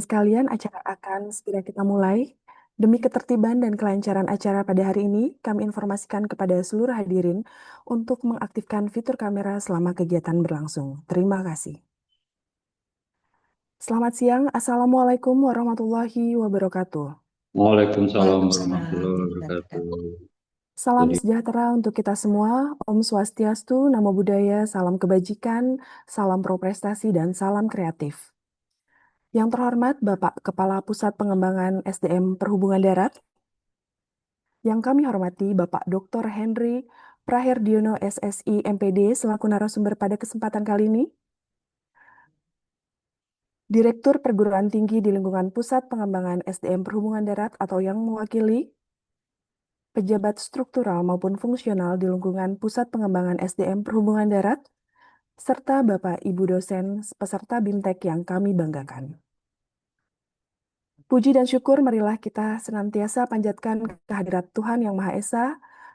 hadirin sekalian, acara akan segera kita mulai. Demi ketertiban dan kelancaran acara pada hari ini, kami informasikan kepada seluruh hadirin untuk mengaktifkan fitur kamera selama kegiatan berlangsung. Terima kasih. Selamat siang, Assalamualaikum warahmatullahi wabarakatuh. Waalaikumsalam Waalaikumsalam warahmatullahi warahmatullahi wabarakatuh. wabarakatuh. Salam Jadi, sejahtera untuk kita semua. Om Swastiastu, Namo Buddhaya, salam kebajikan, salam pro-prestasi, dan salam kreatif. Yang terhormat Bapak Kepala Pusat Pengembangan SDM Perhubungan Darat, yang kami hormati Bapak Dr. Henry Praherdiono SSI MPD selaku narasumber pada kesempatan kali ini, Direktur Perguruan Tinggi di lingkungan Pusat Pengembangan SDM Perhubungan Darat atau yang mewakili, pejabat struktural maupun fungsional di lingkungan Pusat Pengembangan SDM Perhubungan Darat, serta Bapak Ibu dosen peserta BIMTEK yang kami banggakan. Puji dan syukur marilah kita senantiasa panjatkan kehadirat Tuhan Yang Maha Esa,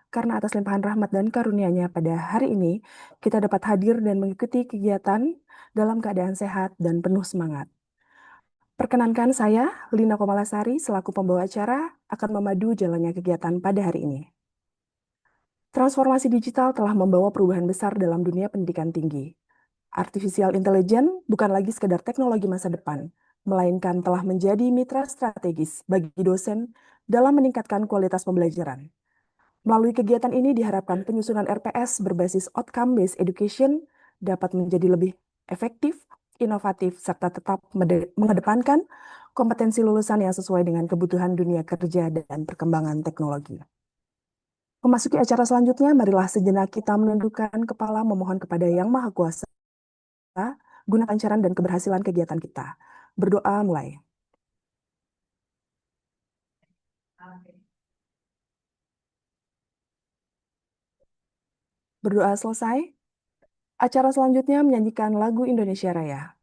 karena atas limpahan rahmat dan karunia-Nya pada hari ini, kita dapat hadir dan mengikuti kegiatan dalam keadaan sehat dan penuh semangat. Perkenankan saya, Lina Komalasari, selaku pembawa acara, akan memadu jalannya kegiatan pada hari ini. Transformasi digital telah membawa perubahan besar dalam dunia pendidikan tinggi. Artificial Intelligence bukan lagi sekedar teknologi masa depan, melainkan telah menjadi mitra strategis bagi dosen dalam meningkatkan kualitas pembelajaran. Melalui kegiatan ini diharapkan penyusunan RPS berbasis outcome-based education dapat menjadi lebih efektif, inovatif, serta tetap mengedepankan kompetensi lulusan yang sesuai dengan kebutuhan dunia kerja dan perkembangan teknologi. Memasuki acara selanjutnya, marilah sejenak kita menundukkan kepala memohon kepada Yang Maha Kuasa guna kelancaran dan keberhasilan kegiatan kita. Berdoa mulai. Berdoa selesai. Acara selanjutnya menyanyikan lagu Indonesia Raya.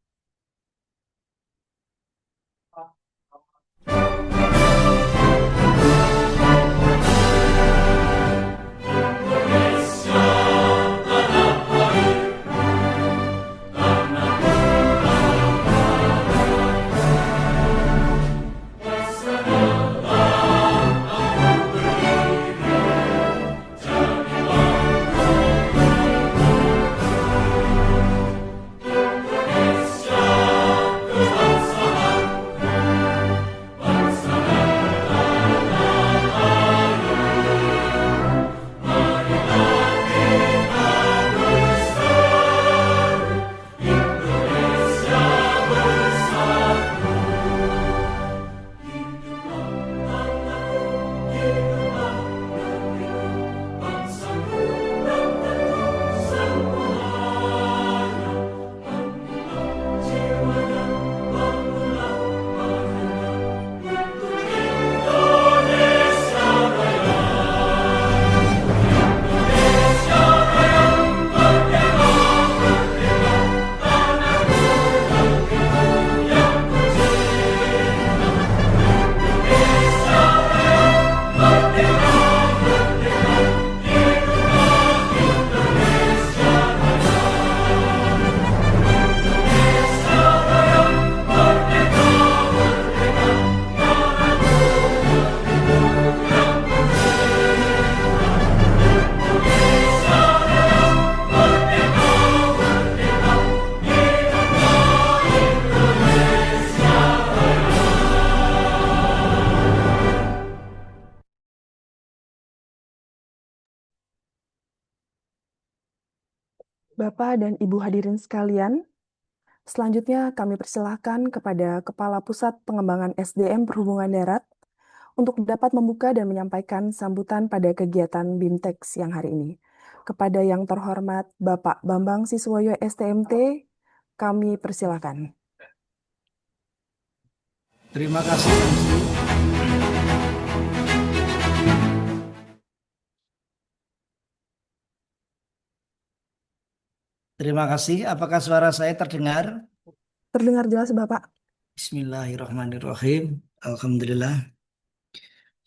Bapak dan Ibu hadirin sekalian, selanjutnya kami persilahkan kepada Kepala Pusat Pengembangan SDM Perhubungan Darat untuk dapat membuka dan menyampaikan sambutan pada kegiatan BIMTEK siang hari ini. Kepada yang terhormat Bapak Bambang Siswoyo STMT, kami persilahkan. Terima kasih, MC. Terima kasih. Apakah suara saya terdengar? Terdengar jelas, Bapak? Bismillahirrahmanirrahim. Alhamdulillah.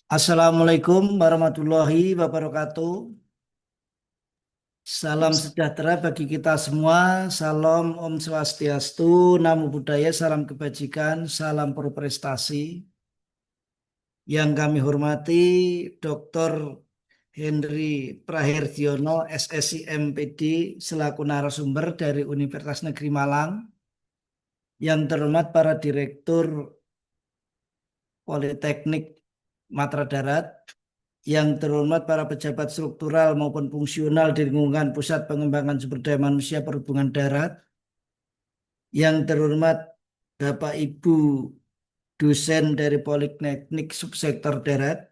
Assalamualaikum warahmatullahi wabarakatuh. Salam sejahtera bagi kita semua. Salam Om Swastiastu, Namo Buddhaya, salam kebajikan, salam berprestasi. Yang kami hormati Dr. Henry Praherjono, SSI MPD, selaku narasumber dari Universitas Negeri Malang. Yang terhormat para Direktur Politeknik Matra Darat, yang terhormat para pejabat struktural maupun fungsional di lingkungan Pusat Pengembangan Sumber Daya Manusia Perhubungan Darat, yang terhormat Bapak Ibu dosen dari Politeknik Subsektor Darat.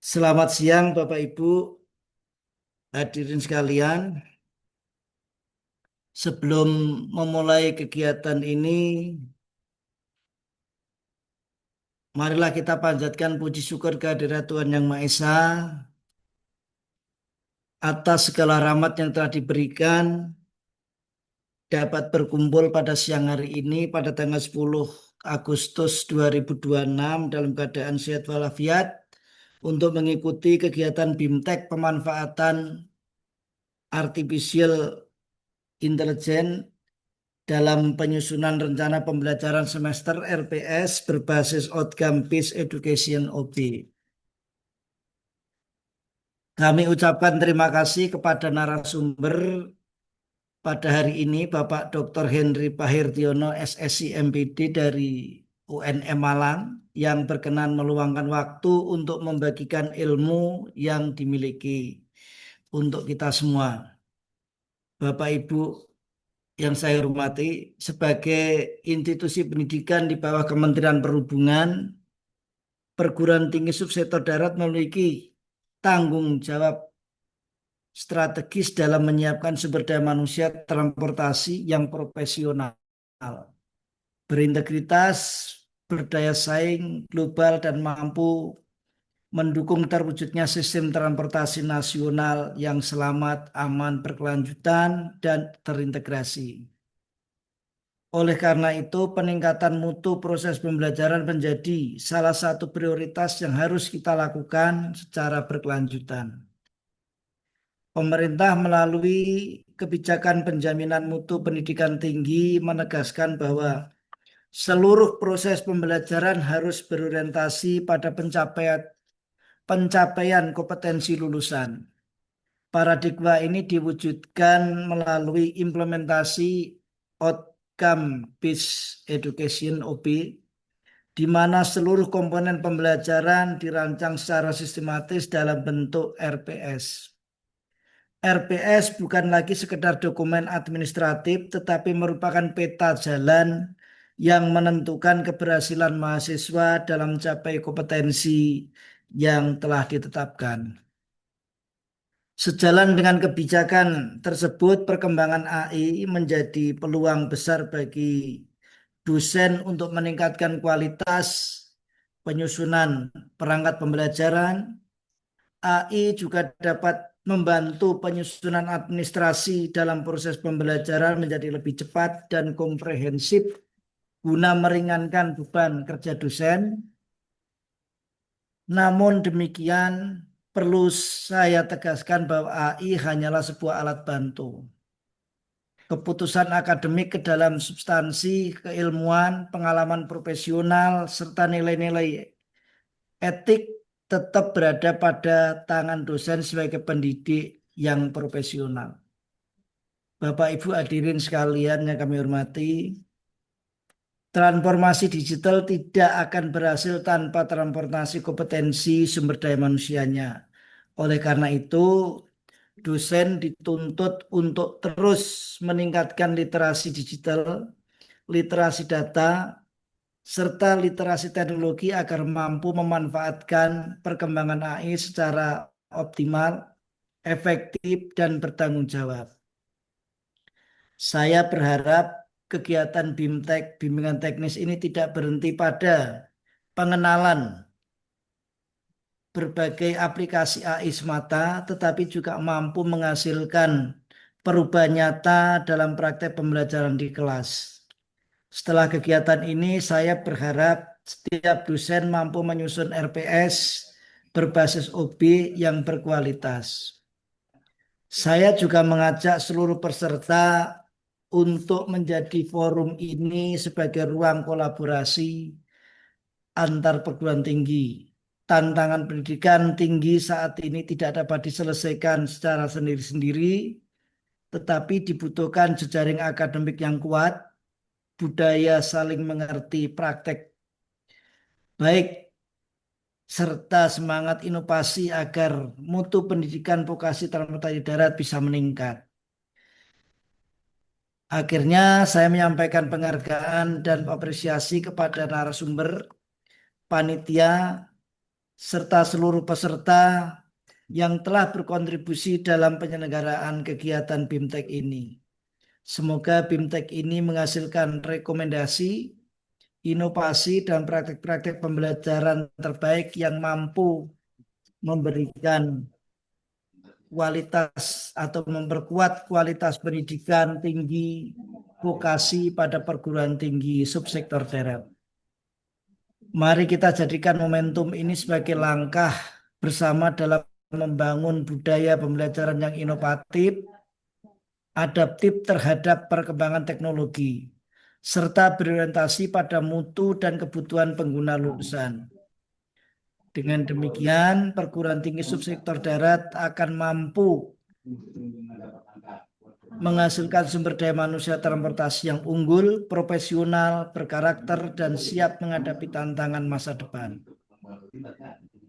Selamat siang Bapak Ibu hadirin sekalian. Sebelum memulai kegiatan ini, marilah kita panjatkan puji syukur kehadirat Tuhan Yang Maha Esa atas segala rahmat yang telah diberikan dapat berkumpul pada siang hari ini pada tanggal 10 Agustus 2026 dalam keadaan sehat walafiat untuk mengikuti kegiatan BIMTEK pemanfaatan artificial intelligence dalam penyusunan rencana pembelajaran semester RPS berbasis Outcome Based Education OB. Kami ucapkan terima kasih kepada narasumber pada hari ini Bapak Dr. Henry Praherjono, SSI MPD dari UNM Malang, yang berkenan meluangkan waktu untuk membagikan ilmu yang dimiliki untuk kita semua. Bapak Ibu yang saya hormati, sebagai institusi pendidikan di bawah Kementerian Perhubungan, perguruan tinggi subsektor darat memiliki tanggung jawab strategis dalam menyiapkan sumber daya manusia transportasi yang profesional, berintegritas, berdaya saing global, dan mampu mendukung terwujudnya sistem transportasi nasional yang selamat, aman, berkelanjutan, dan terintegrasi. Oleh karena itu, peningkatan mutu proses pembelajaran menjadi salah satu prioritas yang harus kita lakukan secara berkelanjutan. Pemerintah melalui kebijakan penjaminan mutu pendidikan tinggi menegaskan bahwa seluruh proses pembelajaran harus berorientasi pada pencapaian kompetensi lulusan. Paradigma ini diwujudkan melalui implementasi Outcome Based Education OB, di mana seluruh komponen pembelajaran dirancang secara sistematis dalam bentuk RPS. RPS bukan lagi sekedar dokumen administratif, tetapi merupakan peta jalan yang menentukan keberhasilan mahasiswa dalam mencapai kompetensi yang telah ditetapkan. Sejalan dengan kebijakan tersebut, perkembangan AI menjadi peluang besar bagi dosen untuk meningkatkan kualitas penyusunan perangkat pembelajaran. AI juga dapat membantu penyusunan administrasi dalam proses pembelajaran menjadi lebih cepat dan komprehensif guna meringankan beban kerja dosen. Namun demikian, perlu saya tegaskan bahwa AI hanyalah sebuah alat bantu. Keputusan akademik ke dalam substansi keilmuan, pengalaman profesional, serta nilai-nilai etik tetap berada pada tangan dosen sebagai pendidik yang profesional. Bapak Ibu hadirin sekalian yang kami hormati, transformasi digital tidak akan berhasil tanpa transformasi kompetensi sumber daya manusianya. Oleh karena itu, dosen dituntut untuk terus meningkatkan literasi digital, literasi data, serta literasi teknologi agar mampu memanfaatkan perkembangan AI secara optimal, efektif, dan bertanggung jawab. Saya berharap kegiatan BIMTEK, bimbingan teknis ini tidak berhenti pada pengenalan berbagai aplikasi AI semata, tetapi juga mampu menghasilkan perubahan nyata dalam praktek pembelajaran di kelas. Setelah kegiatan ini, saya berharap setiap dosen mampu menyusun RPS berbasis OB yang berkualitas. Saya juga mengajak seluruh peserta untuk menjadi forum ini sebagai ruang kolaborasi antar perguruan tinggi. Tantangan pendidikan tinggi saat ini tidak dapat diselesaikan secara sendiri-sendiri, tetapi dibutuhkan jejaring akademik yang kuat, budaya saling mengerti, praktek baik, serta semangat inovasi agar mutu pendidikan vokasi transportasi darat bisa meningkat. Akhirnya saya menyampaikan penghargaan dan apresiasi kepada narasumber, panitia, serta seluruh peserta yang telah berkontribusi dalam penyelenggaraan kegiatan BIMTEK ini. Semoga BIMTEK ini menghasilkan rekomendasi, inovasi, dan praktek-praktek pembelajaran terbaik yang mampu memberikan kualitas atau memperkuat kualitas pendidikan tinggi vokasi pada perguruan tinggi subsektor darat. Mari kita jadikan momentum ini sebagai langkah bersama dalam membangun budaya pembelajaran yang inovatif, adaptif terhadap perkembangan teknologi, serta berorientasi pada mutu dan kebutuhan pengguna lulusan. Dengan demikian, perguruan tinggi subsektor darat akan mampu menghasilkan sumber daya manusia transportasi yang unggul, profesional, berkarakter, dan siap menghadapi tantangan masa depan.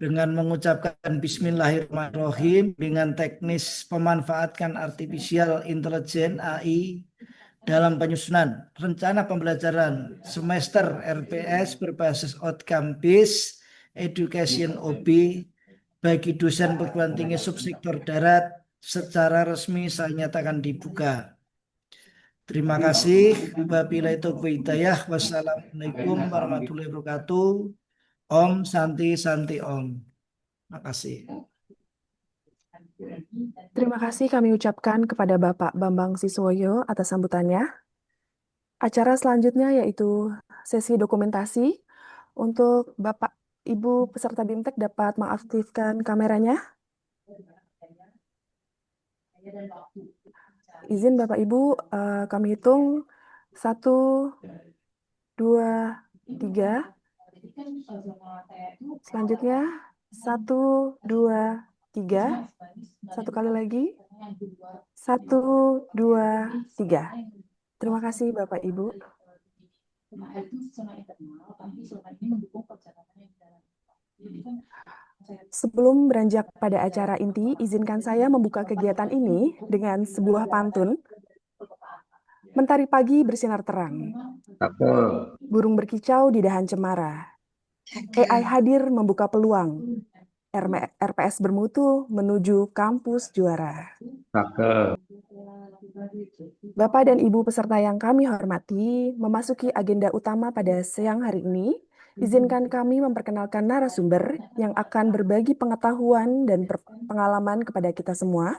Dengan mengucapkan Bismillahirrahmanirrahim dengan teknis pemanfaatkan artificial intelligence AI dalam penyusunan rencana pembelajaran semester RPS berbasis outcome based education OB bagi dosen perguruan tinggi subsektor darat secara resmi saya nyatakan dibuka. Terima kasih. Wabillahi taufiq hidayah. Wassalamualaikum warahmatullahi wabarakatuh. Om Santi Santi Om. Terima kasih. Terima kasih kami ucapkan kepada Bapak Bambang Siswoyo atas sambutannya. Acara selanjutnya yaitu sesi dokumentasi. Untuk Bapak Ibu peserta BIMTEK dapat mengaktifkan kameranya. Izin Bapak Ibu, kami hitung 1, 2, 3. Selanjutnya 1, 2, 3. Satu kali lagi. 1, 2, 3. Terima kasih Bapak Ibu. Sebelum beranjak pada acara inti, izinkan saya membuka kegiatan ini dengan sebuah pantun. Mentari pagi bersinar terang, burung berkicau di dahan cemara. AI hadir membuka peluang, RPS bermutu menuju kampus juara. Bapak dan Ibu peserta yang kami hormati, memasuki agenda utama pada siang hari ini, izinkan kami memperkenalkan narasumber yang akan berbagi pengetahuan dan pengalaman kepada kita semua.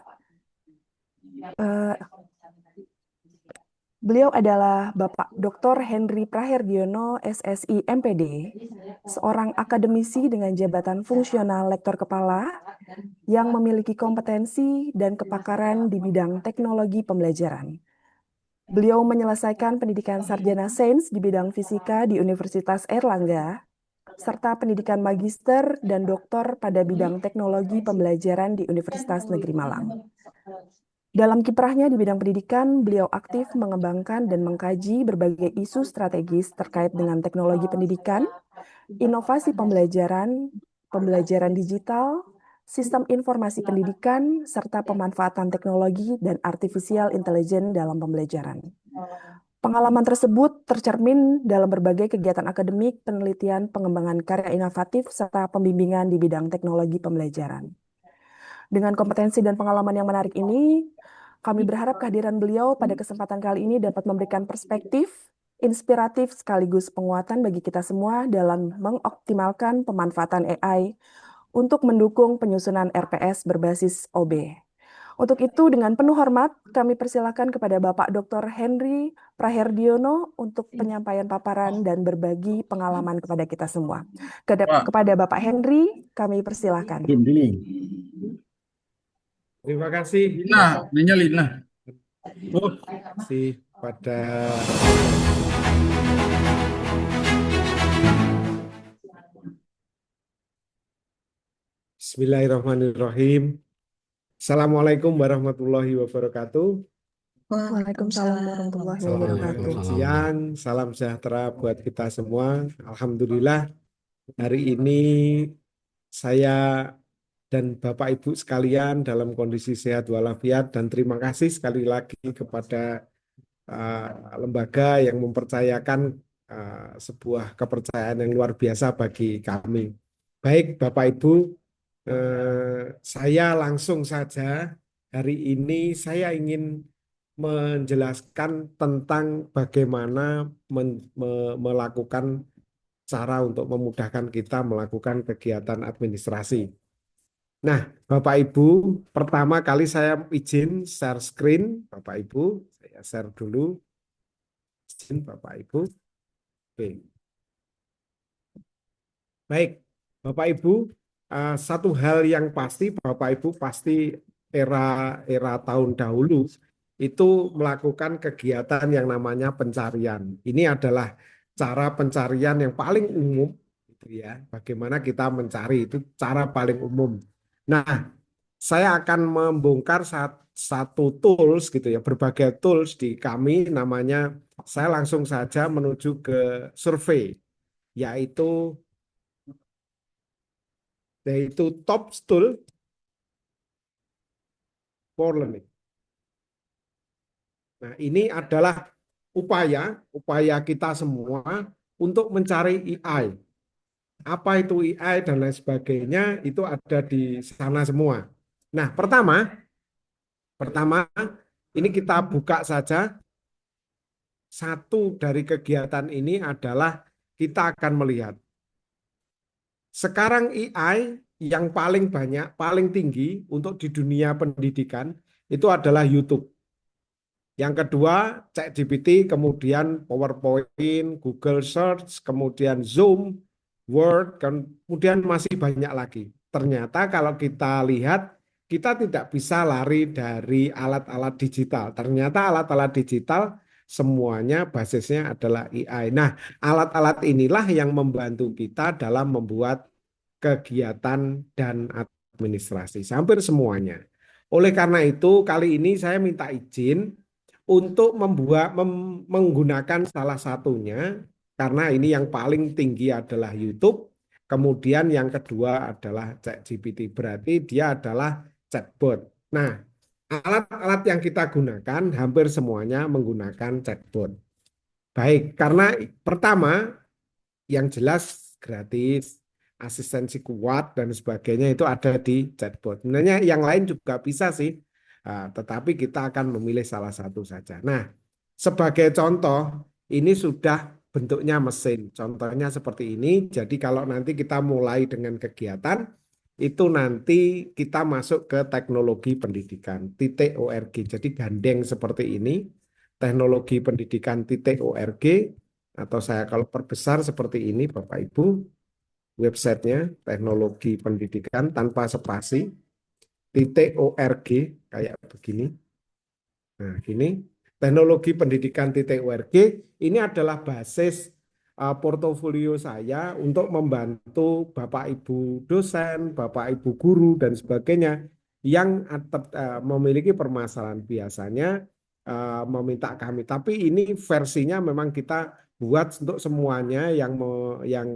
Beliau adalah Bapak Dr. Henry Praherdiono, SSI MPD, seorang akademisi dengan jabatan fungsional lektor kepala yang memiliki kompetensi dan kepakaran di bidang teknologi pembelajaran. Beliau menyelesaikan pendidikan sarjana sains di bidang fisika di Universitas Airlangga, serta pendidikan magister dan doktor pada bidang teknologi pembelajaran di Universitas Negeri Malang. Dalam kiprahnya di bidang pendidikan, beliau aktif mengembangkan dan mengkaji berbagai isu strategis terkait dengan teknologi pendidikan, inovasi pembelajaran, pembelajaran digital, sistem informasi pendidikan, serta pemanfaatan teknologi dan artificial intelligence dalam pembelajaran. Pengalaman tersebut tercermin dalam berbagai kegiatan akademik, penelitian, pengembangan karya inovatif, serta pembimbingan di bidang teknologi pembelajaran. Dengan kompetensi dan pengalaman yang menarik ini, kami berharap kehadiran beliau pada kesempatan kali ini dapat memberikan perspektif, inspiratif sekaligus penguatan bagi kita semua dalam mengoptimalkan pemanfaatan AI untuk mendukung penyusunan RPS berbasis OB. Untuk itu, dengan penuh hormat, kami persilakan kepada Bapak Dr. Henry Praherdiono untuk penyampaian paparan dan berbagi pengalaman kepada kita semua. Pak, Kepada Bapak Henry, kami persilakan. Ini. Terima kasih. Lina, ininya Lina. Oh, Terima kasih pada Bismillahirrahmanirrahim. Assalamualaikum warahmatullahi wabarakatuh. Waalaikumsalam warahmatullahi Selamat wabarakatuh. siang, salam sejahtera buat kita semua. Alhamdulillah, hari ini saya dan Bapak Ibu sekalian dalam kondisi sehat walafiat, dan terima kasih sekali lagi kepada lembaga yang mempercayakan sebuah kepercayaan yang luar biasa bagi kami. Baik Bapak Ibu, saya langsung saja hari ini saya ingin menjelaskan tentang bagaimana melakukan cara untuk memudahkan kita melakukan kegiatan administrasi. Nah, Bapak Ibu, pertama kali saya izin share screen, Bapak Ibu, saya share dulu. Izin Bapak Ibu. Oke. Baik, Bapak Ibu, satu hal yang pasti, Bapak Ibu pasti era tahun dahulu itu melakukan kegiatan yang namanya pencarian. Ini adalah cara pencarian yang paling umum, gitu ya. Bagaimana kita mencari itu cara paling umum. Nah, saya akan membongkar satu tools gitu ya, berbagai tools di kami namanya. Saya langsung saja menuju ke survei, yaitu top tool for learning. Nah, ini adalah upaya kita semua untuk mencari AI. Apa itu AI dan lain sebagainya itu ada di sana semua. Nah, pertama ini kita buka saja. Satu dari kegiatan ini adalah kita akan melihat sekarang AI yang paling banyak, paling tinggi untuk di dunia pendidikan itu adalah YouTube. Yang kedua, ChatGPT, kemudian PowerPoint, Google Search, kemudian Zoom, Word, kemudian masih banyak lagi. Ternyata kalau kita lihat, kita tidak bisa lari dari alat-alat digital. Ternyata alat-alat digital semuanya basisnya adalah AI. Nah, alat-alat inilah yang membantu kita dalam membuat kegiatan dan administrasi, hampir semuanya. Oleh karena itu, kali ini saya minta izin untuk menggunakan salah satunya, karena ini yang paling tinggi adalah YouTube, kemudian yang kedua adalah ChatGPT, berarti dia adalah chatbot. Nah, alat-alat yang kita gunakan hampir semuanya menggunakan chatbot. Baik, karena pertama yang jelas gratis, asistensi kuat dan sebagainya itu ada di chatbot. Sebenarnya yang lain juga bisa sih, tetapi kita akan memilih salah satu saja. Nah, sebagai contoh, ini sudah bentuknya mesin. Contohnya seperti ini. Jadi kalau nanti kita mulai dengan kegiatan, itu nanti kita masuk ke teknologi pendidikan, .org. Jadi gandeng seperti ini, teknologi pendidikan .org, atau saya kalau perbesar seperti ini, Bapak Ibu, websitenya teknologi pendidikan tanpa spasi, .org, kayak begini. Nah, ini teknologi pendidikan .org ini adalah basis portofolio saya untuk membantu Bapak Ibu dosen, Bapak Ibu guru dan sebagainya yang memiliki permasalahan, biasanya meminta kami. Tapi ini versinya memang kita buat untuk semuanya yang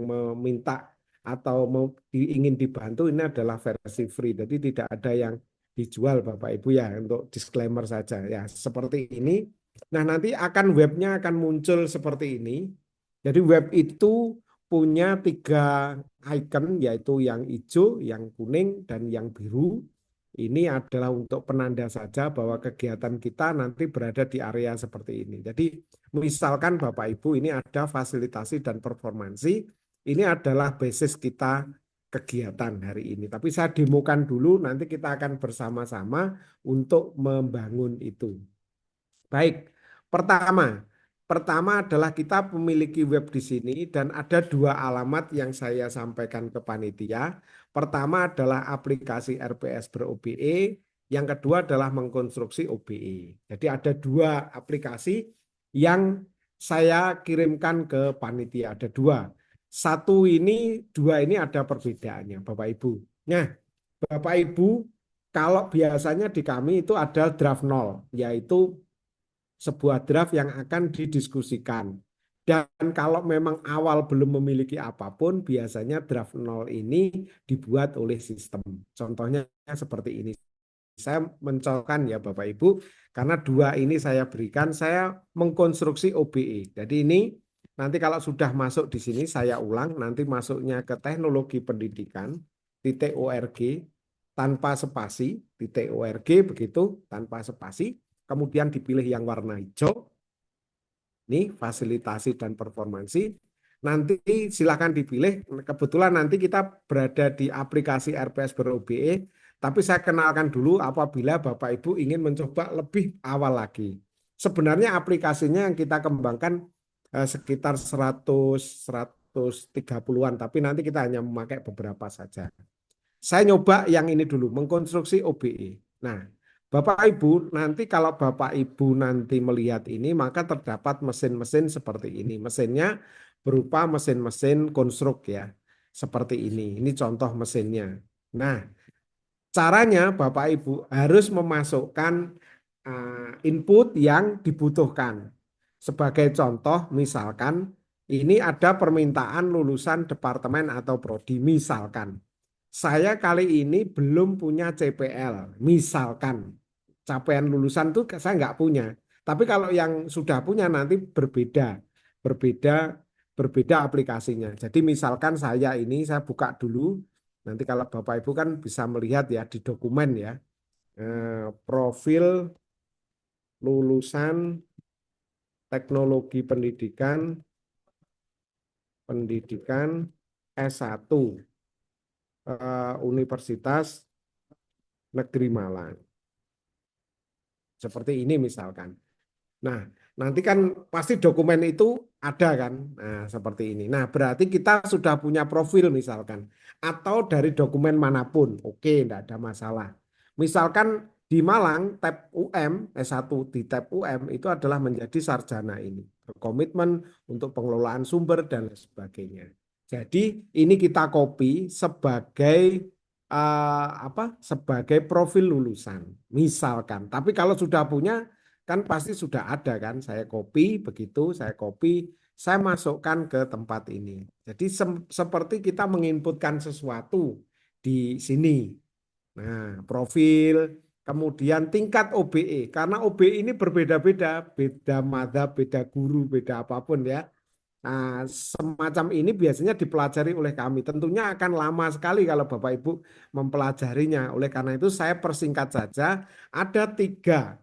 meminta atau ingin dibantu, ini adalah versi free. Jadi tidak ada yang dijual Bapak Ibu ya, untuk disclaimer saja ya, seperti ini. Nah, nanti webnya akan muncul seperti ini. Jadi web itu punya 3 icon, yaitu yang hijau, yang kuning, dan yang biru. Ini adalah untuk penanda saja bahwa kegiatan kita nanti berada di area seperti ini. Jadi misalkan Bapak Ibu ini ada fasilitasi dan performansi, ini adalah basis kita kegiatan hari ini. Tapi saya demokan dulu, nanti kita akan bersama-sama untuk membangun itu. Baik, pertama adalah kita memiliki web di sini dan ada 2 alamat yang saya sampaikan ke panitia. Pertama adalah aplikasi RPS ber-OBE, yang kedua adalah mengkonstruksi OBE. Jadi ada 2 aplikasi yang saya kirimkan ke panitia, ada 2. 2 ini ada perbedaannya, Bapak Ibu. Nah, Bapak Ibu, kalau biasanya di kami itu ada draft 0, yaitu sebuah draft yang akan didiskusikan. Dan kalau memang awal belum memiliki apapun, biasanya draft 0 ini dibuat oleh sistem. Contohnya seperti ini. Saya mencontohkan ya Bapak Ibu, karena 2 ini saya berikan, saya mengkonstruksi OBE. Jadi ini nanti kalau sudah masuk di sini, saya ulang, nanti masuknya ke teknologi pendidikan, .org, tanpa spasi, .org begitu, tanpa spasi. Kemudian dipilih yang warna hijau, ini fasilitasi dan performansi. Nanti silakan dipilih, kebetulan nanti kita berada di aplikasi RPS ber-OBE, tapi saya kenalkan dulu apabila Bapak Ibu ingin mencoba lebih awal lagi. Sebenarnya aplikasinya yang kita kembangkan sekitar 130-an, tapi nanti kita hanya memakai beberapa saja. Saya nyoba yang ini dulu, mengkonstruksi OBE. Nah, Bapak Ibu, nanti kalau Bapak Ibu nanti melihat ini, maka terdapat mesin-mesin seperti ini. Mesinnya berupa mesin-mesin konstruk ya, seperti ini. Ini contoh mesinnya. Nah, caranya Bapak Ibu harus memasukkan input yang dibutuhkan. Sebagai contoh, misalkan ini ada permintaan lulusan departemen atau prodi, misalkan. Saya kali ini belum punya CPL, misalkan. Capaian lulusan itu saya nggak punya. Tapi kalau yang sudah punya nanti berbeda aplikasinya. Jadi misalkan saya buka dulu. Nanti kalau Bapak Ibu kan bisa melihat ya di dokumen ya. Profil lulusan teknologi pendidikan S1 Universitas Negeri Malang. Seperti ini misalkan. Nah, nanti kan pasti dokumen itu ada kan. Nah, seperti ini. Nah, berarti kita sudah punya profil misalkan. Atau dari dokumen manapun. Oke, tidak ada masalah. Misalkan di Malang, tab UM, S1 di tab UM itu adalah menjadi sarjana ini. Berkomitmen untuk pengelolaan sumber dan sebagainya. Jadi ini kita copy sebagai sebagai profil lulusan misalkan. Tapi kalau sudah punya kan pasti sudah ada kan, saya copy begitu, saya masukkan ke tempat ini. Jadi seperti kita menginputkan sesuatu di sini. Nah, profil, kemudian tingkat OBE, karena OBE ini berbeda-beda, beda madzhab, beda guru, beda apapun ya. Nah, semacam ini biasanya dipelajari oleh kami. Tentunya akan lama sekali kalau Bapak Ibu mempelajarinya. Oleh karena itu saya persingkat saja, ada tiga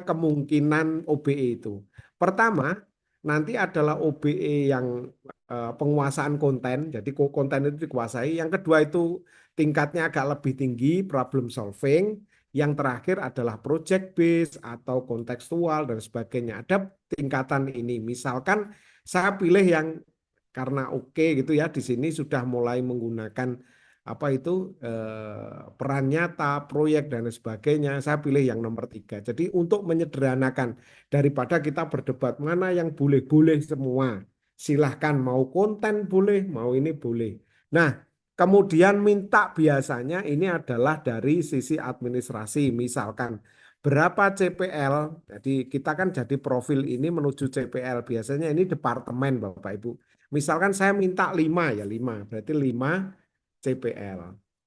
kemungkinan OBE itu. Pertama, nanti adalah OBE yang penguasaan konten, jadi konten itu dikuasai. Yang kedua itu tingkatnya agak lebih tinggi, problem solving. Yang terakhir adalah project based atau kontekstual dan sebagainya. Ada tingkatan ini. Misalkan saya pilih yang karena oke gitu ya, di sini sudah mulai menggunakan peran nyata, proyek dan sebagainya. Saya pilih yang nomor 3. Jadi untuk menyederhanakan daripada kita berdebat mana yang boleh-boleh semua. Silahkan mau konten boleh, mau ini boleh. Nah, kemudian minta biasanya ini adalah dari sisi administrasi, misalkan berapa CPL, jadi kita kan jadi profil ini menuju CPL, biasanya ini departemen Bapak Ibu. Misalkan saya minta 5 ya, 5, berarti 5 CPL.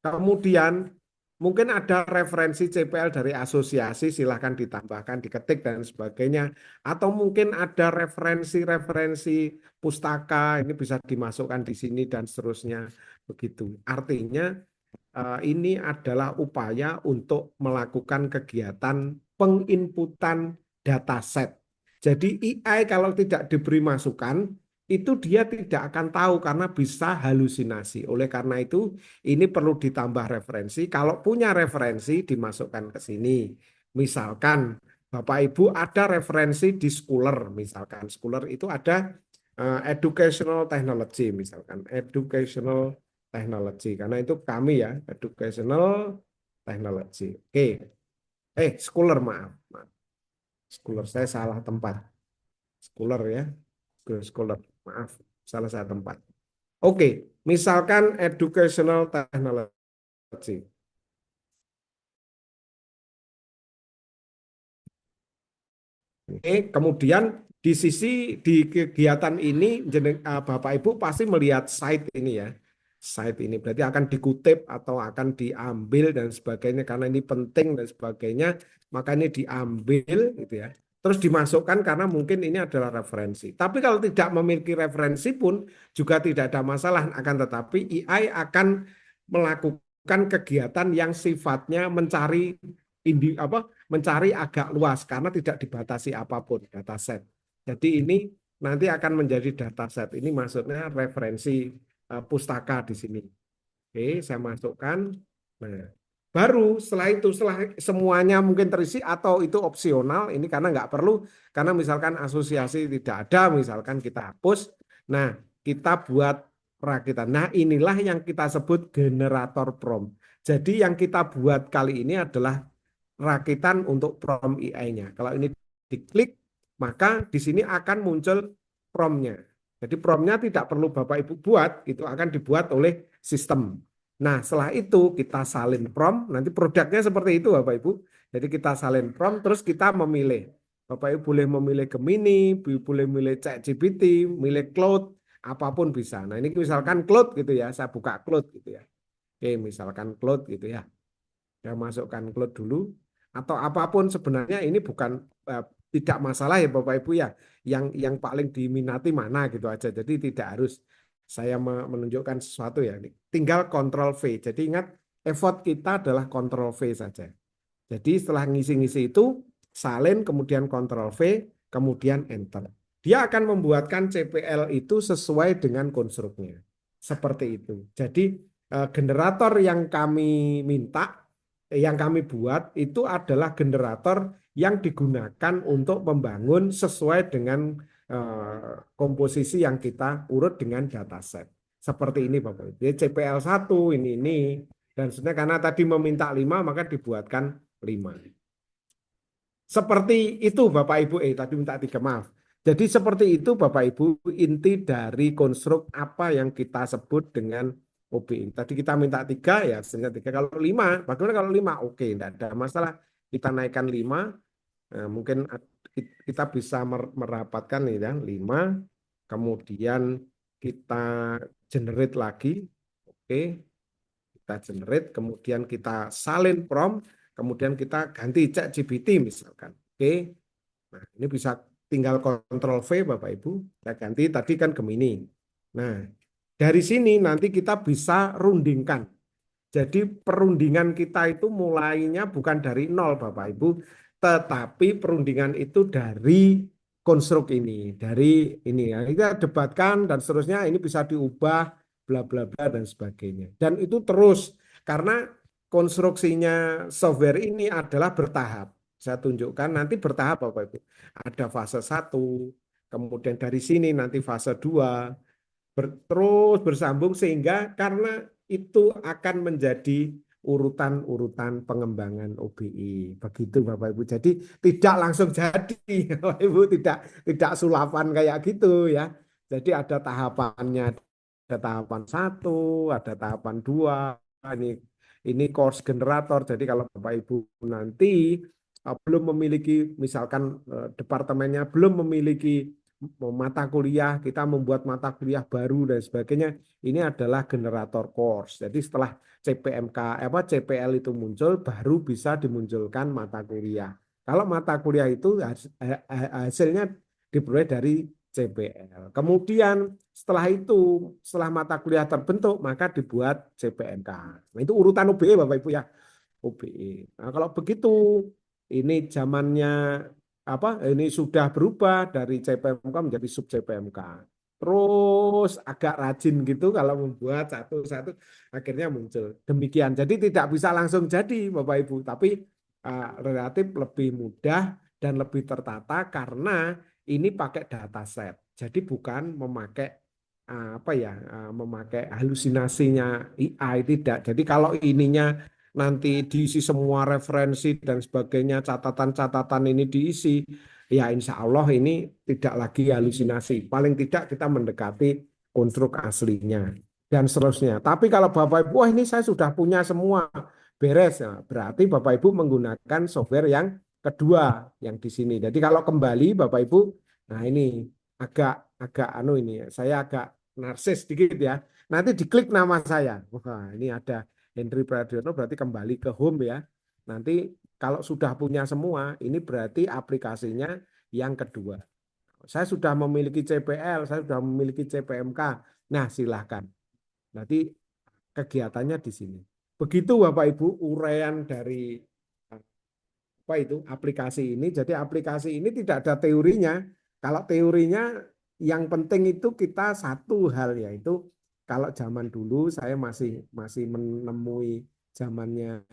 Kemudian mungkin ada referensi CPL dari asosiasi, silahkan ditambahkan, diketik dan sebagainya. Atau mungkin ada referensi pustaka, ini bisa dimasukkan di sini dan seterusnya. Begitu. Artinya ini adalah upaya untuk melakukan kegiatan penginputan dataset. Jadi AI kalau tidak diberi masukan, itu dia tidak akan tahu karena bisa halusinasi. Oleh karena itu, ini perlu ditambah referensi. Kalau punya referensi, dimasukkan ke sini. Misalkan, Bapak Ibu ada referensi di Scholar, misalkan. Scholar itu ada educational technology, misalkan. Educational technology, karena itu kami ya, educational technology. Oke. Scholar, maaf. Scholar, saya salah tempat. Scholar ya. Scholar, maaf, salah satu tempat. Oke, misalkan educational technology. Kemudian di kegiatan ini Bapak Ibu pasti melihat site ini ya. Site ini berarti akan dikutip atau akan diambil dan sebagainya karena ini penting dan sebagainya, maka ini diambil gitu ya. Terus dimasukkan karena mungkin ini adalah referensi. Tapi kalau tidak memiliki referensi pun juga tidak ada masalah, akan tetapi AI akan melakukan kegiatan yang sifatnya mencari agak luas karena tidak dibatasi apapun dataset. Jadi ini nanti akan menjadi dataset. Ini maksudnya referensi pustaka di sini. Oke, saya masukkan. Nah, baru setelah itu, setelah semuanya mungkin terisi atau itu opsional, ini karena nggak perlu, karena misalkan asosiasi tidak ada, misalkan kita hapus. Nah, kita buat rakitan. Nah, inilah yang kita sebut generator prompt. Jadi yang kita buat kali ini adalah rakitan untuk prompt AI-nya. Kalau ini diklik, maka di sini akan muncul prompt-nya. Jadi prompt-nya tidak perlu Bapak Ibu buat, itu akan dibuat oleh sistem. Nah, setelah itu kita salin prompt, nanti produknya seperti itu Bapak Ibu. Jadi kita salin prompt, terus kita memilih. Bapak Ibu boleh memilih Gemini, boleh memilih ChatGPT, milih Claude, apapun bisa. Nah, ini misalkan Claude gitu ya, saya buka Claude gitu ya. Oke, misalkan Claude gitu ya. Saya masukkan Claude dulu. Atau apapun sebenarnya ini bukan tidak masalah ya Bapak Ibu ya. Yang paling diminati mana gitu aja. Jadi tidak harus saya menunjukkan sesuatu ya. Tinggal Ctrl V. Jadi ingat effort kita adalah Ctrl V saja. Jadi setelah ngisi-ngisi itu salin kemudian Ctrl V kemudian enter. Dia akan membuatkan CPL itu sesuai dengan konstruknya. Seperti itu. Jadi generator yang kami minta, yang kami buat itu adalah generator yang digunakan untuk membangun sesuai dengan komposisi yang kita urut dengan dataset. Seperti ini Bapak Ibu. CPL 1 ini dan sebenarnya karena tadi meminta 5 maka dibuatkan 5. Seperti itu Bapak Ibu, tadi minta 3, maaf. Jadi seperti itu Bapak Ibu inti dari konstruk apa yang kita sebut dengan OBI. Tadi kita minta 3 ya, sehingga 3. Kalau 5, bagaimana kalau 5? Oke, tidak ada masalah. Kita naikkan 5, mungkin kita bisa merapatkan nih ya, 5, kemudian kita generate lagi. Oke, kita generate, kemudian kita salin prompt, kemudian kita ganti ChatGPT misalkan. Oke, nah ini bisa tinggal Ctrl V Bapak Ibu, saya ganti tadi kan Gemini. Nah, dari sini nanti kita bisa rundingkan. Jadi perundingan kita itu mulainya bukan dari 0 Bapak Ibu, tetapi perundingan itu dari konstruk ini, dari ini ya. Kita debatkan dan seterusnya, ini bisa diubah bla bla bla dan sebagainya. Dan itu terus karena konstruksinya software ini adalah bertahap. Saya tunjukkan nanti bertahap Bapak Ibu. Ada fase 1, kemudian dari sini nanti fase 2, terus bersambung sehingga karena itu akan menjadi urutan-urutan pengembangan OBI. Begitu Bapak Ibu. Jadi tidak langsung jadi Bapak Ibu, tidak sulapan kayak gitu ya. Jadi ada tahapannya, ada tahapan 1, ada tahapan 2. Ini course generator. Jadi kalau Bapak Ibu nanti belum memiliki misalkan departemennya belum memiliki mata kuliah, kita membuat mata kuliah baru dan sebagainya. Ini adalah generator course. Jadi setelah CPL itu muncul, baru bisa dimunculkan mata kuliah. Kalau mata kuliah itu hasilnya diperoleh dari CPL. Kemudian setelah itu, setelah mata kuliah terbentuk, maka dibuat CPNK. Nah itu urutan UBE Bapak Ibu ya. UBE. Nah kalau begitu, ini zamannya ini sudah berubah dari CPMK menjadi sub CPMK. terus agak rajin gitu kalau membuat satu-satu akhirnya muncul. Demikian. Jadi tidak bisa langsung jadi Bapak Ibu, tapi relatif lebih mudah dan lebih tertata karena ini pakai dataset. Jadi bukan memakai apa ya, memakai halusinasinya AI tidak. Jadi kalau ininya nanti diisi semua referensi dan sebagainya, catatan-catatan ini diisi, ya insya Allah ini tidak lagi halusinasi. Paling tidak kita mendekati konstruk aslinya dan seterusnya. Tapi kalau Bapak Ibu, wah ini saya sudah punya semua beres, nah, berarti Bapak Ibu menggunakan software yang kedua yang di sini. Jadi kalau kembali Bapak Ibu, nah ini agak agak ini ya, saya agak narsis sedikit ya. Nanti diklik nama saya. Wah, ini ada Henry Pradiono, berarti kembali ke home ya. Nanti kalau sudah punya semua, ini berarti aplikasinya yang kedua. Saya sudah memiliki CPL, saya sudah memiliki CPMK. Nah, silahkan. Nanti kegiatannya di sini. Begitu Bapak Ibu uraian dari apa itu aplikasi ini. Jadi aplikasi ini tidak ada teorinya. Kalau teorinya yang penting itu kita satu hal, yaitu kalau zaman dulu saya masih menemui zamannya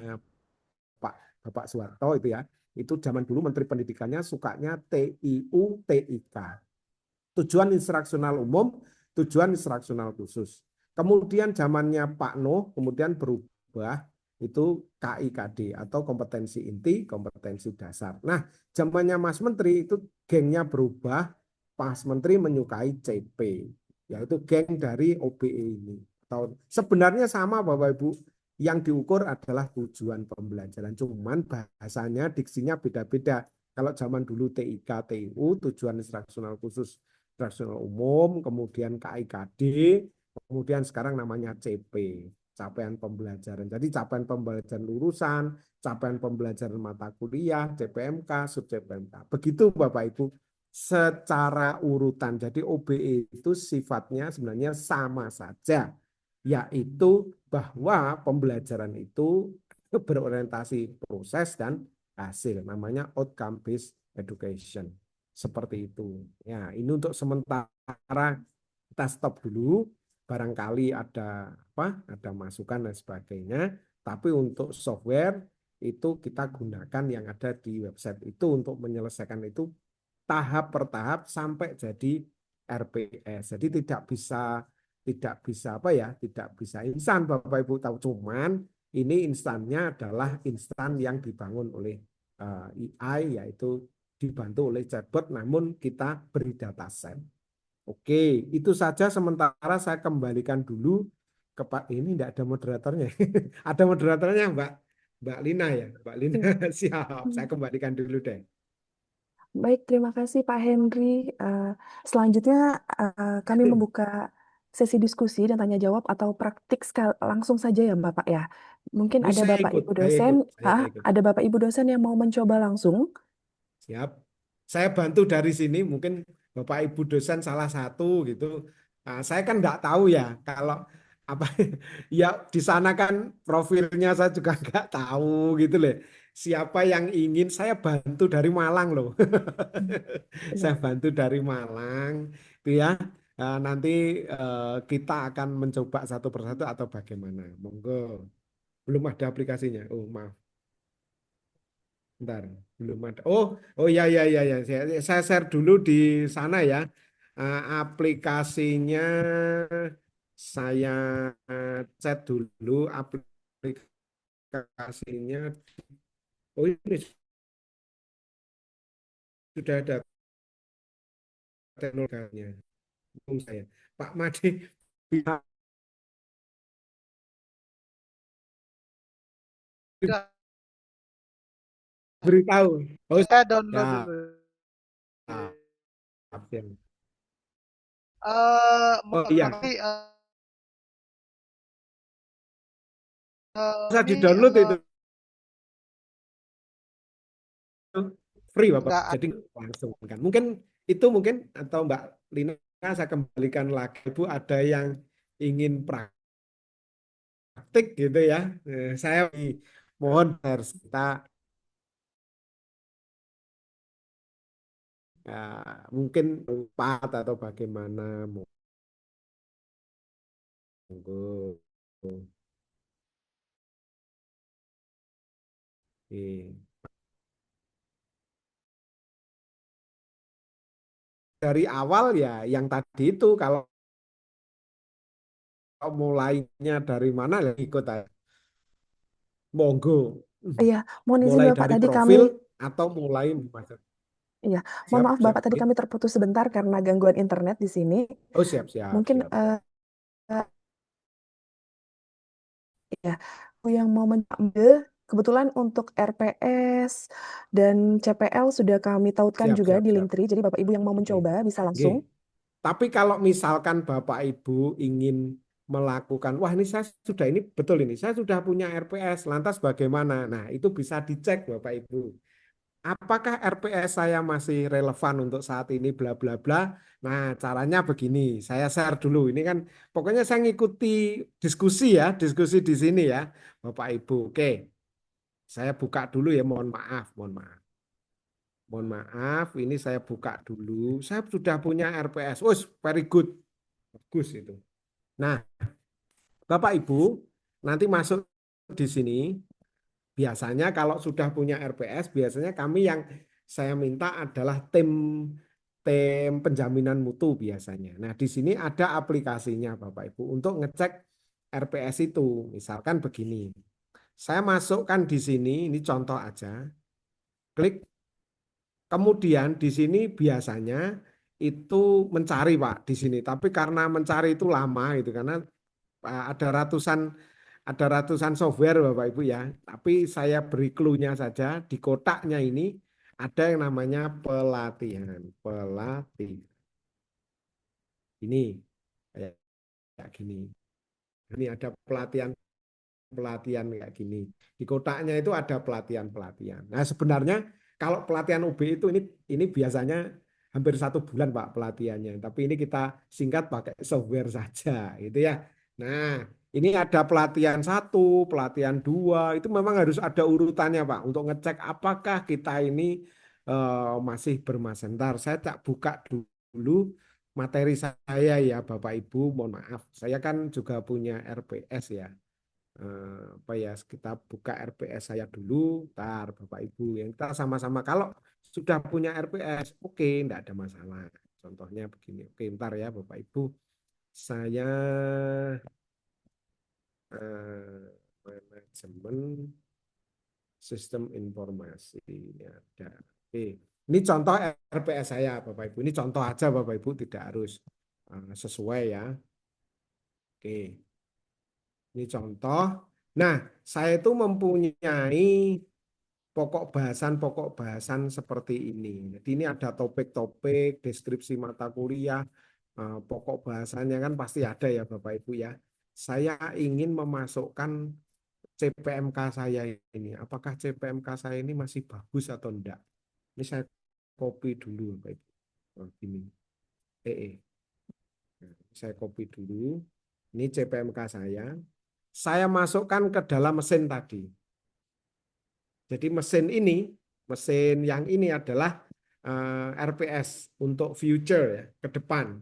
Pak Bapak Soeharto itu ya. Itu zaman dulu Menteri Pendidikannya sukanya TIU TIK. Tujuan instruksional umum, tujuan instruksional khusus. Kemudian zamannya Pak Nuh kemudian berubah itu KIKD atau kompetensi inti, kompetensi dasar. Nah, zamannya Mas Menteri itu gengnya berubah, Mas Menteri menyukai CP, yaitu geng dari OBE ini. Atau sebenarnya sama Bapak Ibu, yang diukur adalah tujuan pembelajaran, cuman bahasanya, diksinya beda-beda. Kalau zaman dulu TIK, TIU, tujuan instruksional khusus, instruksional umum, kemudian KIKD, kemudian sekarang namanya CP, capaian pembelajaran. Jadi capaian pembelajaran lulusan, capaian pembelajaran mata kuliah, CPMK, sub CPMK. Begitu Bapak Ibu secara urutan. Jadi OBE itu sifatnya sebenarnya sama saja, yaitu bahwa pembelajaran itu berorientasi proses dan hasil, namanya outcome based education. Seperti itu. Ya, ini untuk sementara kita stop dulu. Barangkali ada apa? Ada masukan dan sebagainya. Tapi untuk software itu kita gunakan yang ada di website itu untuk menyelesaikan itu tahap per tahap sampai jadi RPS. Jadi tidak bisa apa ya, tidak bisa instan Bapak Ibu tahu, cuman ini instannya adalah instan yang dibangun oleh AI, yaitu dibantu oleh chatbot, namun kita beri dataset. Oke, itu saja sementara saya kembalikan dulu ke Pak, ini tidak ada moderatornya. Ada moderatornya Mbak Lina ya, Mbak Lina. Siap, saya kembalikan dulu deh. Baik, terima kasih Pak Henry. Selanjutnya kami membuka sesi diskusi dan tanya jawab atau praktik langsung saja ya Bapak ya. Mungkin ada Saya Bapak ikut, Ibu saya dosen, ikut, saya ikut. ada Bapak Ibu dosen yang mau mencoba langsung. Siap. Saya bantu dari sini, mungkin Bapak Ibu dosen salah satu gitu. Nah, saya kan nggak tahu ya kalau apa ya di sana kan profilnya saya juga nggak tahu gitu loh. Siapa yang ingin saya bantu dari Malang loh. Saya Iya. bantu dari Malang itu ya. Nanti kita akan mencoba satu persatu atau bagaimana. Monggo. Belum ada aplikasinya. Oh, maaf. Bentar, belum ada. Oh ya ya ya ya. Saya share dulu di sana ya. Aplikasinya saya chat dulu aplikasinya. Oh ini sudah ada teknologinya. Belum saya. Pak Made bisa Enggak, beritahu. Oh saya download ya. dulu. Siap. Oh iya, Tapi bisa ini di-download itu free Bapak. enggak Jadi langsung kan. Mungkin itu mungkin atau Mbak Lina saya kembalikan lagi. Bu ada yang ingin praktik gitu ya. Saya mohon harus kita mungkin empat atau bagaimana. Monggo. Oke. Dari awal ya yang tadi itu kalau mulainya dari mana ya ikut aja. Monggo. Iya, mohon izin Mulai Bapak dari tadi kami, profil atau mulai iya, mohon siap maaf siap. Bapak tadi kami terputus sebentar karena gangguan internet di sini. Oh siap siap Mungkin siap siap. ya, aku yang mau mengambil kebetulan untuk RPS dan CPL sudah kami tautkan Siap juga siap di siap. Linktree. Jadi Bapak Ibu yang mau Oke. mencoba bisa Oke. langsung. Tapi kalau misalkan Bapak Ibu ingin melakukan, wah ini saya sudah ini betul ini, saya sudah punya RPS, lantas bagaimana? Nah, itu bisa dicek Bapak Ibu. Apakah RPS saya masih relevan untuk saat ini bla bla bla. Nah, caranya begini, saya share dulu. Ini kan pokoknya saya ngikuti diskusi ya, diskusi di sini ya, Bapak Ibu. Oke, saya buka dulu ya, mohon maaf, mohon maaf. Mohon maaf, ini saya buka dulu. Saya sudah punya RPS. Oh, very good. Bagus itu. Nah, Bapak Ibu, nanti masuk di sini. Biasanya kalau sudah punya RPS, biasanya kami yang saya minta adalah tim penjaminan mutu biasanya. Nah, di sini ada aplikasinya Bapak Ibu untuk ngecek RPS itu. Misalkan begini. Saya masukkan di sini, ini contoh aja. Klik. Kemudian di sini biasanya itu mencari Pak di sini. Tapi karena mencari itu lama itu karena ada ratusan software Bapak Ibu ya. Tapi saya beri clue-nya saja di kotaknya ini ada yang namanya pelatihan. Pelatihan. Ini kayak gini. Ini ada pelatihan kayak gini. Di kotaknya itu ada pelatihan-pelatihan. Nah, sebenarnya kalau pelatihan UB itu ini biasanya hampir 1 bulan Pak pelatihannya. Tapi ini kita singkat pakai software saja, gitu ya. Nah, ini ada pelatihan 1, pelatihan 2, itu memang harus ada urutannya Pak untuk ngecek apakah kita ini masih bermasentar. Saya tak buka dulu materi saya ya Bapak Ibu, mohon maaf. Saya kan juga punya RPS ya. Apa ya, kita buka RPS saya dulu, ntar Bapak Ibu yang kita sama-sama kalau sudah punya RPS, oke, enggak ada masalah. Contohnya begini, oke, ntar ya Bapak Ibu, saya manajemen sistem informasi ya, ada. Oke, ini contoh RPS saya Bapak Ibu, ini contoh aja Bapak Ibu, tidak harus sesuai ya. Oke, ini contoh. Nah, saya itu mempunyai pokok bahasan seperti ini. Jadi ini ada topik-topik, deskripsi mata kuliah, pokok bahasannya kan pasti ada ya Bapak Ibu ya. Saya ingin memasukkan CPMK saya ini. Apakah CPMK saya ini masih bagus atau enggak? Ini saya copy dulu Bapak Ibu. Oh, gini. Nah, saya copy dulu. Ini CPMK saya. Saya masukkan ke dalam mesin tadi. Jadi mesin yang ini adalah RPS untuk future ya, ke depan.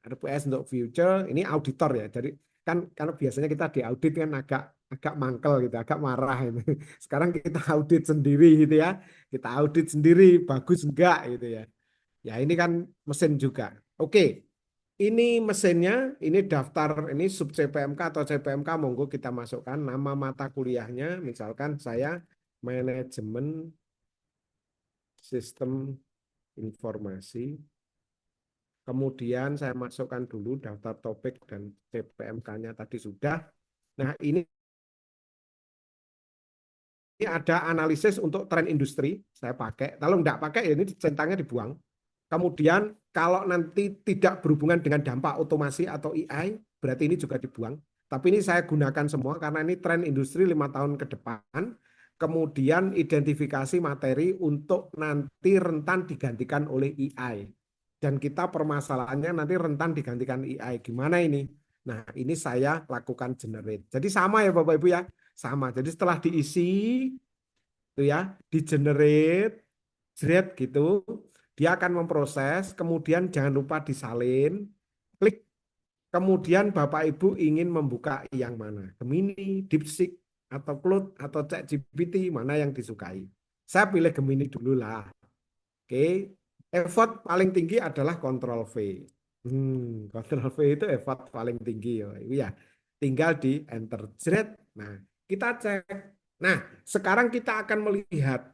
RPS untuk future, ini auditor ya. Jadi kan karena biasanya kita diaudit kan agak mangkel gitu, agak marah itu. Sekarang kita audit sendiri gitu ya. Kita audit sendiri bagus enggak gitu ya. Ya ini kan mesin juga. Oke. Ini mesinnya, ini daftar, ini sub CPMK atau CPMK, monggo kita masukkan nama mata kuliahnya, misalkan saya manajemen sistem informasi. Kemudian saya masukkan dulu daftar topik dan CPMK-nya tadi sudah. Nah ini ada analisis untuk tren industri, saya pakai. Kalau enggak pakai, ya ini centangnya dibuang. Kemudian kalau nanti tidak berhubungan dengan dampak otomasi atau AI, berarti ini juga dibuang. Tapi ini saya gunakan semua karena ini tren industri 5 tahun ke depan. Kemudian identifikasi materi untuk nanti rentan digantikan oleh AI. Dan kita permasalahannya nanti rentan digantikan AI. Gimana ini? Nah ini saya lakukan generate. Jadi sama ya Bapak Ibu ya. Sama. Jadi setelah diisi, itu ya, di generate, jret gitu. Dia akan memproses, kemudian jangan lupa disalin, klik. kemudian Bapak Ibu ingin membuka yang mana? Gemini, DeepSeek, atau Claude, atau ChatGPT, mana yang disukai? Saya pilih Gemini dulu lah. Oke, effort paling tinggi adalah Ctrl V. Ctrl V itu effort paling tinggi. Ya, tinggal di enter. Jret. Nah, kita cek. Nah, sekarang kita akan melihat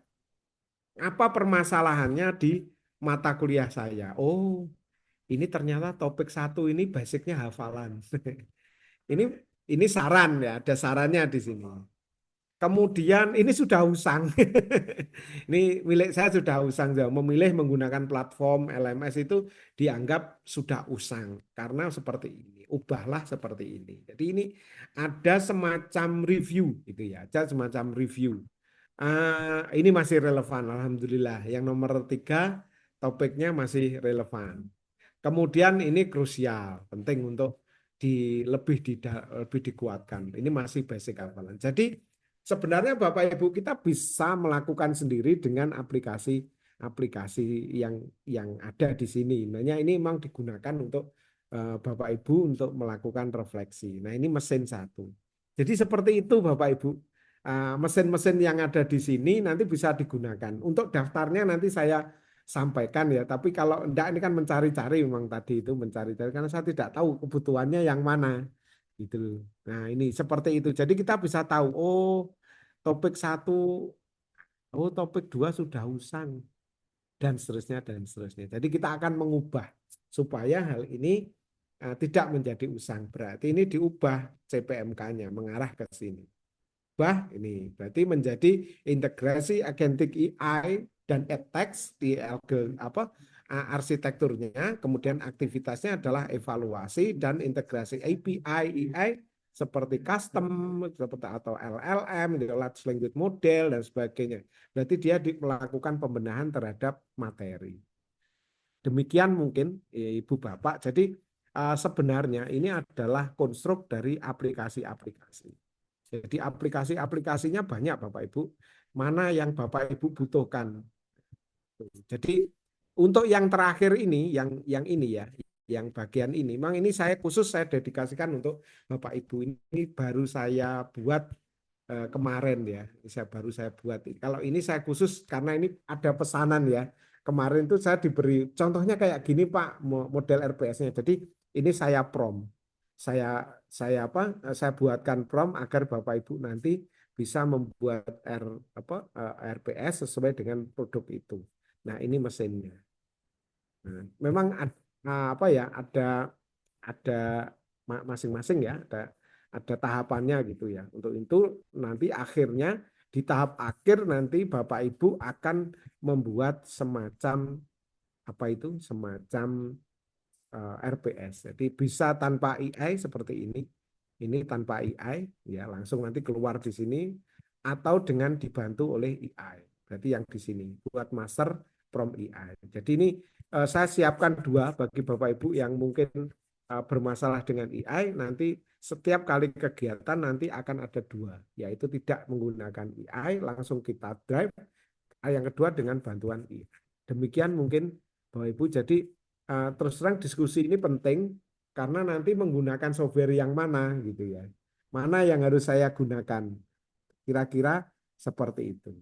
apa permasalahannya di mata kuliah saya. Oh, ini ternyata topik 1 ini basicnya hafalan. Ini ini saran ya, ada sarannya di sini. Kemudian ini sudah usang. Ini milik saya sudah usang. Memilih menggunakan platform LMS itu dianggap sudah usang karena seperti ini. Ubahlah seperti ini. Jadi ini ada semacam review gitu ya, ada semacam review. Ini masih relevan, alhamdulillah. Yang nomor 3 topiknya masih relevan. Kemudian ini krusial, penting untuk lebih dikuatkan. Ini masih basic hafalan. Jadi sebenarnya Bapak Ibu kita bisa melakukan sendiri dengan aplikasi yang ada di sini. Nah, ini memang digunakan untuk Bapak Ibu untuk melakukan refleksi. Nah, ini mesin 1. Jadi seperti itu Bapak Ibu. Mesin-mesin yang ada di sini nanti bisa digunakan. Untuk daftarnya nanti saya sampaikan ya. Tapi kalau enggak ini kan mencari-cari memang tadi itu mencari-cari karena saya tidak tahu kebutuhannya yang mana gitu. Nah, ini seperti itu. Jadi kita bisa tahu topik 1, topik 2 sudah usang dan seterusnya dan seterusnya. Jadi kita akan mengubah supaya hal ini tidak menjadi usang. Berarti ini diubah CPMK-nya mengarah ke sini. Ini berarti menjadi integrasi agentic AI dan edtech di arsitekturnya, kemudian aktivitasnya adalah evaluasi dan integrasi API AI seperti custom atau LLM, large language model dan sebagainya. Berarti dia melakukan pembenahan terhadap materi. Demikian mungkin Ibu Bapak. Jadi sebenarnya ini adalah konstruk dari aplikasi-aplikasi. Jadi aplikasi-aplikasinya banyak Bapak Ibu. Mana yang Bapak Ibu butuhkan. Jadi untuk yang terakhir ini, yang ini ya, yang bagian ini, memang ini saya dedikasikan untuk Bapak Ibu. Ini baru saya buat kemarin ya. Baru saya buat. Kalau ini saya khusus karena ini ada pesanan ya. Kemarin itu saya diberi contohnya kayak gini Pak, model RPS-nya. Jadi ini saya prompt. Saya buatkan prompt agar Bapak Ibu nanti bisa membuat RPS sesuai dengan produk itu. Nah, ini mesinnya. Nah, memang ada masing-masing ya, ada tahapannya gitu ya. Untuk itu nanti akhirnya di tahap akhir nanti Bapak Ibu akan membuat semacam RPS. Jadi bisa tanpa AI seperti ini tanpa AI ya langsung nanti keluar di sini atau dengan dibantu oleh AI. Berarti yang di sini buat master prompt AI. Jadi ini saya siapkan 2 bagi Bapak Ibu yang mungkin bermasalah dengan AI. Nanti setiap kali kegiatan nanti akan ada 2, yaitu tidak menggunakan AI langsung kita drive. Yang kedua dengan bantuan AI. Demikian mungkin Bapak Ibu. Jadi terus terang diskusi ini penting karena nanti menggunakan software yang mana gitu ya. Mana yang harus saya gunakan. Kira-kira seperti itu.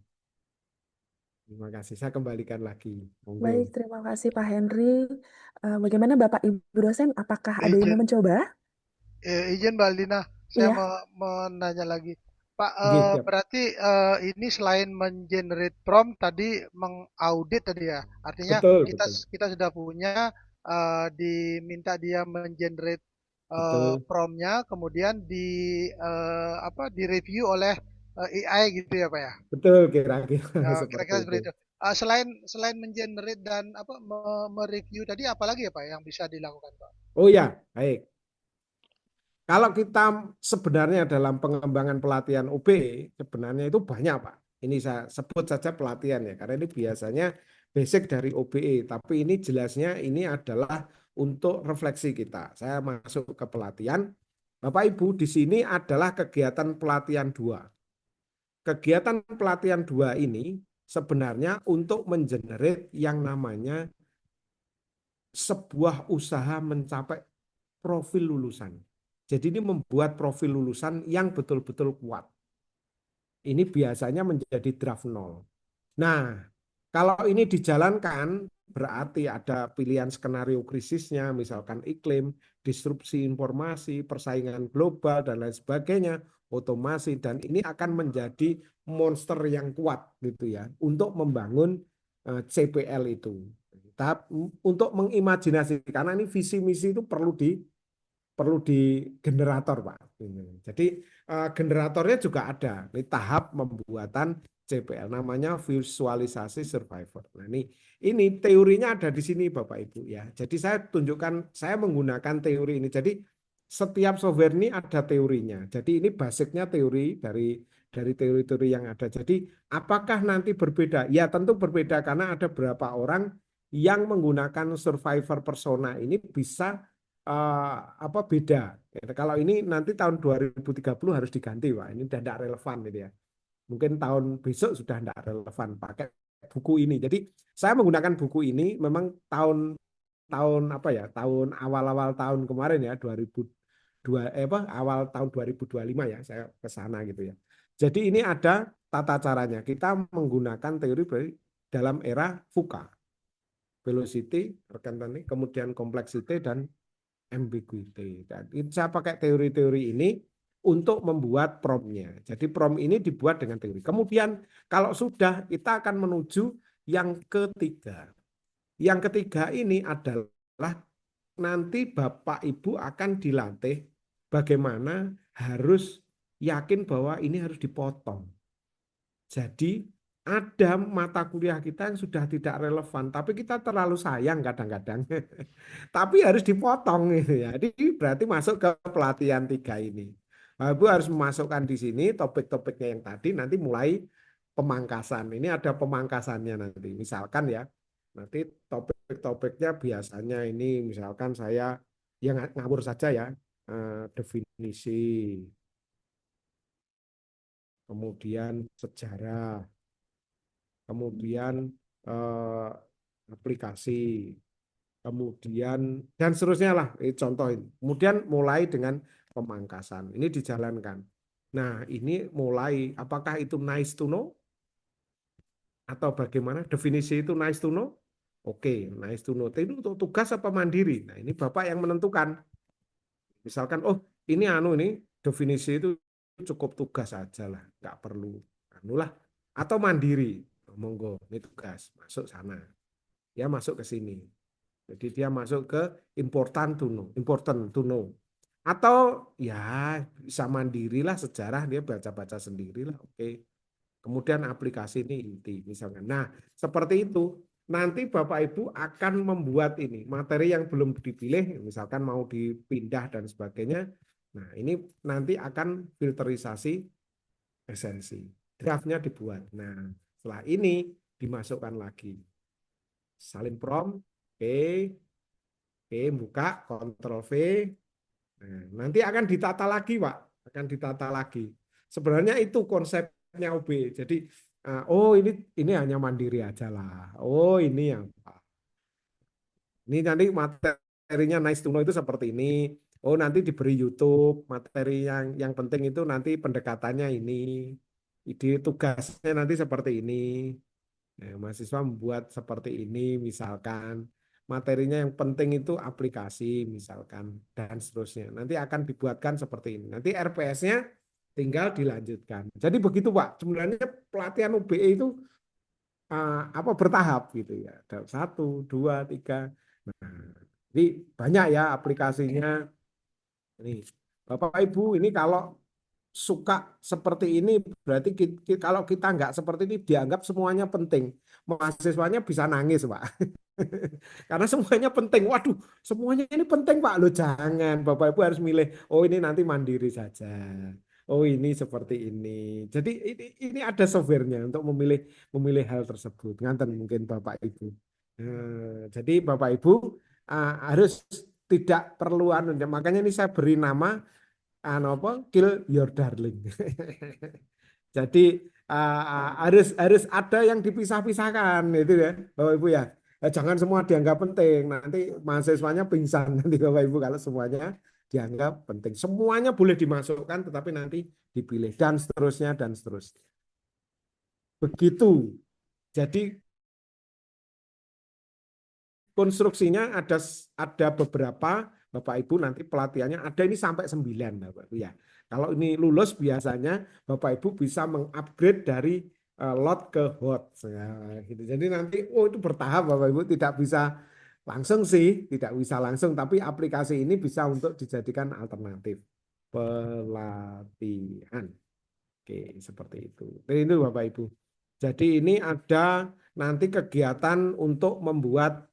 Terima kasih. Saya kembalikan lagi. Baik, terima kasih Pak Henry. Bagaimana Bapak Ibu dosen? Apakah ada yang mau mencoba? Izin Mbak Aldina, saya Iya. mau nanya lagi. Pak, Siap. berarti ini selain mengenerate prompt tadi mengaudit tadi ya. Artinya Betul. kita sudah punya diminta dia mengenerate Betul. prompt-nya, kemudian direview oleh AI gitu ya Pak ya. Betul kira-kira Kira-kira seperti itu. itu. Selain mengenerate dan mereview tadi, apalagi ya Pak yang bisa dilakukan Pak? Oh ya, baik. Kalau kita sebenarnya dalam pengembangan pelatihan OBE, sebenarnya itu banyak Pak. Ini saya sebut saja pelatihan ya, karena ini biasanya basic dari OBE. Tapi ini jelasnya ini adalah untuk refleksi kita. Saya masuk ke pelatihan. Bapak Ibu, di sini adalah kegiatan pelatihan 2. Kegiatan pelatihan 2 ini sebenarnya untuk mengenerate yang namanya sebuah usaha mencapai profil lulusan. Jadi ini membuat profil lulusan yang betul-betul kuat. Ini biasanya menjadi draft 0. Nah, kalau ini dijalankan berarti ada pilihan skenario krisisnya, misalkan iklim, disrupsi informasi, persaingan global, dan lain sebagainya, otomasi, dan ini akan menjadi monster yang kuat gitu ya, untuk membangun CPL itu. Untuk mengimajinasi, karena ini visi misi itu perlu di generator, Pak. Jadi generatornya juga ada. Ini tahap pembuatan CPL namanya visualisasi survivor. Nah, ini teorinya ada di sini Bapak Ibu ya. Jadi saya tunjukkan, saya menggunakan teori ini. Jadi setiap software ini ada teorinya. Jadi ini basicnya teori dari teori-teori yang ada. Jadi apakah nanti berbeda? Ya tentu berbeda karena ada beberapa orang yang menggunakan survivor persona ini bisa beda. Kalau ini nanti tahun 2030 harus diganti, Pak. Ini tidak relevan gitu ya. Mungkin tahun besok sudah tidak relevan pakai buku ini. Jadi saya menggunakan buku ini memang tahun tahun awal-awal tahun kemarin ya 2002 awal tahun 2025 ya saya ke sana gitu ya. Jadi ini ada tata caranya. Kita menggunakan teori dalam era VUCA. Velocity, rekan tadi, kemudian complexity dan ambiguity. Dan saya pakai teori-teori ini untuk membuat prompt-nya. Jadi prompt ini dibuat dengan teori. Kemudian kalau sudah, kita akan menuju yang ketiga. Yang ketiga ini adalah nanti Bapak Ibu akan dilatih bagaimana harus yakin bahwa ini harus dipotong. Jadi ada mata kuliah kita yang sudah tidak relevan, tapi kita terlalu sayang kadang-kadang. Tapi harus dipotong gitu ya. Jadi berarti masuk ke pelatihan 3 ini. Ibu harus memasukkan di sini topik-topiknya yang tadi, nanti mulai pemangkasan. Ini ada pemangkasannya nanti. Misalkan ya, nanti topik-topiknya biasanya ini misalkan saya yang ngawur saja ya, definisi, kemudian sejarah, kemudian aplikasi, kemudian dan seterusnya lah, contoh ini. Kemudian mulai dengan pemangkasan. Ini dijalankan. Nah, ini mulai apakah itu nice to know atau bagaimana? Definisi itu nice to know? Oke, nice to know. Itu untuk tugas apa mandiri? Nah, ini Bapak yang menentukan. Misalkan, oh ini definisi itu cukup tugas aja lah, nggak perlu lah. Atau mandiri. Monggo, ini tugas, masuk sana. Dia masuk ke sini. Jadi dia masuk ke important to know. Atau ya bisa mandiri lah, sejarah dia baca-baca sendiri lah. Oke. Kemudian aplikasi ini inti misalnya. Nah, seperti itu. Nanti Bapak Ibu akan membuat ini materi yang belum dipilih, misalkan mau dipindah dan sebagainya. Nah, ini nanti akan filterisasi esensi. Draftnya dibuat. Nah, setelah ini dimasukkan lagi. Salin prompt, buka, Ctrl V. Nah, nanti akan ditata lagi, Pak. Akan ditata lagi. Sebenarnya itu konsepnya UB. Jadi, oh ini hanya mandiri aja lah. Oh ini yang ini nanti materinya nice to know itu seperti ini. Oh nanti diberi YouTube materi yang penting itu nanti pendekatannya ini. Ide tugasnya nanti seperti ini. Nah, mahasiswa membuat seperti ini misalkan. Materinya yang penting itu aplikasi misalkan dan seterusnya. Nanti akan dibuatkan seperti ini. Nanti RPS-nya tinggal dilanjutkan. Jadi begitu Pak. Sebenarnya pelatihan UBE itu bertahap gitu ya. 1, 2, 3. Nah, jadi banyak ya aplikasinya. Ini Bapak Ibu ini kalau suka seperti ini berarti kalau kita nggak seperti ini dianggap semuanya penting. Mahasiswanya bisa nangis Pak. Karena semuanya penting. Waduh, semuanya ini penting Pak. Loh jangan, Bapak Ibu harus milih. Oh ini nanti mandiri saja. Oh ini seperti ini. Jadi ini ada softwarenya untuk memilih hal tersebut. Nganten mungkin Bapak Ibu. Jadi Bapak Ibu harus tidak perlu makanya ini saya beri nama kill your darling. Jadi harus ada yang dipisah-pisahkan itu ya Bapak Ibu ya. Jangan semua dianggap penting, nanti mahasiswanya pingsan nanti Bapak Ibu kalau semuanya dianggap penting. Semuanya boleh dimasukkan, tetapi nanti dipilih dan seterusnya dan seterusnya. Begitu. Jadi konstruksinya ada beberapa Bapak Ibu nanti pelatihannya ada ini sampai 9 Bapak Ibu ya. Kalau ini lulus biasanya Bapak Ibu bisa mengupgrade dari lot ke hot. Nah, gitu. Jadi nanti itu bertahap Bapak Ibu, tidak bisa langsung sih, tidak bisa langsung, tapi aplikasi ini bisa untuk dijadikan alternatif pelatihan. Oke, seperti itu. Jadi itu Bapak Ibu. Jadi ini ada nanti kegiatan untuk membuat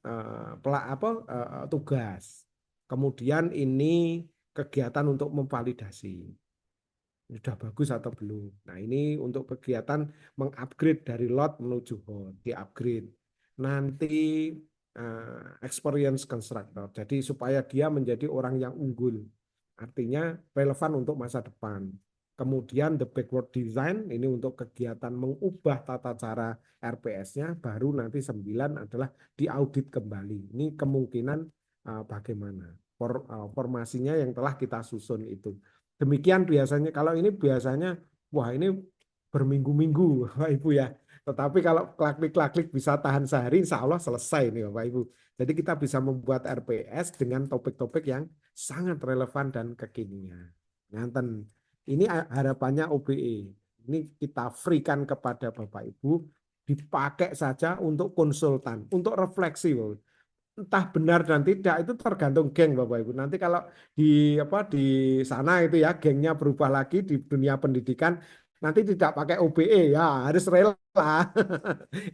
tugas. Kemudian ini kegiatan untuk memvalidasi. Sudah bagus atau belum. Nah, ini untuk kegiatan mengupgrade dari lot menuju hot, di-upgrade. Nanti experience constructor. Jadi supaya dia menjadi orang yang unggul. Artinya relevan untuk masa depan. Kemudian the backward design ini untuk kegiatan mengubah tata cara RPS-nya, baru nanti 9 adalah diaudit kembali. Ini kemungkinan bagaimana formasinya yang telah kita susun itu. Demikian biasanya, kalau ini biasanya, wah ini berminggu-minggu Bapak Ibu ya. Tetapi kalau klik-klik bisa tahan sehari, insya Allah selesai nih Bapak Ibu. Jadi kita bisa membuat RPS dengan topik-topik yang sangat relevan dan kekinian. Nganten. Ini harapannya OBE. Ini kita free-kan kepada Bapak Ibu, dipakai saja untuk konsultan, untuk refleksi. Entah benar dan tidak itu tergantung geng Bapak Ibu. Nanti kalau di sana itu ya gengnya berubah lagi di dunia pendidikan, nanti tidak pakai OBE ya harus rela.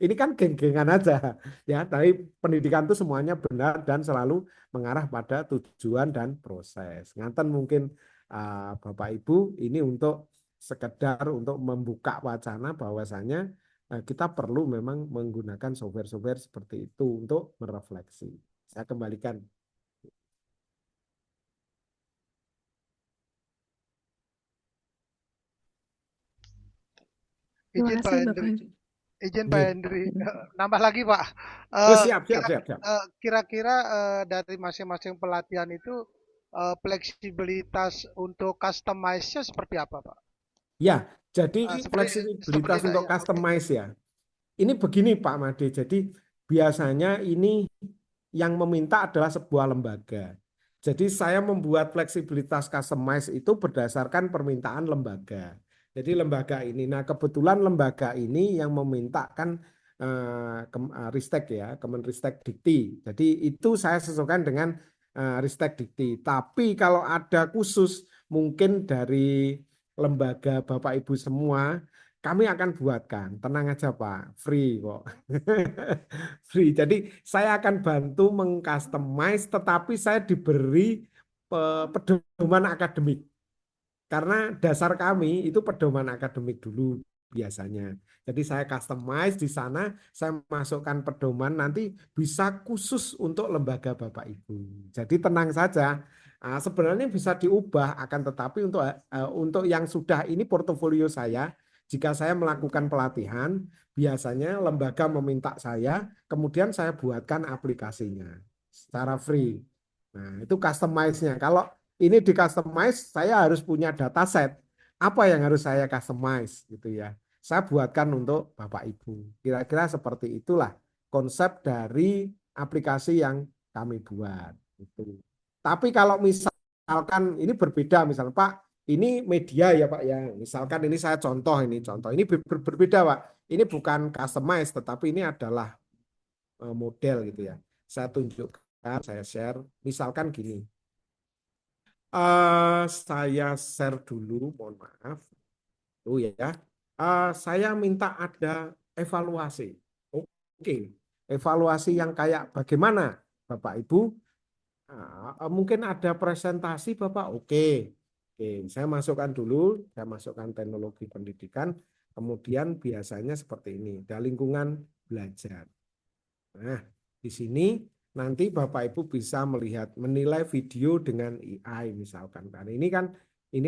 Ini kan geng-gengan aja ya. Tapi pendidikan itu semuanya benar dan selalu mengarah pada tujuan dan proses. Nganten mungkin Bapak Ibu ini untuk sekedar untuk membuka wacana bahwasanya kita perlu memang menggunakan software-software seperti itu untuk merefleksi. Saya kembalikan. Terima Izin Pak kasih Bapak Hendri, Hendri. izin Pak Hendri, nambah lagi Pak. Oh, siap. Kira-kira dari masing-masing pelatihan itu fleksibilitas untuk customize-nya seperti apa Pak? Ya, jadi Seperti fleksibilitas untuk ya, oke. customize ya. Ini begini Pak Made, jadi biasanya ini yang meminta adalah sebuah lembaga. Jadi saya membuat fleksibilitas customize itu berdasarkan permintaan lembaga. Jadi lembaga ini, nah kebetulan lembaga ini yang memintakan Ristek ya, Kemenristek Dikti. Jadi itu saya sesuaikan dengan Ristek Dikti. Tapi kalau ada khusus mungkin dari lembaga Bapak Ibu semua, kami akan buatkan. Tenang aja Pak, free kok. Free. Jadi saya akan bantu mengcustomize, tetapi saya diberi pedoman akademik. Karena dasar kami itu pedoman akademik dulu biasanya. Jadi saya customize di sana, saya masukkan pedoman nanti bisa khusus untuk lembaga Bapak Ibu. Jadi tenang saja, sebenarnya bisa diubah, akan tetapi untuk yang sudah ini portofolio saya, jika saya melakukan pelatihan, biasanya lembaga meminta saya, kemudian saya buatkan aplikasinya secara free. Nah, itu customize-nya. Kalau ini di customize, saya harus punya dataset. Apa yang harus saya customize gitu ya. Saya buatkan untuk Bapak Ibu. Kira-kira seperti itulah konsep dari aplikasi yang kami buat. Gitu. Tapi kalau misalkan ini berbeda, misalnya Pak, ini media ya Pak ya. Misalkan ini saya contoh ini berbeda Pak. Ini bukan customize, tetapi ini adalah model gitu ya. Saya tunjukkan, saya share. Misalkan gini. Saya share dulu, mohon maaf. Oh ya, saya minta ada evaluasi. Oke, evaluasi yang kayak bagaimana, Bapak Ibu? Mungkin ada presentasi, Bapak. Oke, saya masukkan dulu. Saya masukkan teknologi pendidikan. Kemudian biasanya seperti ini, ada lingkungan belajar. Nah, di sini nanti Bapak Ibu bisa menilai video dengan AI misalkan. Karena ini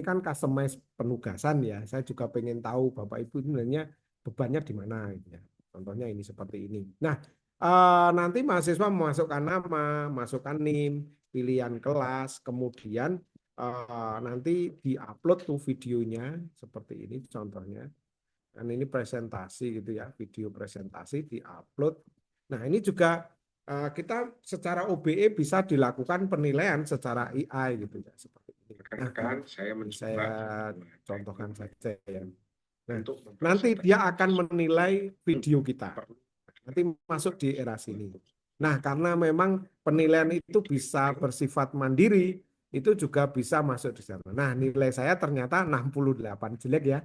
kan customize penugasan ya. Saya juga pengen tahu Bapak Ibu sebenarnya bebannya di mana gitu ya. Contohnya ini seperti ini. Nah, nanti mahasiswa memasukkan nama, masukkan NIM, pilihan kelas, kemudian nanti diupload tuh videonya seperti ini contohnya. Dan ini presentasi gitu ya, video presentasi diupload. Nah, ini juga kita secara OBE bisa dilakukan penilaian secara AI gitu ya, seperti ini. Nah, saya contohkan saja ya. Nah, nanti dia akan menilai video kita. Nanti masuk di era sini. Nah, karena memang penilaian itu bisa bersifat mandiri, itu juga bisa masuk di sana. Nah, nilai saya ternyata 68, jelek ya.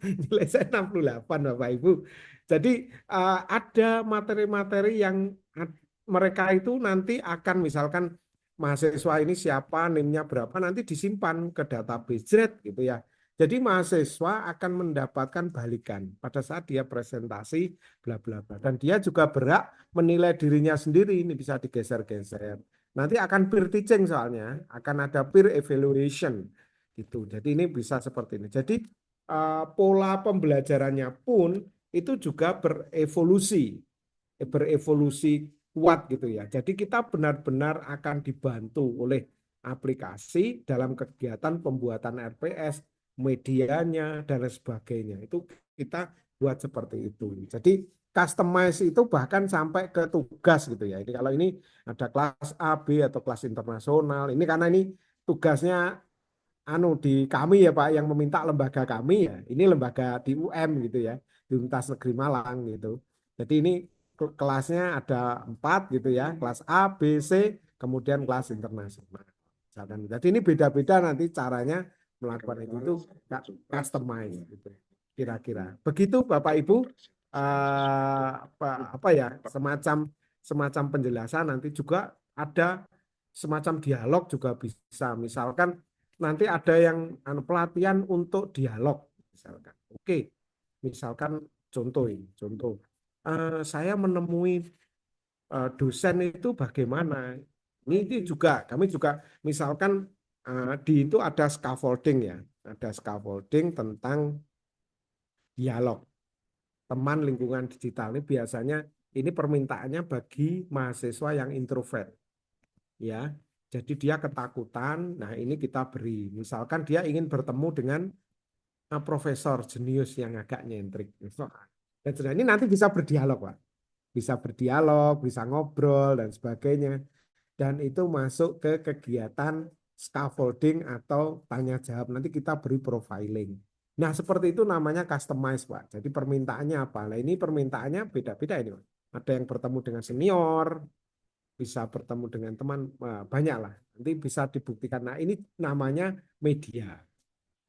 Nilai saya 68, Bapak Ibu. Jadi ada materi-materi yang mereka itu nanti akan misalkan mahasiswa ini siapa, NIM-nya berapa, nanti disimpan ke database JRED gitu ya. Jadi mahasiswa akan mendapatkan balikan pada saat dia presentasi bla bla bla. Dan dia juga berhak menilai dirinya sendiri, ini bisa digeser-geser. Nanti akan peer teaching soalnya, akan ada peer evaluation gitu. Jadi ini bisa seperti ini. Jadi pola pembelajarannya pun itu juga berevolusi kuat gitu ya. Jadi kita benar-benar akan dibantu oleh aplikasi dalam kegiatan pembuatan RPS, medianya dan lain sebagainya. Itu kita buat seperti itu. Jadi customize itu bahkan sampai ke tugas gitu ya. Ini kalau ini ada kelas A, B atau kelas internasional. Ini karena ini tugasnya di kami ya Pak, yang meminta lembaga kami ya. Ini lembaga di UM gitu ya, di Universitas Negeri Malang gitu. Jadi ini kelasnya ada 4 gitu ya, kelas A, B, C, kemudian kelas internasional. Jadi ini beda-beda nanti caranya melakukan itu customize gitu kira-kira. Begitu Bapak Ibu, apa ya, semacam penjelasan. Nanti juga ada semacam dialog juga bisa. Misalkan nanti ada yang pelatihan untuk dialog misalkan. Oke, misalkan contoh saya menemui dosen itu bagaimana. Ini juga kami juga misalkan di itu ada scaffolding ya, ada scaffolding tentang dialog. Teman lingkungan digital ini biasanya ini permintaannya bagi mahasiswa yang introvert ya. Jadi dia ketakutan. Nah, ini kita beri. Misalkan dia ingin bertemu dengan profesor jenius yang agak nyentrik. Dan ini nanti bisa berdialog, Pak. Bisa berdialog, bisa ngobrol dan sebagainya. Dan itu masuk ke kegiatan scaffolding atau tanya jawab. Nanti kita beri profiling. Nah, seperti itu namanya customize, Pak. Jadi permintaannya apa? Nah, ini permintaannya beda-beda ini, Pak. Ada yang bertemu dengan senior, bisa bertemu dengan teman, banyak lah. Nanti bisa dibuktikan. Nah, ini namanya media.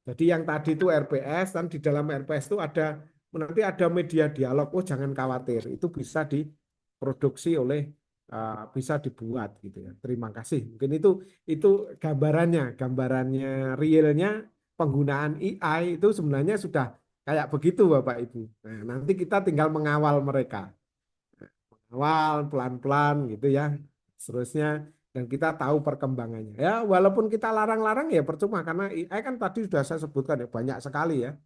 Jadi yang tadi itu RPS, dan di dalam RPS itu nanti ada media dialog. Oh, jangan khawatir, itu bisa diproduksi oleh, bisa dibuat gitu ya. Terima kasih. Mungkin itu gambarannya realnya penggunaan AI itu sebenarnya sudah kayak begitu Bapak Ibu. Nah, nanti kita tinggal mengawal mereka. Awal pelan-pelan gitu ya, seterusnya, dan kita tahu perkembangannya ya. Walaupun kita larang-larang ya percuma, karena AI kan tadi sudah saya sebutkan ya, banyak sekali ya.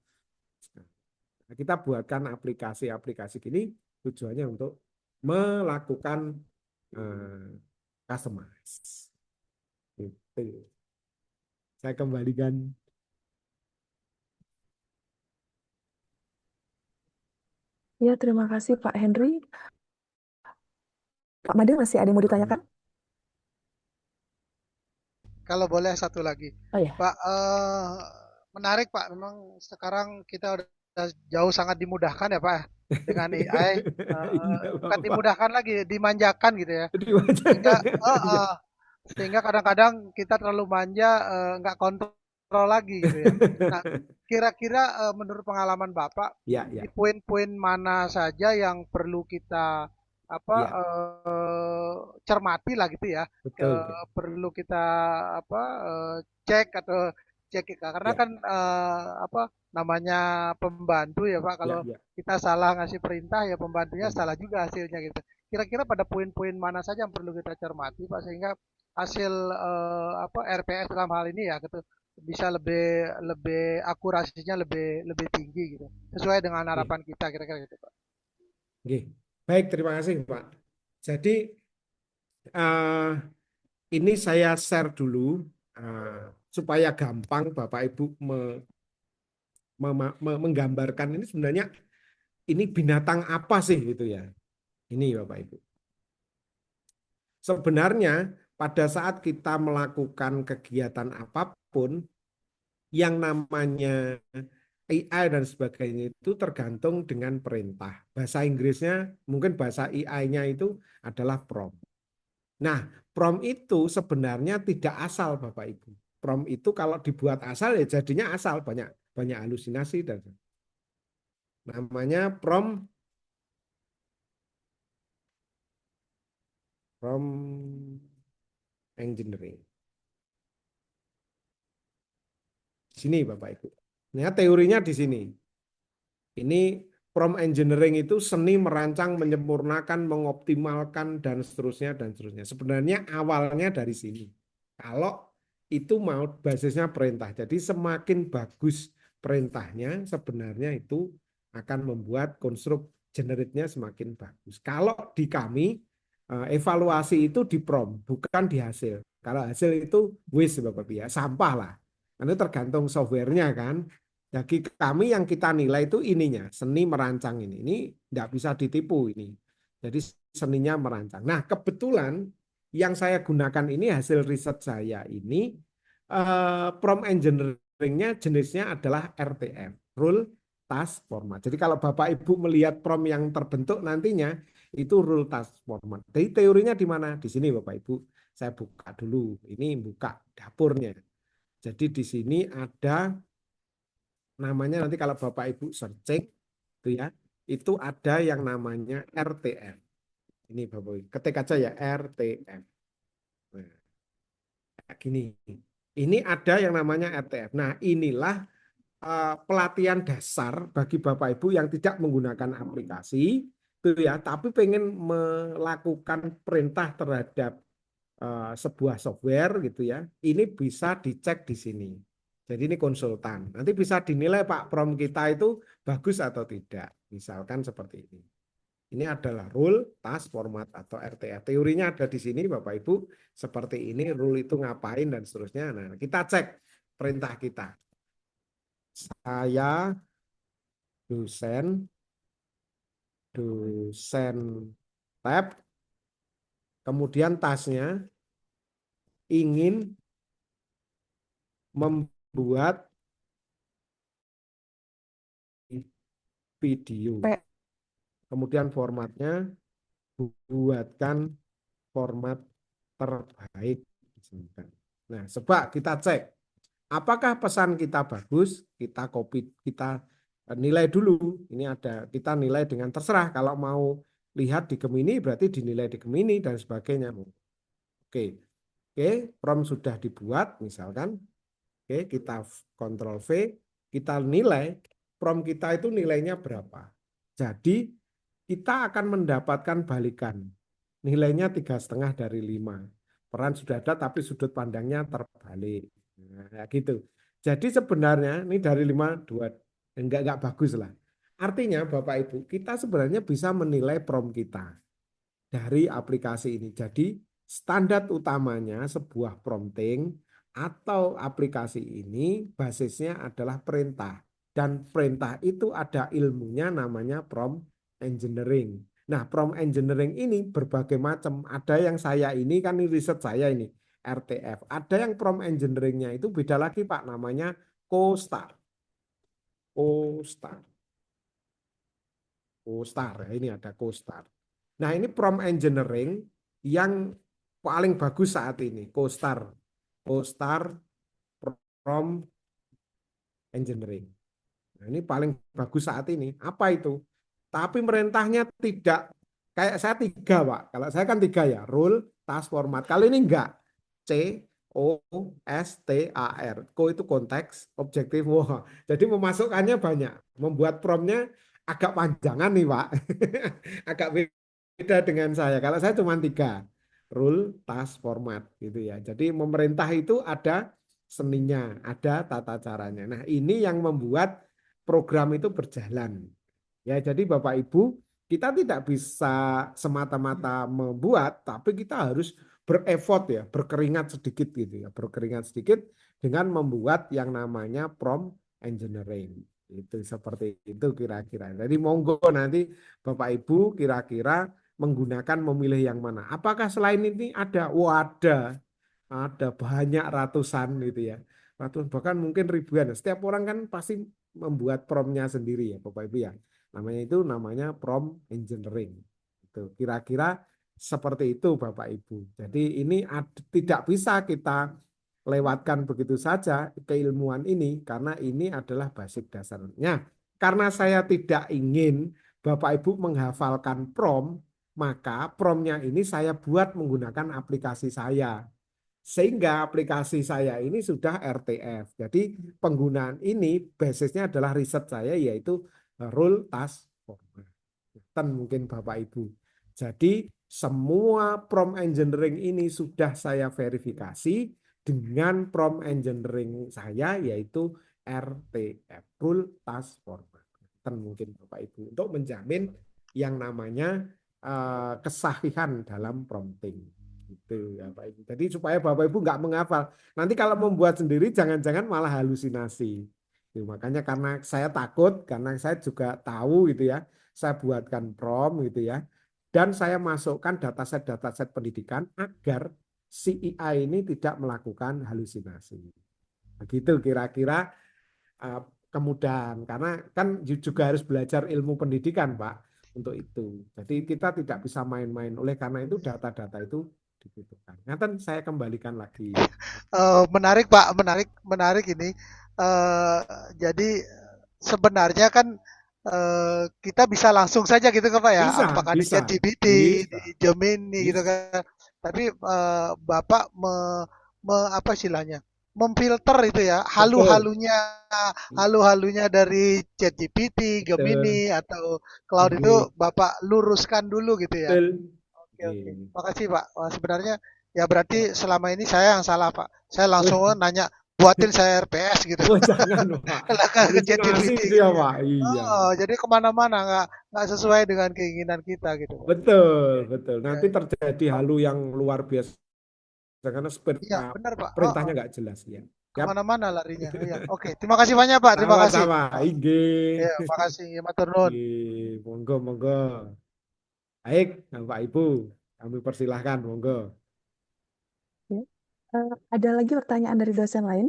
Nah, kita buatkan aplikasi-aplikasi gini tujuannya untuk melakukan customize gitu. Saya kembalikan. Ya, terima kasih Pak Henry. Pak Made masih ada yang mau ditanyakan? Kalau boleh satu lagi, Oh ya, Pak, menarik Pak. Memang sekarang kita udah jauh sangat dimudahkan ya Pak dengan AI. Iya Bukan Bapak. dimudahkan lagi, dimanjakan gitu ya. Jadi wajar. Sehingga, Iya. sehingga kadang-kadang kita terlalu manja, nggak kontrol lagi gitu ya. Nah, kira-kira menurut pengalaman Bapak, Ya, di ya, poin-poin mana saja yang perlu kita apa ya, cermati lah gitu ya, betul, betul. perlu kita apa cek atau cek karena Ya, kan apa namanya pembantu ya Pak, ya, kalau ya. kita salah ngasih perintah ya pembantunya Hmm. salah juga hasilnya gitu. Kira-kira pada poin-poin mana saja yang perlu kita cermati Pak, sehingga hasil apa RPS dalam hal ini ya gitu bisa lebih lebih akurasinya lebih lebih tinggi gitu, sesuai dengan Oke, harapan kita kira-kira gitu Pak. oke. Baik, terima kasih Pak. Jadi eh, ini saya share dulu supaya gampang Bapak Ibu menggambarkan ini sebenarnya ini binatang apa sih gitu ya. Ini Bapak Ibu. Sebenarnya pada saat kita melakukan kegiatan apapun yang namanya AI dan sebagainya itu tergantung dengan perintah. Bahasa Inggrisnya mungkin bahasa AI-nya itu adalah prompt. Nah, prompt itu sebenarnya tidak asal Bapak Ibu. Prompt itu kalau dibuat asal ya jadinya asal, banyak banyak halusinasi dan namanya prompt engineering. Di sini Bapak Ibu. Nah, teorinya di sini. Ini prompt engineering itu seni merancang, menyempurnakan, mengoptimalkan dan seterusnya dan seterusnya. Sebenarnya awalnya dari sini. Kalau itu mau basisnya perintah. Jadi semakin bagus perintahnya sebenarnya itu akan membuat konstruk generate-nya semakin bagus. Kalau di kami evaluasi itu di prompt, bukan di hasil. Kalau hasil itu waste Bapak ya, sampah lah. Karena tergantung softwarenya kan. Jadi kami yang kita nilai itu ininya, seni merancang ini. Ini tidak bisa ditipu ini. Jadi seninya merancang. Nah kebetulan yang saya gunakan ini hasil riset saya ini prompt engineering-nya jenisnya adalah RTF, Rule Task Format. Jadi kalau Bapak Ibu melihat prompt yang terbentuk nantinya itu Rule Task Format. Jadi teorinya di mana? Di sini Bapak Ibu. Saya buka dulu. Ini buka dapurnya. Jadi di sini ada namanya nanti kalau Bapak Ibu searching itu ya, itu ada yang namanya RTF. Ini Bapak Ibu, ketik aja ya RTF. Nah, gini. Ini ada yang namanya RTF. Nah, inilah pelatihan dasar bagi Bapak Ibu yang tidak menggunakan aplikasi itu ya, tapi pengen melakukan perintah terhadap sebuah software gitu ya. Ini bisa dicek di sini. Jadi ini konsultan. Nanti bisa dinilai Pak prompt kita itu bagus atau tidak. Misalkan seperti ini. Ini adalah rule, task, format atau RTF. Teorinya ada di sini Bapak Ibu. Seperti ini rule itu ngapain dan seterusnya. Nah, kita cek perintah kita. Saya dosen tab, kemudian tasnya ingin membuat video. Kemudian formatnya buatkan format terbaik. Nah, coba kita cek. Apakah pesan kita bagus? Kita copy, kita nilai dulu. Ini ada, kita nilai dengan terserah. Kalau mau lihat di Gemini berarti dinilai di Gemini dan sebagainya. Oke. Oke, prompt sudah dibuat misalkan. Oke, kita Ctrl V, kita nilai prompt kita itu nilainya berapa. Jadi kita akan mendapatkan balikan. Nilainya 3,5 dari 5. Peran sudah ada tapi sudut pandangnya terbalik. Nah, gitu. Jadi sebenarnya ini dari 5, 2, enggak bagus lah. Artinya Bapak Ibu, kita sebenarnya bisa menilai prompt kita dari aplikasi ini. Jadi standar utamanya sebuah prompting atau aplikasi ini basisnya adalah perintah. Dan perintah itu ada ilmunya namanya prompt engineering. Nah, prompt engineering ini berbagai macam. Ada yang saya ini kan ini riset saya ini RTF. Ada yang prompt engineeringnya itu beda lagi Pak, namanya CoStar. CoStar ya, ini ada CoStar. Nah, ini prompt engineering yang paling bagus saat ini, CoStar prompt engineering. Nah, ini paling bagus saat ini. Apa itu? Tapi merintahnya tidak kayak saya 3 Pak. Kalau saya kan 3 ya, rule, task, format. Kali ini enggak. COSTAR. Co itu konteks, objektif. Wah, jadi memasukkannya banyak. Membuat promptnya agak panjangan nih Pak. Agak beda dengan saya. Kalau saya cuma 3. Rule, task, format gitu ya. Jadi memerintah itu ada seninya, ada tata caranya. Nah, ini yang membuat program itu berjalan. Ya, jadi Bapak Ibu Kita tidak bisa semata-mata membuat, tapi kita harus bereffort ya, berkeringat sedikit gitu ya, berkeringat sedikit dengan membuat yang namanya prompt engineering. Itu seperti itu kira-kira. Jadi monggo nanti Bapak Ibu kira-kira menggunakan memilih yang mana. Apakah selain ini ada? Oh, ada banyak ratusan gitu ya. Ratusan bahkan mungkin ribuan. Setiap orang kan pasti membuat promptnya sendiri ya Bapak Ibu ya. Namanya prompt engineering. Itu kira-kira seperti itu Bapak Ibu. Jadi ini tidak bisa kita lewatkan begitu saja keilmuan ini karena ini adalah basic dasarnya. Karena saya tidak ingin Bapak Ibu menghafalkan prompt, maka promptnya ini saya buat menggunakan aplikasi saya. Sehingga aplikasi saya ini sudah RTF. Jadi penggunaan ini basisnya adalah riset saya yaitu rule task format. Mungkin Bapak Ibu. Jadi semua prompt engineering ini sudah saya verifikasi dengan prompt engineering saya yaitu RTF, rule task format. Mungkin Bapak Ibu untuk menjamin yang namanya kesahihan dalam prompting. Gitu ya Pak Ibu. Jadi supaya Bapak Ibu nggak menghafal. Nanti kalau membuat sendiri jangan-jangan malah halusinasi. Makanya karena saya takut, karena saya juga tahu gitu ya, saya buatkan prompt gitu ya, dan saya masukkan dataset pendidikan agar si AI ini tidak melakukan halusinasi. Begitu kira-kira kemudahan. Karena kan juga harus belajar ilmu pendidikan Pak untuk itu. Jadi kita tidak bisa main-main. Oleh karena itu data-data itu dibutuhkan. Nanti saya kembalikan lagi. Menarik Pak, menarik ini. Eh, jadi sebenarnya kan kita bisa langsung saja gitu kan Pak ya, apakah di Bisa, ChatGPT, bisa, di Gemini gitu bisa. kan. Tapi Bapak apa istilahnya? Memfilter itu ya, Betul, halu-halunya dari ChatGPT, betul, Gemini atau Cloud itu Oke, Bapak luruskan dulu gitu ya. betul. Oke, oke. Oke. Makasih Pak. Wah, sebenarnya ya berarti selama ini saya yang salah Pak. Saya langsung nanya, buatin saya RPS gitu. Oh jangan Pak, Lah ke halusinasi ChatGPT itu ya gitu ya. Pak. Iya, Oh, jadi kemana-mana nggak sesuai dengan keinginan kita gitu Pak. betul, betul. Ya, Nanti ya. terjadi Oh, halu yang luar biasa karena iya benar Pak. Oh, perintahnya oh. nggak jelas ya. Yap. Kemana-mana larinya. Iya. Oke, terima kasih banyak Pak. Terima kasih. Sama-sama. Oh, Ige. ya, makasih. Ya, matur nuwun. Monggo, monggo. Baik, Bapak Ibu, kami persilahkan, monggo. Ya. Ada lagi pertanyaan dari dosen lain?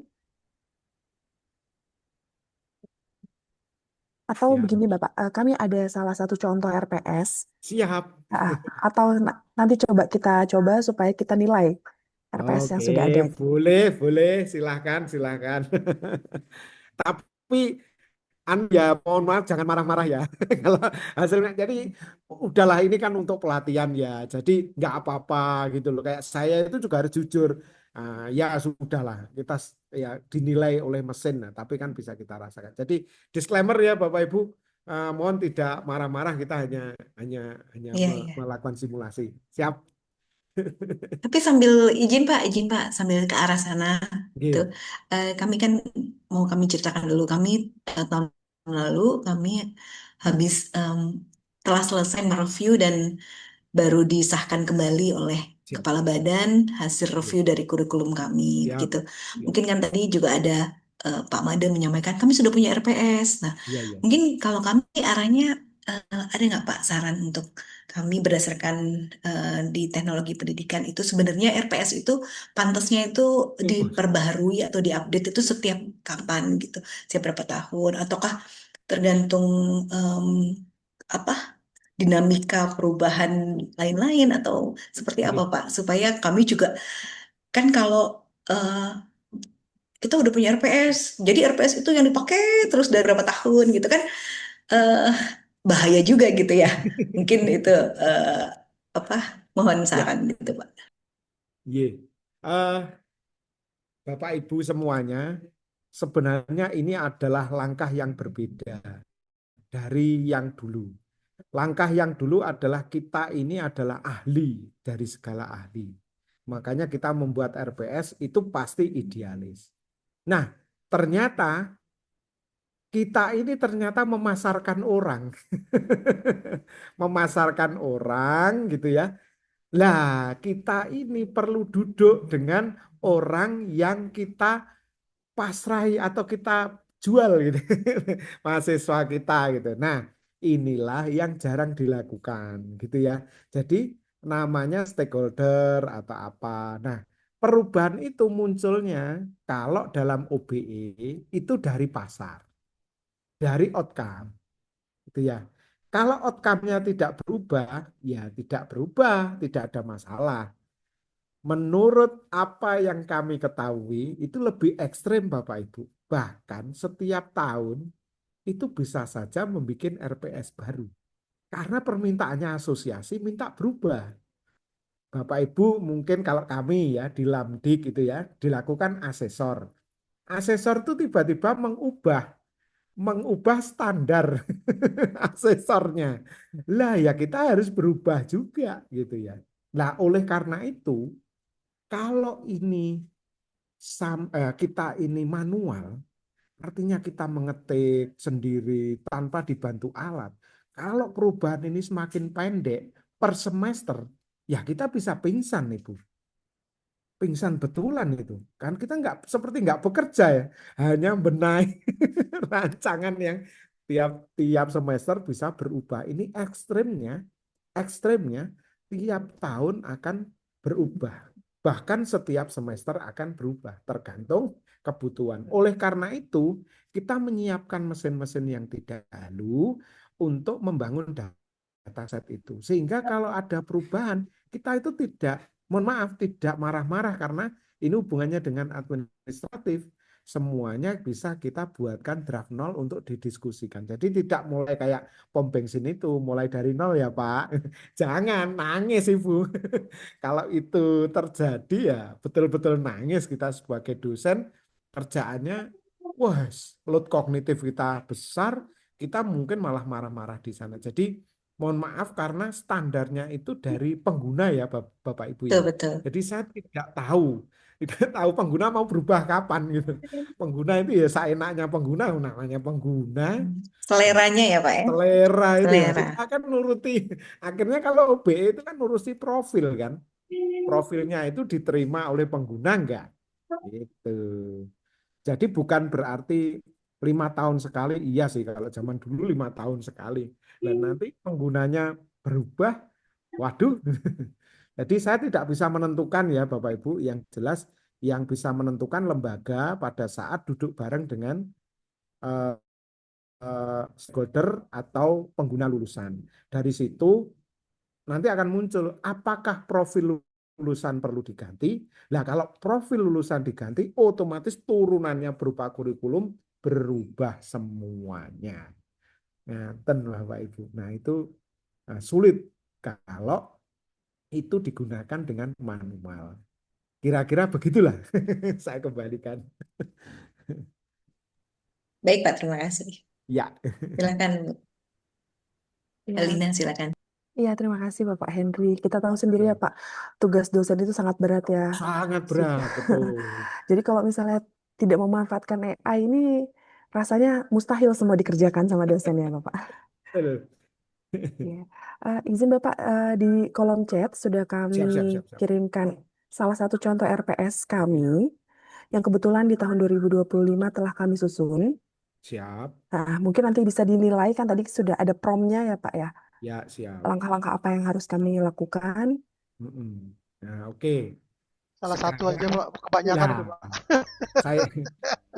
Atau Siap, begini Bapak, kami ada salah satu contoh RPS, siap. atau nanti kita coba supaya kita nilai RPS yang Oke, sudah ada. boleh, silahkan, silahkan. Tapi ya mohon maaf jangan marah-marah ya. Kalau hasilnya jadi udahlah ini kan untuk pelatihan ya. Jadi nggak apa-apa gitu loh. Kayak saya itu juga harus jujur. Ya sudahlah kita ya dinilai oleh mesin, nah, tapi kan bisa kita rasakan. Jadi disclaimer ya Bapak Ibu, mohon tidak marah-marah kita hanya hanya hanya Iya, iya. melakukan simulasi. Siap. Tapi izin Pak, sambil ke arah sana, gitu. Oke, Kami kan kami ceritakan dulu, kami tahun lalu kami habis telah selesai mereview dan baru disahkan kembali oleh siap. Kepala Badan hasil Oke, review dari kurikulum kami, siap. gitu. Siap. Mungkin kan tadi juga ada Pak Made menyampaikan kami sudah punya RPS. Nah, Iya, iya. mungkin kalau kami arahnya ada nggak Pak saran untuk kami berdasarkan di teknologi pendidikan itu sebenarnya RPS itu pantasnya itu diperbaharui atau diupdate itu setiap kapan gitu, setiap berapa tahun, ataukah tergantung em, apa dinamika perubahan lain-lain atau seperti apa Oke. Pak? Supaya kami juga kan kalau kita udah punya RPS, jadi RPS itu yang dipakai terus dari berapa tahun gitu kan eh, bahaya juga gitu ya. Mungkin itu apa? Mohon Ya, saran gitu Pak. iya. Bapak Ibu semuanya, sebenarnya ini adalah langkah yang berbeda dari yang dulu. Langkah yang dulu adalah kita ini adalah ahli dari segala ahli. Makanya kita membuat RPS itu pasti idealis. Nah, ternyata kita ini ternyata memasarkan orang. Memasarkan orang gitu ya. Lah, kita ini perlu duduk dengan orang yang kita pasrahi atau kita jual gitu. Mahasiswa kita gitu. Nah, inilah yang jarang dilakukan gitu ya. Jadi namanya stakeholder atau apa. Nah, perubahan itu munculnya kalau dalam OBE itu dari pasar, dari outcome gitu ya. Kalau outcome-nya tidak berubah, ya tidak berubah, tidak ada masalah. Menurut apa yang kami ketahui, itu lebih ekstrim Bapak Ibu. Bahkan setiap tahun itu bisa saja membuat RPS baru. Karena permintaannya asosiasi minta berubah. Bapak Ibu mungkin kalau kami ya di Lamdik itu ya dilakukan asesor. Asesor itu tiba-tiba mengubah standar asesornya. Lah ya kita harus berubah juga gitu ya. Nah oleh karena itu kalau ini kita ini manual, artinya kita mengetik sendiri tanpa dibantu alat. Kalau perubahan ini semakin pendek per semester, ya kita bisa pingsan Ibu. Pingsan betulan itu. Kan kita nggak bekerja ya, hanya benahi rancangan yang tiap semester bisa berubah. Ini ekstrimnya tiap tahun akan berubah. Bahkan setiap semester akan berubah, tergantung kebutuhan. Oleh karena itu, kita menyiapkan mesin-mesin yang tidak halu untuk membangun dataset itu. Sehingga kalau ada perubahan, kita itu mohon maaf, tidak marah-marah karena ini hubungannya dengan administratif. Semuanya bisa kita buatkan draft nol untuk didiskusikan. Jadi tidak mulai kayak pom bensin itu, mulai dari nol ya Pak. Jangan nangis Ibu. Kalau itu terjadi ya betul-betul nangis kita sebagai dosen, kerjaannya wah load kognitif kita besar, kita mungkin malah marah-marah di sana. Jadi mohon maaf karena standarnya itu dari pengguna ya Bapak Ibu Betul, ya. betul. Jadi saya tidak tahu pengguna mau berubah kapan gitu. Pengguna itu ya seenaknya pengguna, namanya pengguna. Seleranya ya Pak ya. Selera itu ya. Selera. Kita kan nuruti. Akhirnya kalau OBE itu kan nuruti profil kan. Profilnya itu diterima oleh pengguna enggak? Gitu. Jadi bukan berarti 5 tahun sekali. Iya sih kalau zaman dulu 5 tahun sekali. Dan nanti penggunanya berubah. Waduh. Jadi saya tidak bisa menentukan ya Bapak Ibu. Yang jelas yang bisa menentukan lembaga pada saat duduk bareng dengan eh, stakeholder atau pengguna lulusan. Dari situ nanti akan muncul apakah profil lulusan perlu diganti. Nah, kalau profil lulusan diganti, otomatis turunannya berupa kurikulum berubah semuanya. Nah, Bapak Ibu. Nah, itu sulit kalau itu digunakan dengan manual. Kira-kira begitulah. Saya kembalikan. Baik Pak, terima kasih. Ya. Silakan Ya, Alina, silakan. iya, terima kasih Bapak Henry. Kita tahu sendiri ya Pak, tugas dosen itu sangat berat ya. Sangat berat, betul. Jadi kalau misalnya tidak memanfaatkan AI ini rasanya mustahil semua dikerjakan sama dosen ya Bapak. Betul. Ya. Izin Bapak, di kolom chat sudah kami Siap. kirimkan salah satu contoh RPS kami yang kebetulan di tahun 2025 telah kami susun. Siap. Nah, mungkin nanti bisa dinilai kan tadi sudah ada promnya ya Pak ya. Ya, siap. Langkah-langkah apa yang harus kami lakukan. Nah, oke. Salah satu aja Sekarang, Pak, kebanyakan itu Pak. saya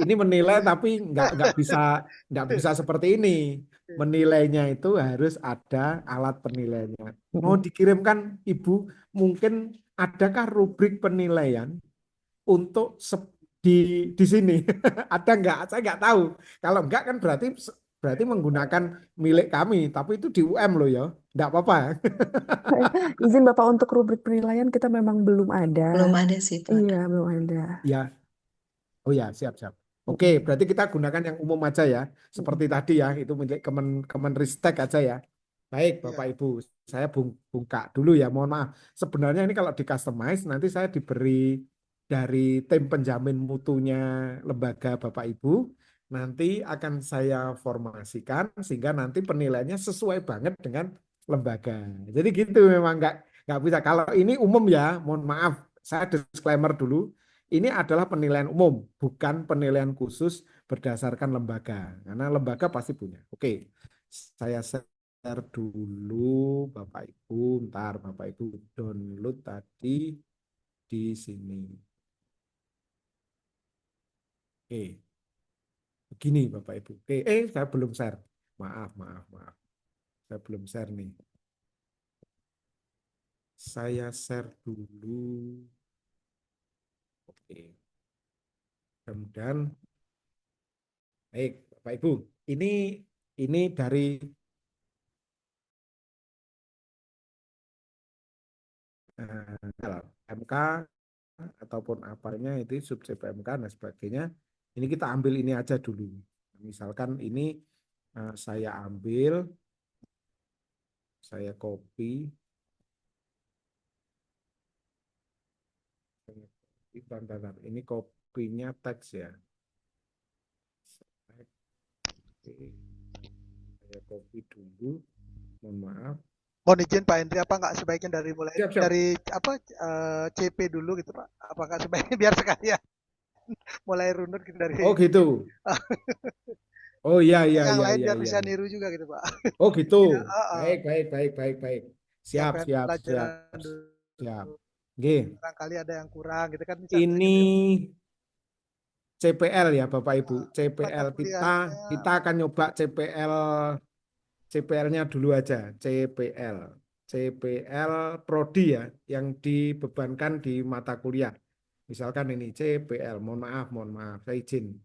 ini menilai tapi nggak bisa seperti ini. Menilainya itu harus ada alat penilainya. Mau dikirimkan Ibu, mungkin adakah rubrik penilaian untuk di sini? Ada nggak? Saya nggak tahu. Kalau nggak kan berarti menggunakan milik kami, tapi itu di UM loh ya. Nggak apa-apa. Izin Bapak untuk rubrik penilaian kita memang belum ada. Belum ada sih Pak. Iya, belum ada. Ya, oh ya, siap. Oke, berarti kita gunakan yang umum aja ya. Seperti tadi ya, itu milik Kemenristek aja ya. Baik, Bapak Ibu, saya buka dulu ya, mohon maaf. Sebenarnya ini kalau di customize, nanti saya diberi dari tim penjamin mutunya lembaga Bapak Ibu. nanti akan saya formasikan sehingga nanti penilaiannya sesuai banget dengan lembaga. Jadi gitu, memang nggak bisa. Kalau ini umum ya, mohon maaf, saya disclaimer dulu. Ini adalah penilaian umum, bukan penilaian khusus berdasarkan lembaga. Karena lembaga pasti punya. Oke, saya share dulu Bapak Ibu. Ntar Bapak Ibu download tadi di sini. Oke, begini Bapak Ibu. Oke, saya belum share. Maaf. Saya belum share nih. Saya share dulu. Oke. Kemudian, baik Bapak Ibu. Ini dari MK ataupun apanya itu sub CPMK dan sebagainya. Ini kita ambil ini aja dulu. Misalkan ini saya ambil, saya copy. Bentar. Ini kopinya teks ya. Saya copy dulu. Mohon maaf. Mohon izin Pak Hendri, apa nggak sebaiknya mulai Siap. dari CP dulu gitu Pak? Apakah sebaiknya biar sekalian mulai runut gitu dari Oh gitu. Oh iya. yang lain biar bisa niru juga gitu Pak. Oh gitu. Ya, Baik. ya Siap. pengen pelajaran dulu. Siap. Oke. Barangkali ada yang kurang gitu kan. Ini CPL ya Bapak Ibu. Mata CPL kuliahnya kita akan nyoba CPL-nya dulu aja. CPL Prodi ya, yang dibebankan di mata kuliah. Misalkan ini CPL. Mohon maaf, saya izin.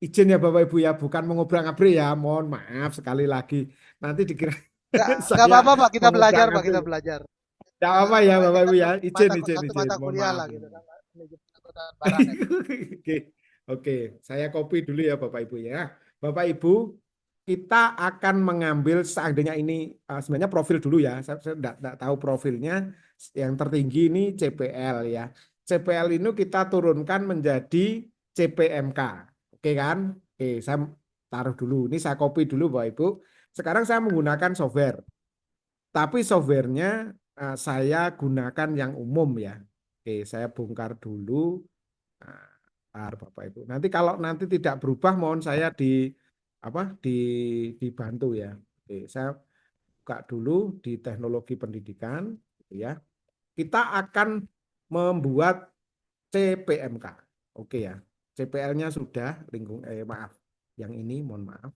Izin ya Bapak Ibu ya, bukan mengobrak-abrik ya. Mohon maaf sekali lagi. Nanti dikira nggak apa-apa Pak, kita belajar Pak, kita belajar. Nggak apa ya Bapak Ibu ya. Izin. Mata Mohon kuliah maaf. lah gitu kan. Barang, Oke, saya copy dulu ya Bapak Ibu ya. Bapak Ibu, kita akan mengambil seandainya ini sebenarnya profil dulu ya. Saya tidak tahu profilnya. Yang tertinggi ini CPL ya. CPL ini kita turunkan menjadi CPMK. Oke kan? Oke, saya taruh dulu. Ini saya copy dulu Bapak Ibu. Sekarang saya menggunakan software. Tapi softwarenya saya gunakan yang umum ya. Oke, saya bongkar dulu. Bapak Ibu. Nanti kalau nanti tidak berubah, mohon saya dibantu ya. Oke, saya buka dulu di teknologi pendidikan, ya. Kita akan membuat CPMK. Oke ya. CPL-nya sudah yang ini mohon maaf,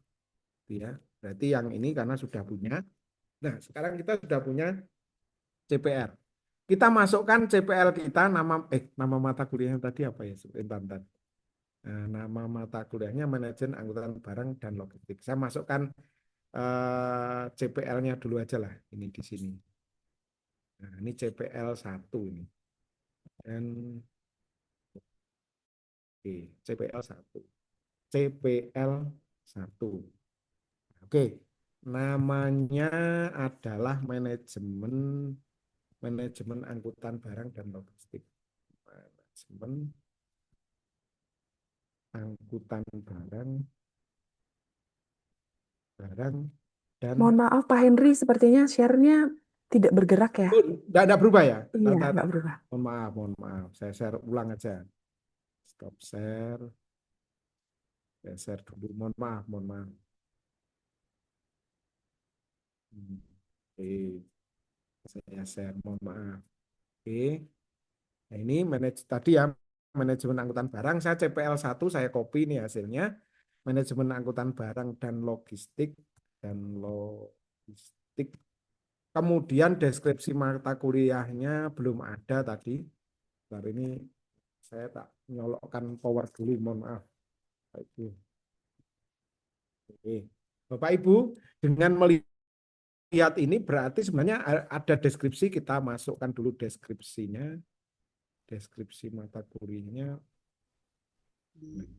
ya. Berarti yang ini karena sudah punya. Nah, sekarang kita sudah punya CPR. Kita masukkan CPL kita nama mata kuliahnya tadi apa ya? Sebentar. Nah, nama mata kuliahnya manajemen angkutan barang dan logistik. Saya masukkan CPL-nya dulu aja lah. Ini di sini. Nah, ini CPL 1 ini. Dan CPL 1. CPL 1. Oke. Namanya adalah manajemen angkutan barang dan logistik. Manajemen angkutan barang dan Mohon maaf Pak Henry, sepertinya share-nya tidak bergerak ya? Tidak berubah ya? Iya, nggak berubah. Mohon maaf. Saya share ulang aja. Stop share. Saya share dulu. Mohon maaf. Oke. Saya share. Mohon maaf. Oke. Nah, ini tadi ya, manajemen angkutan barang. Saya CPL 1, saya copy ini hasilnya. Manajemen angkutan barang dan logistik. Kemudian deskripsi mata kuliahnya belum ada tadi. Baru ini saya tak nyolokkan power dulu, mohon maaf. Oke. Bapak Ibu, dengan melihat ini berarti sebenarnya ada deskripsi, kita masukkan dulu deskripsinya. Deskripsi mata kuliahnya.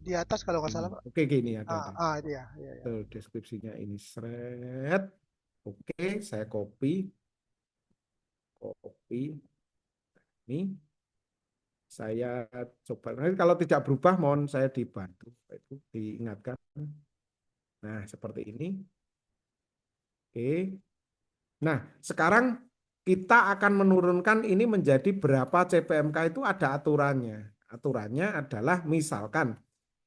Di atas kalau nggak salah Pak. Oke, gini ada. Itu ya. Deskripsinya ini seret. Oke, saya copy. Ini. Saya coba. Nanti kalau tidak berubah, mohon saya dibantu, Bapak Ibu, diingatkan. Nah, seperti ini. Oke. Nah, sekarang kita akan menurunkan ini menjadi berapa CPMK itu ada aturannya. Aturannya adalah misalkan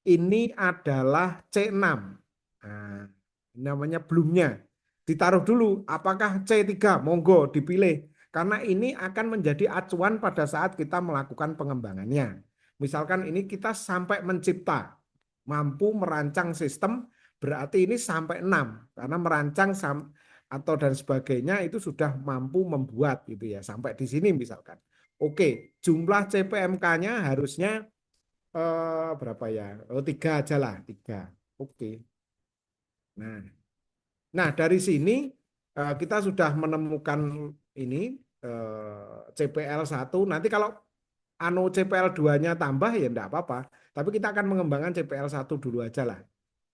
ini adalah C6. Nah, ini namanya belumnya. Ditaruh dulu apakah C3, monggo dipilih. Karena ini akan menjadi acuan pada saat kita melakukan pengembangannya. Misalkan ini kita sampai mencipta, mampu merancang sistem, berarti ini sampai 6. Karena merancang atau dan sebagainya itu sudah mampu membuat gitu ya. Sampai di sini misalkan. Oke, jumlah CPMK-nya harusnya berapa ya? Oh, 3 aja lah, 3. Oke. Nah, dari sini kita sudah menemukan ini CPL 1. Nanti kalau CPL 2-nya tambah ya enggak apa-apa. Tapi kita akan mengembangkan CPL 1 dulu aja lah.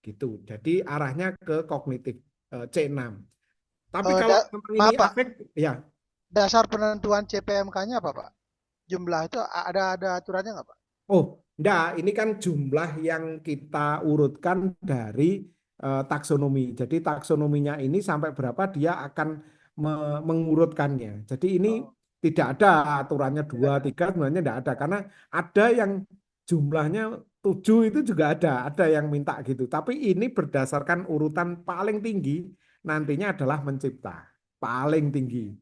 Gitu. Jadi arahnya ke kognitif C6. Tapi kalau ini Maaf Pak, ya. dasar penentuan CPMK-nya apa Pak? Jumlah itu ada aturannya nggak Pak? Oh, enggak, ini kan jumlah yang kita urutkan dari taksonomi. Jadi taksonominya ini sampai berapa dia akan mengurutkannya. Jadi ini Oh, tidak ada aturannya tidak 2, ada. 3 sebenarnya enggak ada. Karena ada yang jumlahnya 7 itu juga ada yang minta gitu. Tapi ini berdasarkan urutan paling tinggi nantinya adalah mencipta. Paling tinggi.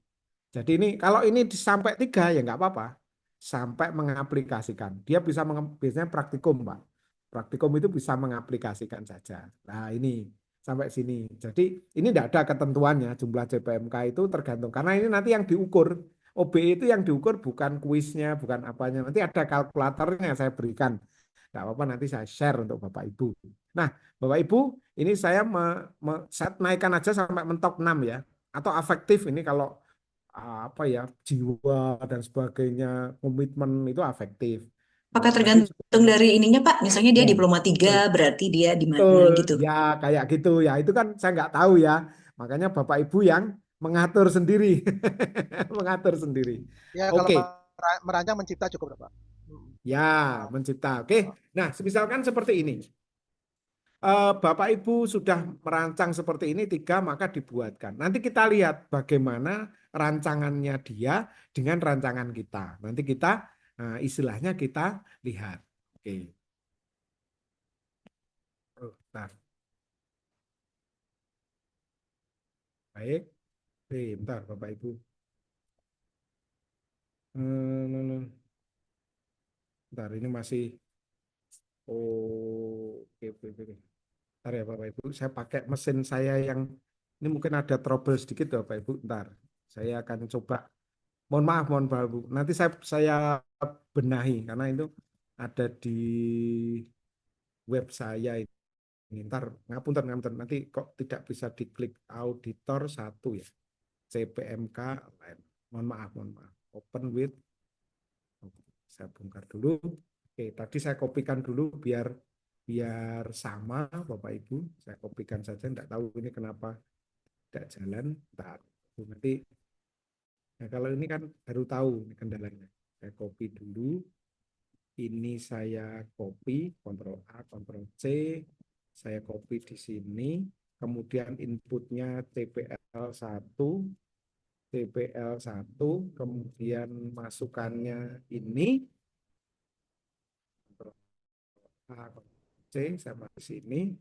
Jadi ini kalau ini sampai 3 ya enggak apa-apa. Sampai mengaplikasikan. Dia bisa biasanya praktikum, Pak. Praktikum itu bisa mengaplikasikan saja. Nah, ini sampai sini. Jadi ini tidak ada ketentuannya jumlah CPMK itu tergantung. Karena ini nanti yang diukur. OBE itu yang diukur bukan kuisnya, bukan apanya. Nanti ada kalkulatornya saya berikan. Tidak apa-apa nanti saya share untuk Bapak Ibu. Nah, Bapak Ibu, ini saya set naikkan aja sampai mentok 6 ya. Atau afektif ini kalau apa ya jiwa dan sebagainya komitmen itu afektif. Apakah Nanti tergantung dari ininya Pak? Misalnya dia oh, diploma 3, berarti dia di mana betul gitu. ya kayak gitu ya itu kan saya nggak tahu ya makanya Bapak Ibu yang mengatur sendiri mengatur sendiri. Ya kalau Oke merancang mencipta cukup Pak. ya mencipta. Oke nah misalkan seperti ini. Bapak Ibu sudah merancang seperti ini 3 maka dibuatkan. Nanti kita lihat bagaimana rancangannya dia dengan rancangan kita. Nanti kita istilahnya kita lihat. Oke. Bentar. Baik. Oke, bentar Bapak Ibu. Bentar ini masih oke. Bentar ya Bapak Ibu, saya pakai mesin saya yang ini mungkin ada trouble sedikit Bapak Ibu. Bentar, saya akan coba. Mohon maaf, mohon Bapak Ibu. Nanti saya benahi karena itu ada di web saya ini. Ntar ngapunten nanti kok tidak bisa diklik auditor 1 ya. CPMK lain. Mohon maaf. Open with. Saya bongkar dulu. Oke, tadi saya kopikan dulu biar sama Bapak Ibu. Saya kopikan saja, enggak tahu ini kenapa tidak jalan. Bentar. Nanti nah kalau ini kan baru tahu ini kendalanya. Saya copy dulu. Ini saya copy, Ctrl A, Ctrl C. Saya copy di sini. Kemudian inputnya TPL1, kemudian masukannya ini. Ctrl A, Ctrl C, sama di sini.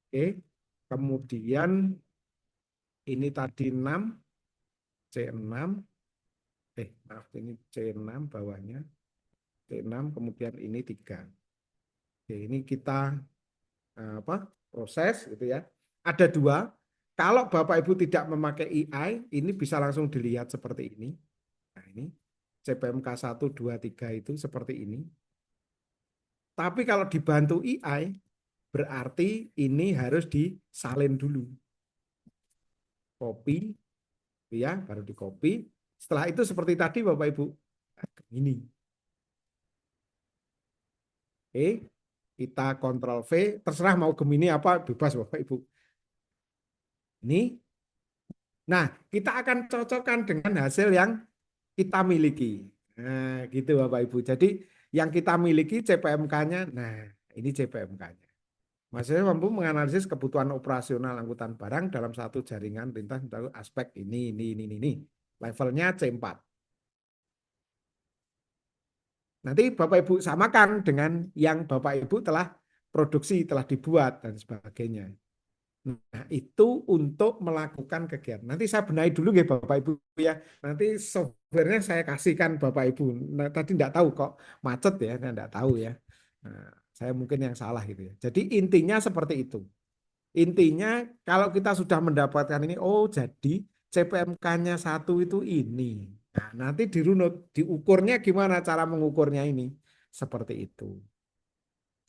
Oke. Kemudian ini tadi 6, C6. Maaf, ini C6 bawahnya. C6, kemudian ini 3. Oke, ini kita proses gitu ya. Ada 2. Kalau Bapak Ibu tidak memakai EI, ini bisa langsung dilihat seperti ini. Nah, ini CPMK 1, 2, 3 itu seperti ini. Tapi kalau dibantu EI, berarti ini harus disalin dulu. Copy, ya, baru di copy. Setelah itu seperti tadi Bapak Ibu, ini. Oke, kita Ctrl V, terserah mau Gemini apa, bebas Bapak Ibu. Ini. Nah, kita akan cocokkan dengan hasil yang kita miliki. Nah, gitu Bapak Ibu. Jadi yang kita miliki CPMK-nya. Nah, ini CPMK-nya. Maksudnya mampu menganalisis kebutuhan operasional angkutan barang dalam satu jaringan lintas aspek ini. Levelnya C4. Nanti Bapak Ibu samakan dengan yang Bapak Ibu telah produksi, telah dibuat dan sebagainya. Nah, itu untuk melakukan kegiatan. Nanti saya benahi dulu ya Bapak Ibu ya. Nanti softwarenya saya kasihkan Bapak Ibu. Nah, tadi enggak tahu kok macet ya, enggak tahu ya. Nah, saya mungkin yang salah gitu ya. Jadi intinya seperti itu. Intinya kalau kita sudah mendapatkan ini, oh jadi CPMK-nya satu itu ini. Nah, nanti dirunut, diukurnya gimana cara mengukurnya ini. Seperti itu.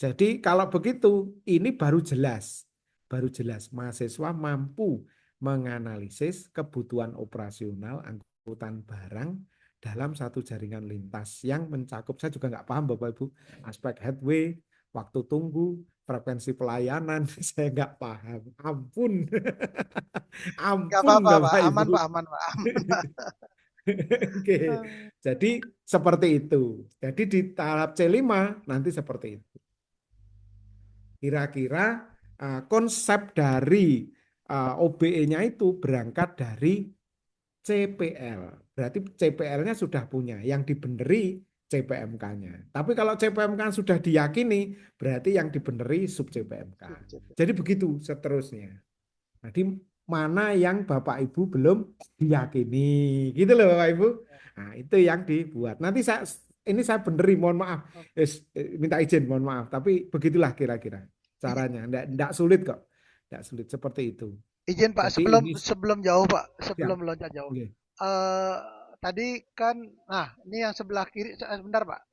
Jadi kalau begitu, ini baru jelas. Baru jelas mahasiswa mampu menganalisis kebutuhan operasional angkutan barang dalam satu jaringan lintas yang mencakup, saya juga nggak paham Bapak Ibu, aspek headway, waktu tunggu, frekuensi pelayanan, saya nggak paham. Ampun. Nggak Ampun apa-apa, Pak. Bapak Aman, Ibu. Pak. Aman, Pak. Aman. Oke. Jadi seperti itu. Jadi di tahap C5 nanti seperti itu. Kira-kira konsep dari OBE-nya itu berangkat dari CPL. Berarti CPL-nya sudah punya, yang dibeneri CPMK-nya. Tapi kalau CPMK sudah diyakini, berarti yang dibeneri sub CPMK. Jadi begitu seterusnya. Jadi mana yang Bapak Ibu belum diyakini, gitu loh Bapak Ibu. Nah, itu yang dibuat. Nanti ini saya beneri, mohon maaf. Minta izin, mohon maaf. Tapi begitulah kira-kira caranya. Enggak sulit kok. Enggak sulit seperti itu. Izin Pak, Jadi ini sebelum jauh Pak, siap. sebelum loncat jauh. Oke. Tadi kan, nah ini yang sebelah kiri, sebentar Pak.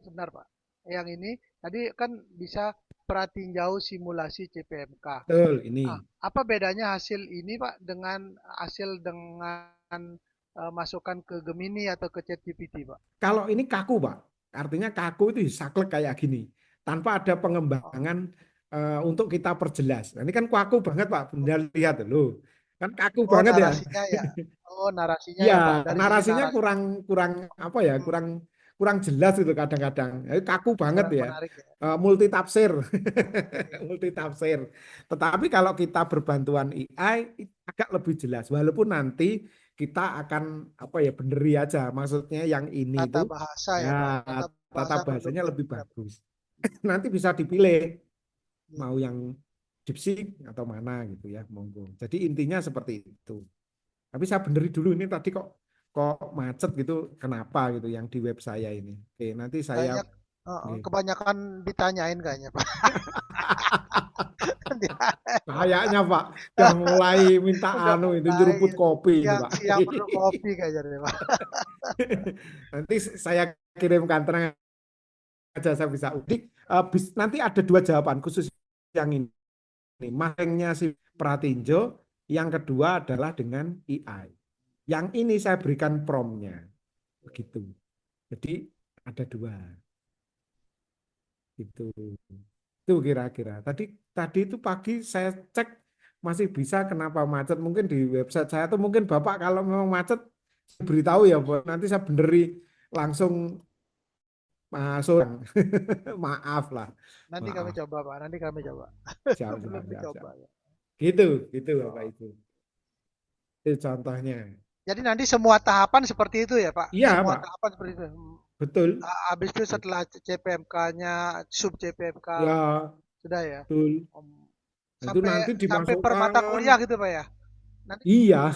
Yang ini tadi kan bisa perhatiin jauh simulasi CPMK. Betul, ini. Apa bedanya hasil ini Pak dengan hasil masukan ke Gemini atau ke ChatGPT Pak? Kalau ini kaku Pak, artinya kaku itu saklek kayak gini, tanpa ada pengembangan untuk kita perjelas. Nah, ini kan kaku banget Pak, Bunda lihat loh, kan kaku banget ya. Narasinya ya. Narasinya Ya, ya Pak. Dari sisi narasinya narasi. kurang apa ya, kurang jelas itu kadang-kadang. Kaku banget Kurang ya. menarik ya. Multi tafsir. Multi tafsir. Tetapi kalau kita berbantuan AI agak lebih jelas, walaupun nanti kita akan apa ya, beneri aja. Maksudnya yang ini Tata itu bahasa ya ya Pak. tata perlu bahasanya lebih kita. bagus. Nanti bisa dipilih mau yang DeepSeek atau mana gitu ya, monggo. Jadi intinya seperti itu. Tapi saya beneri dulu ini tadi kok macet gitu, kenapa gitu yang di web saya ini. Oke, nanti saya Kayaknya kebanyakan ditanyain kayaknya Pak. kayaknya Pak udah mulai minta Udah itu mulai nyeruput gitu. kopi ini Pak. Siang perlu kopi kayaknya deh Pak. Nanti saya kirimkan, tenang aja, saya bisa udik. Nanti ada 2 jawaban khusus yang ini. Masingnya si Pratinjo, yang kedua adalah dengan AI. Yang ini saya berikan prompt-nya. Begitu. Jadi ada 2. Itu kira-kira. Tadi itu pagi saya cek masih bisa, kenapa macet. Mungkin di website saya tuh, mungkin Bapak kalau memang macet beritahu ya, nanti saya beneri langsung masuk. Maaf lah. Nanti kami coba Pak, nanti kami coba. Siap. Belum dicoba ya. Gitu Bapak Ibu. Itu contohnya. Jadi nanti semua tahapan seperti itu ya Pak? Iya Semua Pak, tahapan seperti itu. betul. Habis itu setelah CPMK-nya, sub CPMK, Ya, sudah ya. betul. Itu nanti Sampai per mata dimasukkan. kuliah gitu Pak ya? Nanti Iya.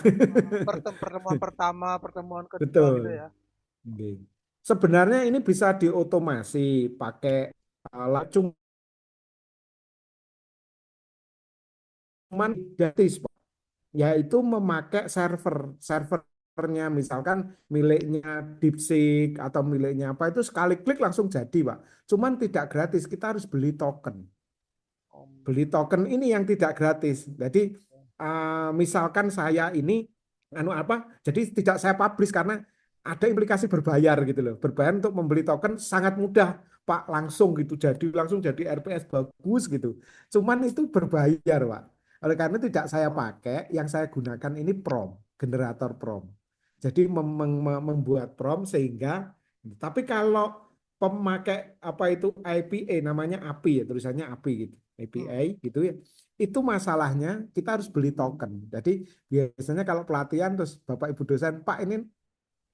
pertemuan pertama, pertemuan kedua Betul. gitu ya. Oke. Sebenarnya ini bisa diotomasi pakai cuman gratis, Pak. Yaitu memakai servernya, misalkan miliknya DeepSeek atau miliknya apa, itu sekali klik langsung jadi Pak. Cuman tidak gratis, kita harus beli token. Beli token ini yang tidak gratis. Jadi misalkan saya ini jadi tidak saya publish karena ada implikasi berbayar gitu loh. Berbayar untuk membeli token sangat mudah Pak, langsung jadi RPS bagus gitu. Cuman itu berbayar Pak. Oleh karena itu tidak saya pakai, yang saya gunakan ini prompt, generator prompt. Jadi membuat prompt sehingga, tapi kalau pemakai apa itu IPA, namanya API ya, tulisannya API gitu, APA gitu ya. Itu masalahnya kita harus beli token. Jadi biasanya kalau pelatihan terus Bapak Ibu dosen, Pak ini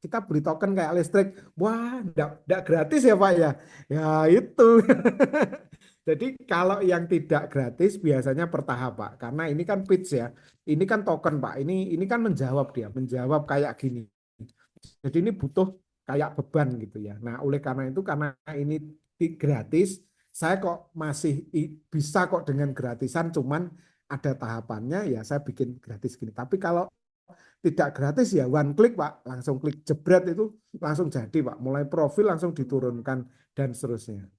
kita beli token kayak listrik. Wah, enggak gratis ya Pak ya. Ya itu. Jadi kalau yang tidak gratis biasanya bertahap Pak. Karena ini kan pitch ya. Ini kan token Pak. Ini kan menjawab dia, menjawab kayak gini. Jadi ini butuh kayak beban gitu ya. Nah, oleh karena itu karena ini gratis, saya kok masih bisa kok dengan gratisan, cuman ada tahapannya ya saya bikin gratis gini. Tapi kalau tidak gratis ya one click Pak, langsung klik jebret itu langsung jadi Pak. Mulai profil langsung diturunkan dan seterusnya.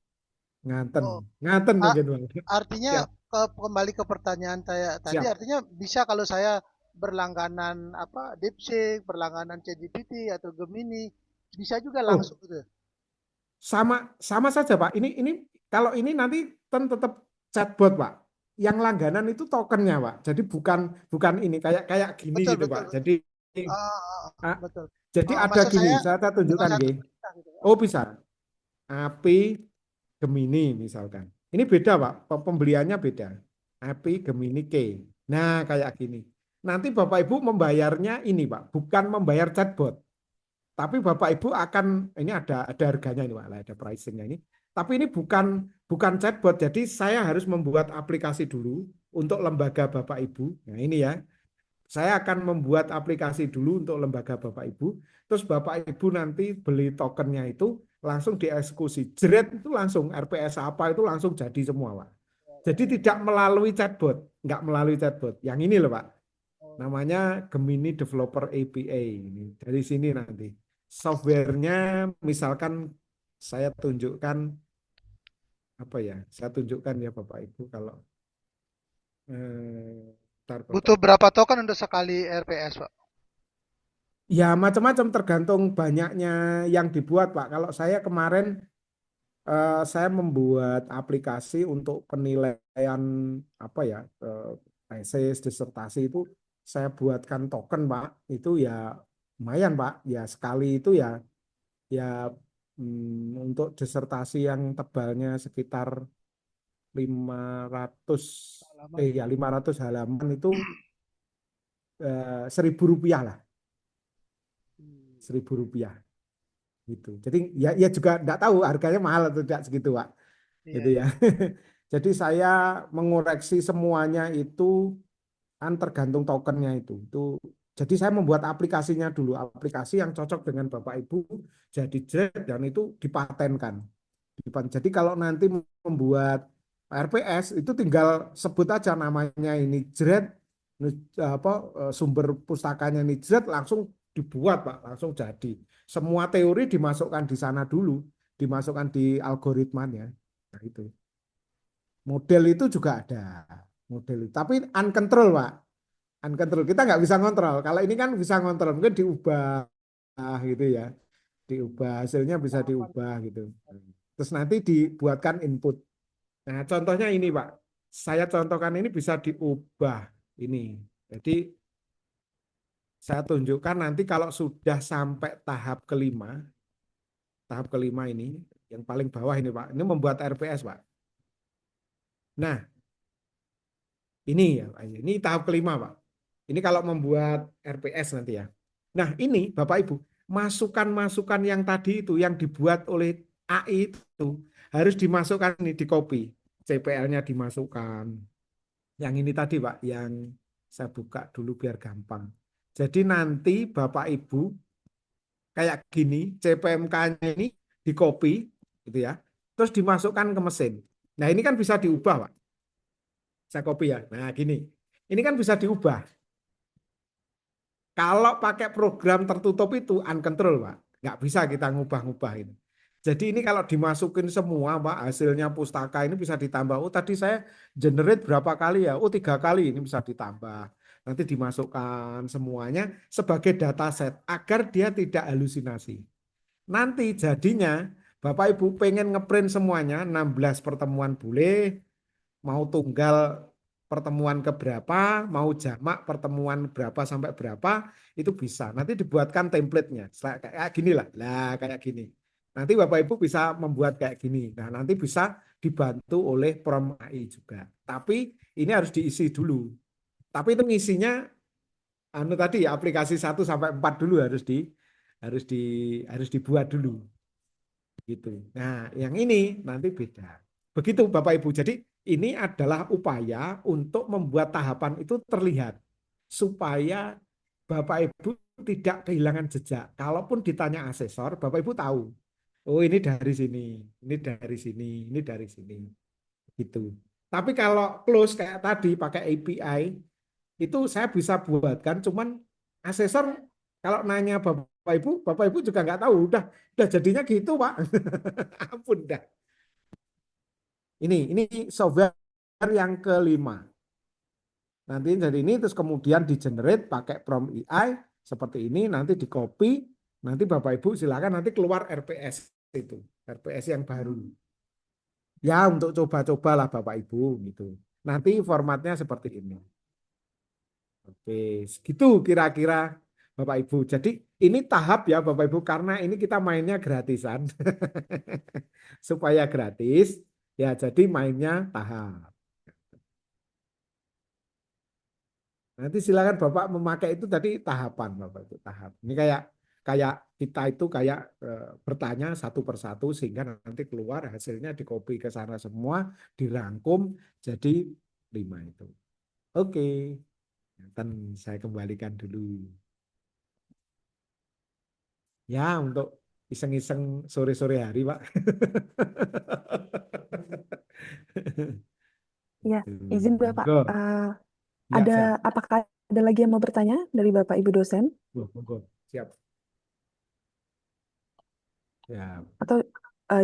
Oh, Nganten a- mungkin Bang. artinya Siap. kembali ke pertanyaan saya tadi, Siap. artinya bisa kalau saya berlangganan apa DeepSeek, berlangganan ChatGPT atau Gemini, bisa juga Oh, langsung gitu. sama saja Pak. Ini kalau ini nanti tetap chatbot Pak. Yang langganan itu tokennya Pak. Jadi bukan ini kayak gini Betul, gitu betul, Pak. betul. Jadi ah, Betul. jadi ada Maksud gini, saya saya dengan tunjukkan satu G. perintah gitu. Oh bisa. API Gemini misalkan. Ini beda Pak. Pembeliannya beda. API Gemini K. Nah, kayak gini. Nanti Bapak Ibu membayarnya ini Pak, bukan membayar chatbot. Tapi Bapak Ibu akan ini ada harganya ini Pak, ada pricingnya ini. Tapi ini bukan chatbot. Jadi saya harus membuat aplikasi dulu untuk lembaga Bapak Ibu. Nah, ini ya. Saya akan membuat aplikasi dulu untuk lembaga Bapak Ibu. Terus Bapak Ibu nanti beli tokennya itu langsung dieksekusi. Jeret itu langsung RPS apa itu langsung jadi semua, Pak. Jadi tidak melalui chatbot, nggak melalui chatbot. Yang ini loh, Pak. Namanya Gemini Developer API. Ini dari sini nanti. Softwarenya misalkan saya tunjukkan apa ya? Saya tunjukkan ya Bapak Ibu kalau bentar, Bapak Butuh Ibu. berapa token untuk sekali RPS, Pak? Ya macam-macam tergantung banyaknya yang dibuat Pak. Kalau saya kemarin saya membuat aplikasi untuk penilaian apa ya tesis disertasi itu saya buatkan token Pak. Itu ya lumayan Pak. Ya sekali itu ya untuk disertasi yang tebalnya sekitar 500 Halaman. 500 halaman itu 1.000 rupiah lah. 1.000 rupiah gitu. Jadi ya juga enggak tahu harganya mahal atau tidak segitu Pak. Gitu Iya. ya. Jadi saya mengoreksi semuanya itu kan tergantung tokennya itu. Jadi saya membuat aplikasinya dulu, aplikasi yang cocok dengan Bapak Ibu jadi JRED dan itu dipatenkan. Jadi kalau nanti membuat RPS itu tinggal sebut aja namanya ini JRED, apa sumber pustakanya ini JRED langsung dibuat Pak, langsung jadi. Semua teori dimasukkan di sana dulu, dimasukkan di algoritmanya. Nah, itu. Model itu juga ada. Model itu. Tapi uncontrol Pak. Uncontrol. Kita nggak bisa ngontrol. Kalau ini kan bisa ngontrol. Mungkin diubah gitu ya. Diubah. Hasilnya bisa diubah gitu. Terus nanti dibuatkan input. Nah contohnya ini Pak. Saya contohkan ini bisa diubah. Ini. Jadi saya tunjukkan nanti kalau sudah sampai tahap kelima. Tahap kelima ini. Yang paling bawah ini Pak. Ini membuat RPS Pak. Nah, ini ya, ini tahap kelima, Pak. Ini kalau membuat RPS nanti ya. Nah, ini Bapak Ibu, masukan-masukan yang tadi itu yang dibuat oleh AI itu harus dimasukkan ini di copy. CPL-nya dimasukkan. Yang ini tadi, Pak, yang saya buka dulu biar gampang. Jadi nanti Bapak Ibu kayak gini, CPMK-nya ini di copy gitu ya. Terus dimasukkan ke mesin. Nah, ini kan bisa diubah, Pak. Saya copy ya. Nah, gini. Ini kan bisa diubah. Kalau pakai program tertutup itu uncontrol, Pak. Nggak bisa kita ngubah-ngubah ini. Jadi ini kalau dimasukin semua, Pak, hasilnya pustaka ini bisa ditambah. Oh, tadi saya generate berapa kali ya? Oh, 3 kali ini bisa ditambah. Nanti dimasukkan semuanya sebagai dataset agar dia tidak halusinasi. Nanti jadinya Bapak Ibu pengen ngeprint semuanya, 16 pertemuan boleh, mau tunggal pertemuan keberapa, mau jamak pertemuan berapa sampai berapa, itu bisa. Nanti dibuatkan template-nya. Kayak gini lah. Lah, kayak gini. Nanti Bapak Ibu bisa membuat kayak gini. Nah, nanti bisa dibantu oleh Prom AI juga. Tapi ini harus diisi dulu. Tapi itu ngisinya tadi aplikasi 1 sampai 4 dulu harus dibuat dulu gitu. Nah, yang ini nanti beda. Begitu Bapak Ibu. Jadi ini adalah upaya untuk membuat tahapan itu terlihat supaya Bapak Ibu tidak kehilangan jejak. Kalaupun ditanya asesor, Bapak Ibu tahu. Oh, ini dari sini, ini dari sini, ini dari sini. Gitu. Tapi kalau close kayak tadi pakai API, itu saya bisa buatkan, cuman asesor kalau nanya Bapak Ibu juga nggak tahu, udah jadinya gitu Pak. Ampun dah. Ini software yang kelima. Nanti jadi ini terus kemudian di generate pakai prompt AI seperti ini, nanti di copy, nanti Bapak Ibu silakan nanti keluar RPS itu, RPS yang baru. Ya untuk coba-cobalah Bapak Ibu gitu. Nanti formatnya seperti ini. Oke, segitu kira-kira Bapak Ibu. Jadi ini tahap ya Bapak Ibu karena ini kita mainnya gratisan. Supaya gratis, ya jadi mainnya tahap. Nanti silakan Bapak memakai itu tadi tahapan Bapak itu tahap. Ini kayak kayak kita itu kayak bertanya satu persatu sehingga nanti keluar hasilnya dikopi ke sana semua, dirangkum jadi 5 itu. Oke. Dan saya kembalikan dulu. Ya, untuk iseng-iseng sore-sore hari, Pak. Ya, izin Bapak, Monggo. Ya, siap. apakah ada lagi yang mau bertanya dari Bapak Ibu dosen? Monggo. Siap. Ya. Atau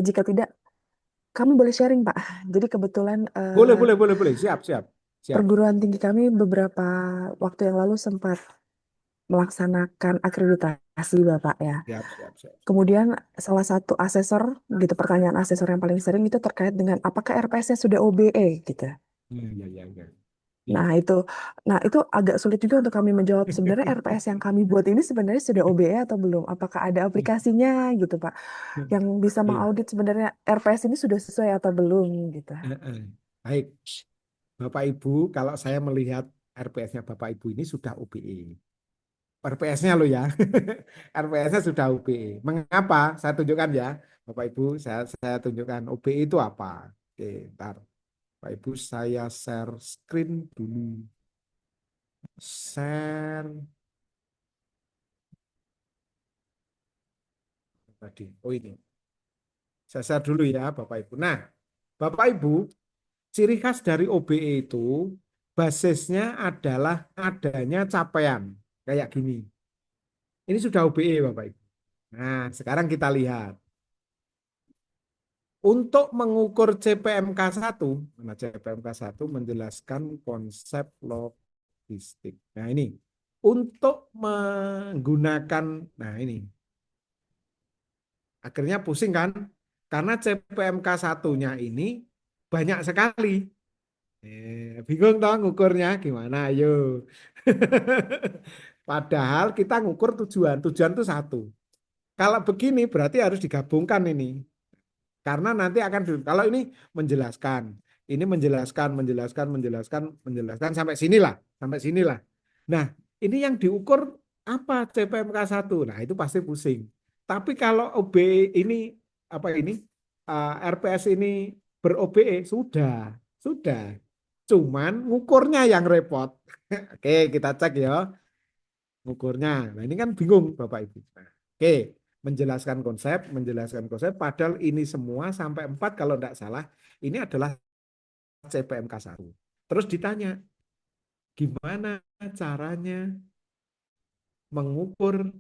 jika tidak, kami boleh sharing, Pak. Jadi kebetulan Boleh. Siap. perguruan tinggi kami beberapa waktu yang lalu sempat melaksanakan akreditasi, Bapak ya. Siap. Kemudian salah satu asesor, gitu, pertanyaan asesor yang paling sering itu terkait dengan apakah RPS-nya sudah OBE, gitu. Ya. Nah itu agak sulit juga untuk kami menjawab sebenarnya RPS yang kami buat ini sebenarnya sudah OBE atau belum? Apakah ada aplikasinya gitu Pak, yang bisa mengaudit sebenarnya RPS ini sudah sesuai atau belum gitu? Baik, Bapak Ibu, kalau saya melihat RPS-nya Bapak Ibu ini sudah OBE. RPS-nya lo ya, RPS-nya sudah OBE. Mengapa? Saya tunjukkan ya, Bapak Ibu, saya tunjukkan OBE itu apa. Oke, ntar. Bapak Ibu, saya share screen dulu. Share tadi. Oh ini. Saya share dulu ya, Bapak Ibu. Nah, Bapak Ibu, ciri khas dari OBE itu basisnya adalah adanya capaian kayak gini. Ini sudah OBE, Bapak Ibu. Nah, sekarang kita lihat. Untuk mengukur CPMK1, nah CPMK1 menjelaskan konsep logistik. Nah ini, untuk menggunakan, nah ini, akhirnya pusing kan? Karena CPMK1-nya ini banyak sekali. Bingung toh ngukurnya gimana? Ayo. Padahal kita ngukur tujuan itu satu. Kalau begini berarti harus digabungkan ini. Karena nanti akan kalau ini menjelaskan sampai sinilah. Nah, ini yang diukur apa CPMK1. Nah, itu pasti pusing. Tapi kalau OB ini apa ini RPS ini ber-OBE sudah. Cuman ngukurnya yang repot. Oke, kita cek ya ngukurnya. Nah, ini kan bingung Bapak Ibu. Nah, oke, menjelaskan konsep, padahal ini semua sampai 4 kalau tidak salah, ini adalah CPMK1. Terus ditanya, gimana caranya mengukur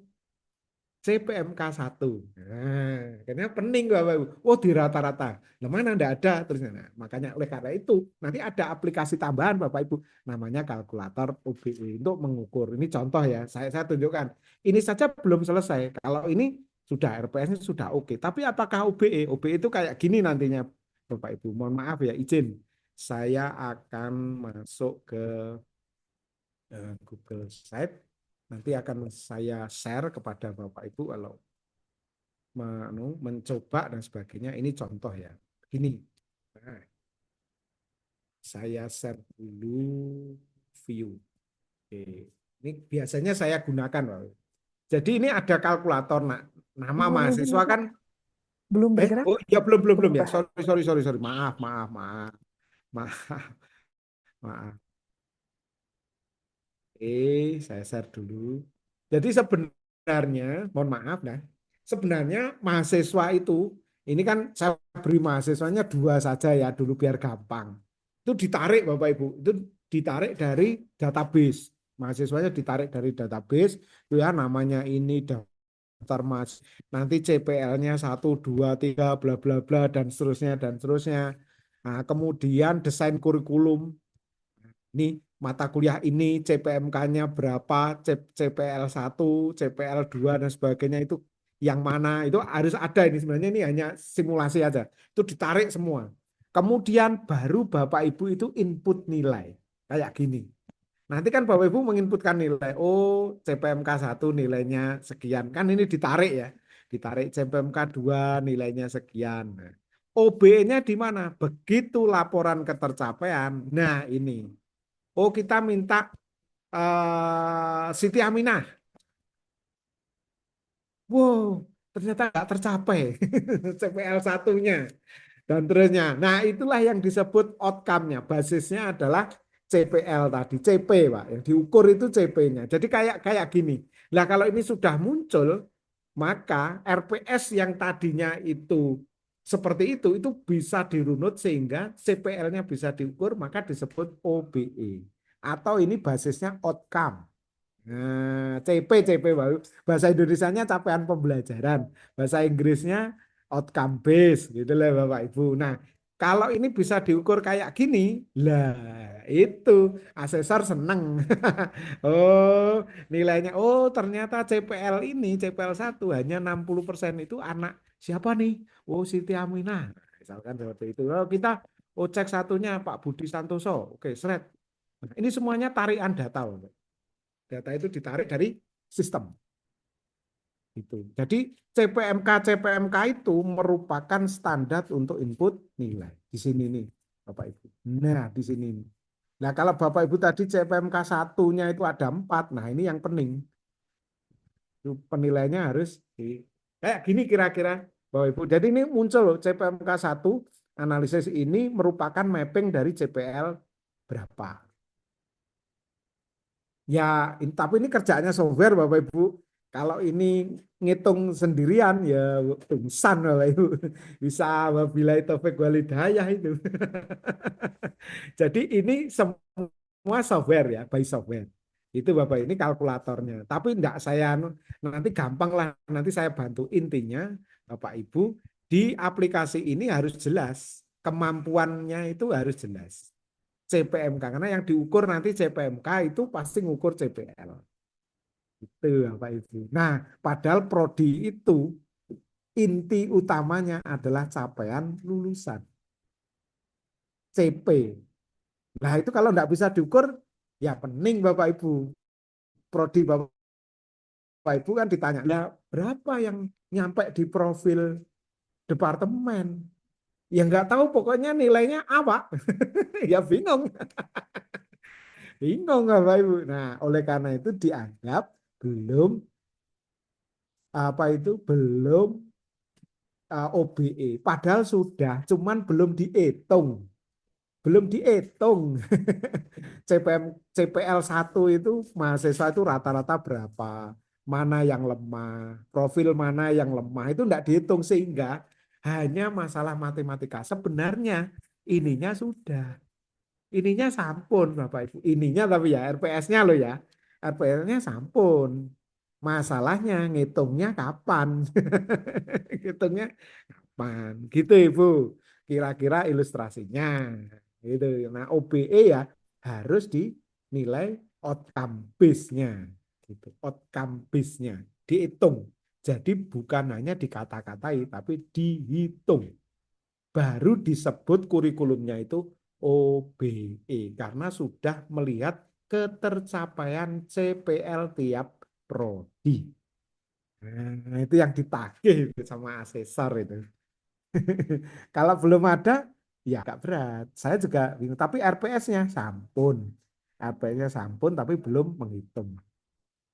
CPMK1? Nah, karena pening Bapak Ibu. Oh, di rata-rata. Nah, mana enggak ada terusnya. Nah, makanya oleh karena itu nanti ada aplikasi tambahan Bapak Ibu namanya kalkulator OBE untuk mengukur. Ini contoh ya, saya tunjukkan. Ini saja belum selesai. Kalau ini sudah RPS-nya sudah oke. Tapi apakah OBE? OBE itu kayak gini nantinya Bapak Ibu. Mohon maaf ya, izin. Saya akan masuk ke Google Site. Nanti akan saya share kepada Bapak Ibu kalau mencoba dan sebagainya. Ini contoh ya. Ini. Nah, saya share dulu view. Oke. Ini biasanya saya gunakan, Pak. Jadi ini ada kalkulator. Nah, nama Oh, ini mahasiswa Pak. kan Belum bergerak? oh ya belum ya. Berubah. Sorry. Maaf. Maaf. Saya share dulu. Jadi sebenarnya, mohon maaf nah, sebenarnya mahasiswa itu, ini kan saya beri mahasiswanya 2 saja ya dulu biar gampang. Itu ditarik Bapak Ibu, itu ditarik dari database. Mahasiswanya ditarik dari database, itu ya namanya ini daftar mas, nanti CPL-nya 1, 2, 3, bla bla bla dan seterusnya dan seterusnya. Nah, kemudian desain kurikulum. Ini mata kuliah ini CPMK-nya berapa, CPL 1, CPL 2 dan sebagainya itu yang mana itu harus ada ini sebenarnya ini hanya simulasi aja. Itu ditarik semua. Kemudian baru Bapak Ibu itu input nilai kayak gini. Nanti kan Bapak Ibu menginputkan nilai. Oh, CPMK 1 nilainya sekian. Kan ini ditarik ya. Ditarik CPMK 2 nilainya sekian. Nah, OB-nya di mana? Begitu laporan ketercapaian. Nah, ini. Oh, kita minta Siti Aminah. Wow, ternyata nggak tercapai CPL satunya dan terusnya. Nah, itulah yang disebut outcome-nya. Basisnya adalah CPL tadi, CP, Pak. Yang diukur itu CP-nya. Jadi kayak kayak gini. Nah, kalau ini sudah muncul, maka RPS yang tadinya itu seperti itu bisa dirunut sehingga CPL-nya bisa diukur, maka disebut OBE. Atau ini basisnya outcome. Nah, CP baru. Bahasa Indonesianya capaian pembelajaran. Bahasa Inggrisnya outcome based gitu lah Bapak Ibu. Nah, kalau ini bisa diukur kayak gini, lah itu asesor seneng. Oh, nilainya oh ternyata CPL ini CPL 1 hanya 60% itu anak siapa nih? Oh, Siti Aminah. Misalkan seperti itu. Oh, kita cek satunya Pak Budi Santoso. Oke, seret. Nah, ini semuanya tarikan data, Bapak. Data itu ditarik dari sistem. Itu. Jadi CPMK itu merupakan standar untuk input nilai. Di sini nih, Bapak Ibu. Nah, di sini nih. Nah, kalau Bapak Ibu tadi CPMK 1-nya itu ada 4. Nah, ini yang pening. Itu penilaiannya harus kayak gini kira-kira Bapak Ibu. Jadi ini muncul loh CPMK 1 analisis ini merupakan mapping dari CPL berapa. Ya, tapi ini kerjaannya software Bapak Ibu. Kalau ini ngitung sendirian ya pingsan Bapak Ibu. Bisa wabillahi taufik walhidayah itu. Jadi ini semua software ya, by software. Itu Bapak ini kalkulatornya. Tapi enggak saya nanti gampang lah, nanti saya bantu intinya Bapak Ibu di aplikasi ini harus jelas, kemampuannya itu harus jelas. CPMK karena yang diukur nanti CPMK itu pasti ngukur CPL. Itu Bapak Ibu. Nah, padahal prodi itu inti utamanya adalah capaian lulusan. CP. Nah, itu kalau nggak bisa diukur, ya pening Bapak Ibu. Prodi Bapak Ibu kan ditanya, nah, berapa yang nyampe di profil departemen? Ya nggak tahu, pokoknya nilainya apa. Ya bingung. Bingung Bapak Ibu. Nah, oleh karena itu dianggap belum belum OBE. Padahal sudah, cuman belum dihitung. Belum dihitung. CPL 1 itu mahasiswa itu rata-rata berapa? Mana yang lemah? Profil mana yang lemah? Itu enggak dihitung sehingga hanya masalah matematika. Sebenarnya ininya sudah. Ininya sampun Bapak Ibu. Ininya tapi ya RPS-nya loh ya. RPS-nya sampun. Masalahnya ngitungnya kapan? Ngitungnya kapan? Gitu Ibu. Kira-kira ilustrasinya. Gitu. Nah, OBE ya harus dinilai outcome base-nya. Gitu. Outcome base-nya dihitung. Jadi bukan hanya dikata-katai tapi dihitung. Baru disebut kurikulumnya itu OBE karena sudah melihat ketercapaian CPL tiap prodi. Nah, itu yang ditagih itu sama asesor itu. Kalau belum ada, ya agak berat. Saya juga bingung. Tapi RPS-nya sampun. RPS-nya sampun, tapi belum menghitung.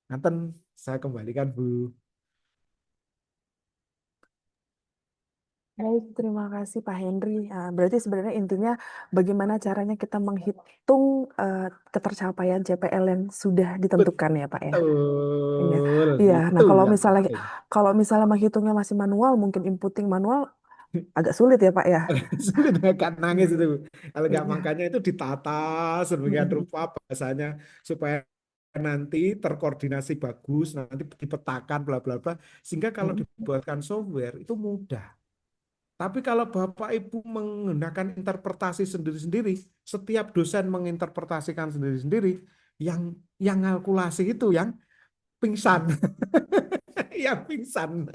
Nanti saya kembalikan, Bu. Baik, terima kasih Pak Henry. Berarti sebenarnya intinya bagaimana caranya kita menghitung ketercapaian CPL yang sudah ditentukan ya Pak ya. Iya, Betul, iya. Nah itu yang penting. kalau misalnya menghitungnya masih manual, mungkin inputting manual agak sulit ya Pak ya. Sulit agak nangis itu. Hmm, Kalau nggak, Iya. makanya itu ditata sedemikian Mm-mm. rupa bahasanya supaya nanti terkoordinasi bagus, nanti dipetakan bla bla bla, sehingga kalau Mm-mm. dibuatkan software itu mudah. Tapi kalau Bapak Ibu menggunakan interpretasi sendiri-sendiri, setiap dosen menginterpretasikan sendiri-sendiri, yang kalkulasi itu yang pingsan, yang pingsan.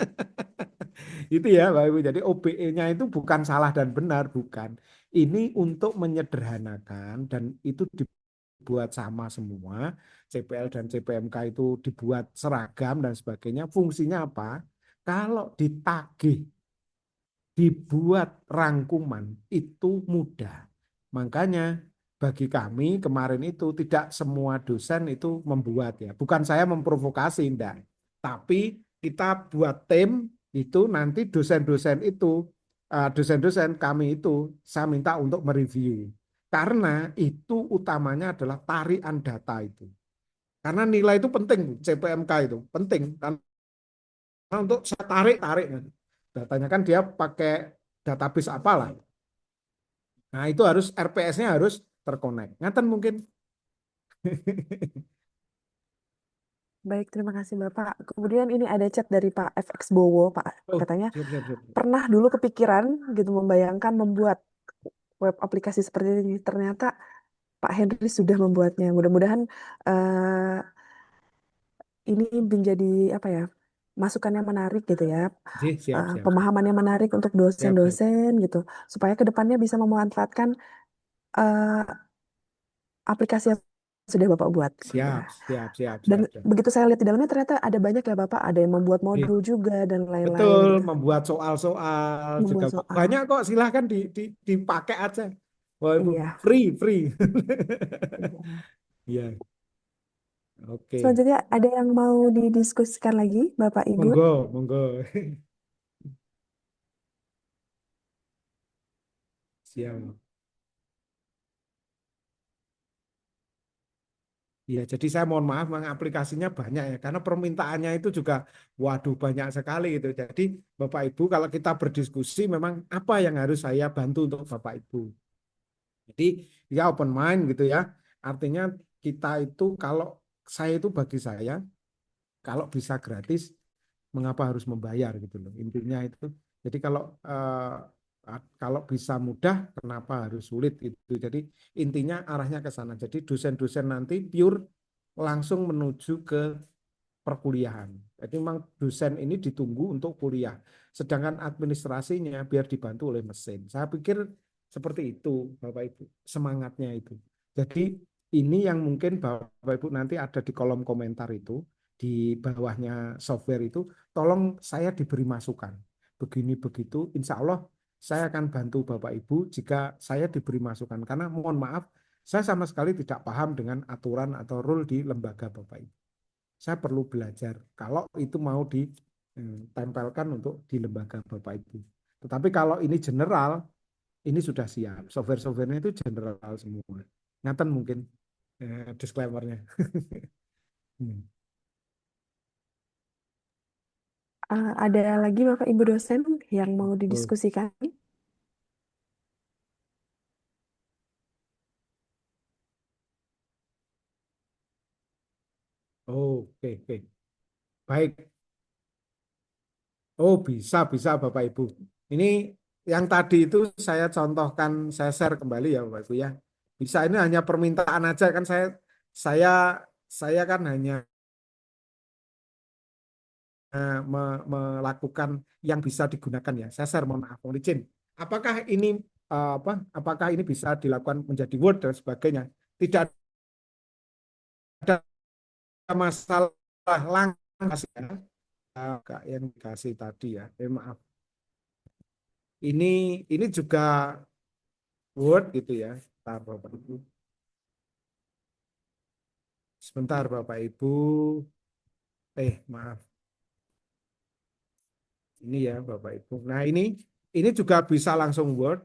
Itu ya Bapak Ibu. Jadi OBE-nya itu bukan salah dan benar, bukan. Ini untuk menyederhanakan dan itu dibuat sama semua. CPL dan CPMK itu dibuat seragam dan sebagainya. Fungsinya apa? Kalau ditagih, dibuat rangkuman itu mudah. Makanya bagi kami kemarin itu tidak semua dosen itu membuat ya. Bukan saya memprovokasi, enggak. Tapi kita buat tim itu nanti dosen-dosen itu, dosen-dosen kami itu saya minta untuk mereview. Karena itu utamanya adalah tarian data itu. Karena nilai itu penting, CPMK itu penting. Karena untuk saya tarik datanya kan dia pakai database apalah. Nah, itu harus RPS-nya harus terkonek. Ngaten mungkin. Baik, terima kasih Bapak. Kemudian ini ada chat dari Pak FX Bowo, Pak. Oh, Katanya, siap, siap, siap. pernah dulu kepikiran gitu membayangkan membuat web aplikasi seperti ini. Ternyata Pak Henry sudah membuatnya. Mudah-mudahan eh, ini menjadi apa ya, masukan yang menarik gitu ya, Siap, siap, siap, siap. pemahaman yang menarik untuk Siap, siap. dosen-dosen gitu, supaya kedepannya bisa memanfaatkan eh, aplikasi yang sudah Bapak buat gitu. Siap, siap, siap, Dan siap, siap. begitu saya lihat di dalamnya ternyata ada banyak ya Bapak, ada yang membuat Iya, modul juga dan lain-lain betul, gitu, membuat soal-soal juga membuat soal. banyak kok. Silahkan dipakai aja. Wah, itu Iya. free, free. Iya. Iya, oke. Selanjutnya ada yang mau didiskusikan lagi, Bapak Ibu? Monggo, monggo. Siap. Ya, jadi saya mohon maaf, memang aplikasinya banyak ya, karena permintaannya itu juga, waduh, banyak sekali gitu. Jadi Bapak Ibu, kalau kita berdiskusi, memang apa yang harus saya bantu untuk Bapak Ibu. Jadi ya open mind gitu ya. Artinya kita itu kalau saya itu bagi saya, kalau bisa gratis, mengapa harus membayar gitu loh. Intinya itu. Jadi kalau bisa mudah, kenapa harus sulit itu. Jadi intinya arahnya ke sana. Jadi dosen-dosen nanti pure langsung menuju ke perkuliahan. Jadi memang dosen ini ditunggu untuk kuliah. Sedangkan administrasinya biar dibantu oleh mesin. Saya pikir seperti itu, Bapak Ibu. Semangatnya itu. Jadi ini yang mungkin Bapak Ibu nanti ada di kolom komentar itu, di bawahnya software itu, tolong saya diberi masukan. Begini begitu, insya Allah saya akan bantu Bapak Ibu jika saya diberi masukan. Karena mohon maaf, saya sama sekali tidak paham dengan aturan atau rule di lembaga Bapak Ibu. Saya perlu belajar kalau itu mau ditempelkan untuk di lembaga Bapak Ibu. Tetapi kalau ini general, ini sudah siap. Software-softwarenya itu general semua. Ngaten mungkin disclaimer-nya. Ada lagi Bapak Ibu dosen yang mau Oh, didiskusikan? oke, oke. Baik. Oh, bisa, bisa Bapak Ibu. Ini yang tadi itu saya contohkan, saya share kembali ya Bapak Ibu ya. Bisa, ini hanya permintaan aja kan, saya saya kan hanya melakukan yang bisa digunakan ya. Saya share, mohon maaf, mohon izin. Apakah ini Apakah ini bisa dilakukan menjadi Word dan sebagainya? Tidak ada masalah langsung. Kak yang dikasih tadi ya. Maaf. Ini juga Word gitu ya. Bentar Bapak Ibu. Sebentar Bapak Ibu. Maaf. Ini ya Bapak Ibu. Nah ini juga bisa langsung Word.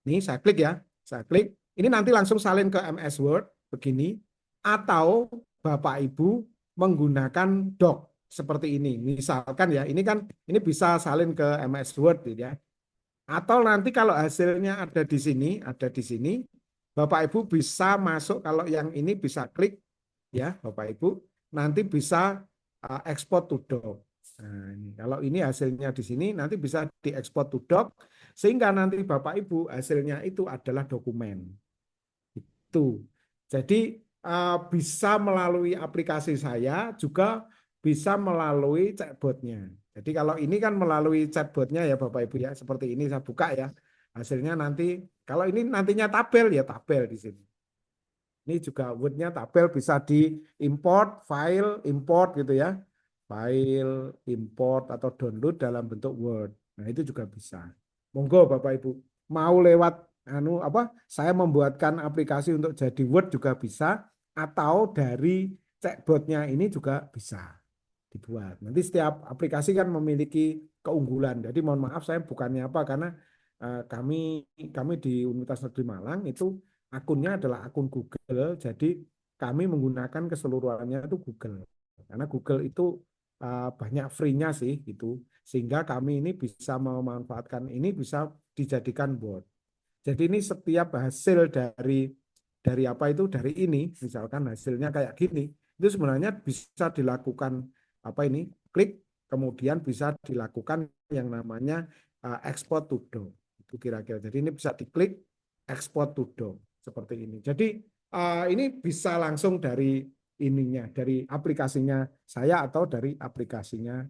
Ini saya klik ya. Saya klik. Ini nanti langsung salin ke MS Word begini. Atau Bapak Ibu menggunakan doc seperti ini. Misalkan ya, ini bisa salin ke MS Word gitu ya. Atau nanti kalau hasilnya ada di sini, Bapak Ibu bisa masuk, kalau yang ini bisa klik ya Bapak Ibu, nanti bisa export to doc. Nah, kalau ini hasilnya di sini nanti bisa diekspor to doc sehingga nanti Bapak Ibu hasilnya itu adalah dokumen. Itu. Jadi bisa melalui aplikasi saya juga bisa melalui chatbotnya. Jadi kalau ini kan melalui chatbotnya ya Bapak Ibu ya, seperti ini saya buka ya. Hasilnya nanti, kalau ini nantinya tabel ya tabel di sini. Ini juga Word-nya tabel bisa di-import, file, import gitu ya. File, import atau download dalam bentuk Word. Nah, itu juga bisa. Monggo Bapak Ibu, mau lewat saya membuatkan aplikasi untuk jadi Word juga bisa, atau dari chatbotnya ini juga bisa dibuat. Nanti setiap aplikasi kan memiliki keunggulan. Jadi mohon maaf saya bukannya apa, karena kami di Universitas Negeri Malang itu akunnya adalah akun Google, jadi kami menggunakan keseluruhannya itu Google. Karena Google itu banyak free-nya sih gitu. Sehingga kami ini bisa memanfaatkan ini, bisa dijadikan bot. Jadi ini setiap hasil dari apa itu, dari ini, misalkan hasilnya kayak gini, itu sebenarnya bisa dilakukan klik, kemudian bisa dilakukan yang namanya export to doc. Itu kira-kira. Jadi ini bisa diklik export to doc seperti ini. Jadi ini bisa langsung dari ininya, dari aplikasinya saya atau dari aplikasinya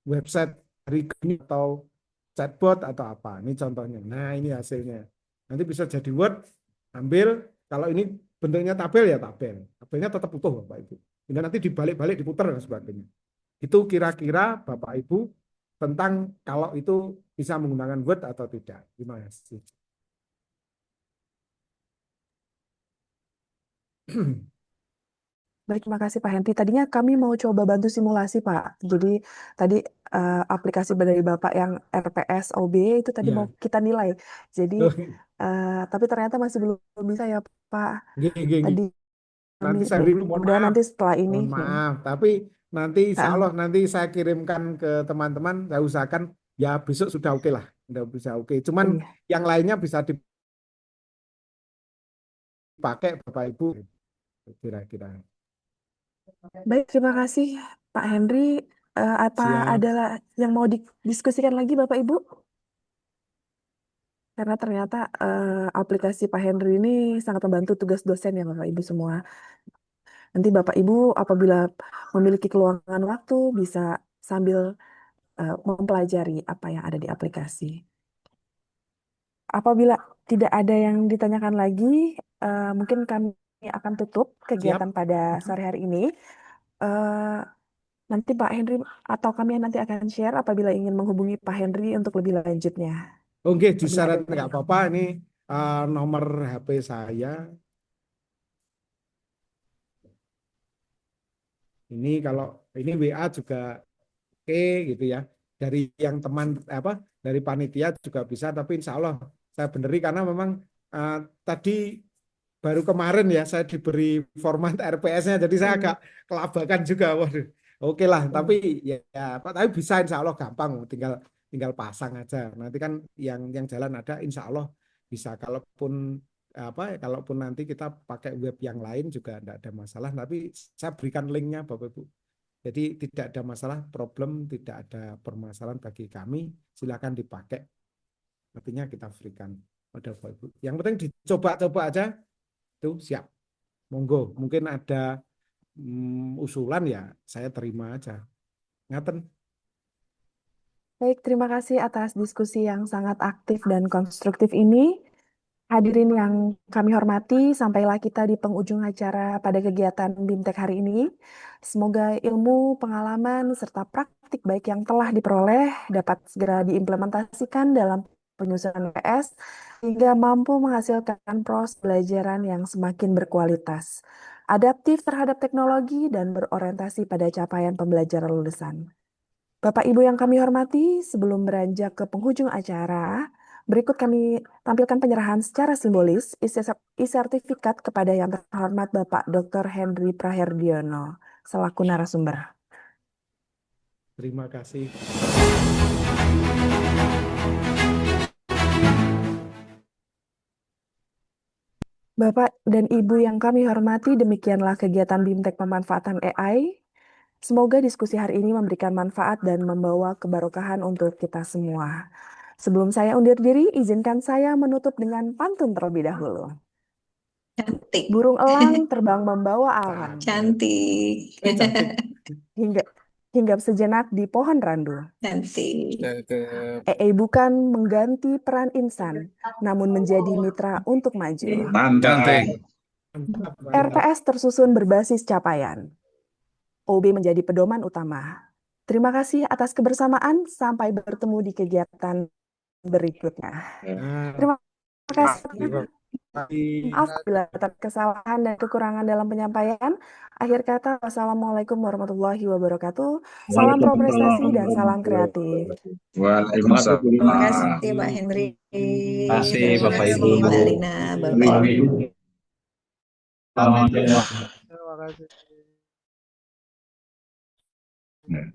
website dari atau chatbot atau apa. Ini contohnya. Nah, ini hasilnya. Nanti bisa jadi Word, ambil, kalau ini bentuknya tabel ya tabel. Tabelnya tetap utuh Bapak Ibu. Ini nanti dibalik-balik, diputar dan sebagainya. Itu kira-kira Bapak Ibu tentang kalau itu bisa menggunakan Word atau tidak. Terima kasih. Baik, terima kasih Pak Henry. Tadinya kami mau coba bantu simulasi, Pak. Jadi tadi aplikasi dari Bapak yang RPS OB itu tadi Ya. mau kita nilai. Jadi tapi ternyata masih belum bisa ya, Pak. Tadi Nanti saya baik, dulu, mohon mudah-mudahan maaf. nanti setelah ini. Mohon maaf, tapi nanti insya Allah nanti saya kirimkan ke teman-teman, saya usahakan ya besok sudah oke lah, sudah bisa oke. Cuman yang lainnya bisa dipakai Bapak Ibu kira-kira. Baik, terima kasih Pak Henry. Apa Siap. ada yang mau didiskusikan lagi Bapak Ibu? Karena ternyata aplikasi Pak Henry ini sangat membantu tugas dosen ya Bapak Ibu semua. Nanti Bapak Ibu apabila memiliki keluangan waktu bisa sambil mempelajari apa yang ada di aplikasi. Apabila tidak ada yang ditanyakan lagi, mungkin kami akan tutup kegiatan pada sore hari ini. Nanti Pak Henry atau kami nanti akan share apabila ingin menghubungi Pak Henry untuk lebih lanjutnya. Oke, disyarat nggak apa-apa. Ini nomor HP saya. Ini kalau ini WA juga oke gitu ya. Dari yang teman dari panitia juga bisa, tapi insya Allah saya beneri karena memang tadi baru kemarin ya saya diberi format RPS-nya, jadi saya agak kelabakan juga. Waduh, oke lah. Tapi tapi bisa insya Allah gampang, tinggal pasang aja. Nanti kan yang jalan ada, insya Allah bisa. Kalaupun nanti kita pakai web yang lain juga tidak ada masalah. Tapi saya berikan linknya Bapak Ibu. Jadi tidak ada masalah, problem, tidak ada permasalahan bagi kami. Silakan dipakai. Artinya kita berikan pada Bapak Ibu. Yang penting dicoba-coba aja. Itu siap. Monggo. Mungkin ada usulan ya saya terima aja. Ngaten. Baik, terima kasih atas diskusi yang sangat aktif dan konstruktif ini. Hadirin yang kami hormati, sampailah kita di penghujung acara pada kegiatan BIMTEK hari ini. Semoga ilmu, pengalaman, serta praktik baik yang telah diperoleh dapat segera diimplementasikan dalam penyusunan PS hingga mampu menghasilkan proses pembelajaran yang semakin berkualitas, adaptif terhadap teknologi, dan berorientasi pada capaian pembelajaran lulusan. Bapak Ibu yang kami hormati, sebelum beranjak ke penghujung acara, berikut kami tampilkan penyerahan secara simbolis e-sertifikat kepada yang terhormat Bapak Dr. Henry Praherdiono selaku narasumber. Terima kasih. Bapak dan Ibu yang kami hormati, demikianlah kegiatan BIMTEK pemanfaatan AI. Semoga diskusi hari ini memberikan manfaat dan membawa keberkahan untuk kita semua. Sebelum saya undur diri, izinkan saya menutup dengan pantun terlebih dahulu. Cantik. Burung elang terbang membawa awan, Cantik. Cantik. hinggap sejenak di pohon randu. Cantik. Bukan mengganti peran insan, namun menjadi mitra untuk maju. Cantik. Mantap, mantap. RPS tersusun berbasis capaian. OB menjadi pedoman utama. Terima kasih atas kebersamaan. Sampai bertemu di kegiatan berikutnya. Nah, Terima kasih. terima kasih. Maaf bila terdapat kesalahan dan kekurangan dalam penyampaian. Akhir kata, wassalamualaikum warahmatullahi wabarakatuh. Salam pro prestasi dan salam kreatif. Waalaikumsalam. Terima kasih Pak Henry. Terima kasih, Terima Bapak kasih Ibu. Mbak Lina, Bapak Ibu. Terima kasih. Ya.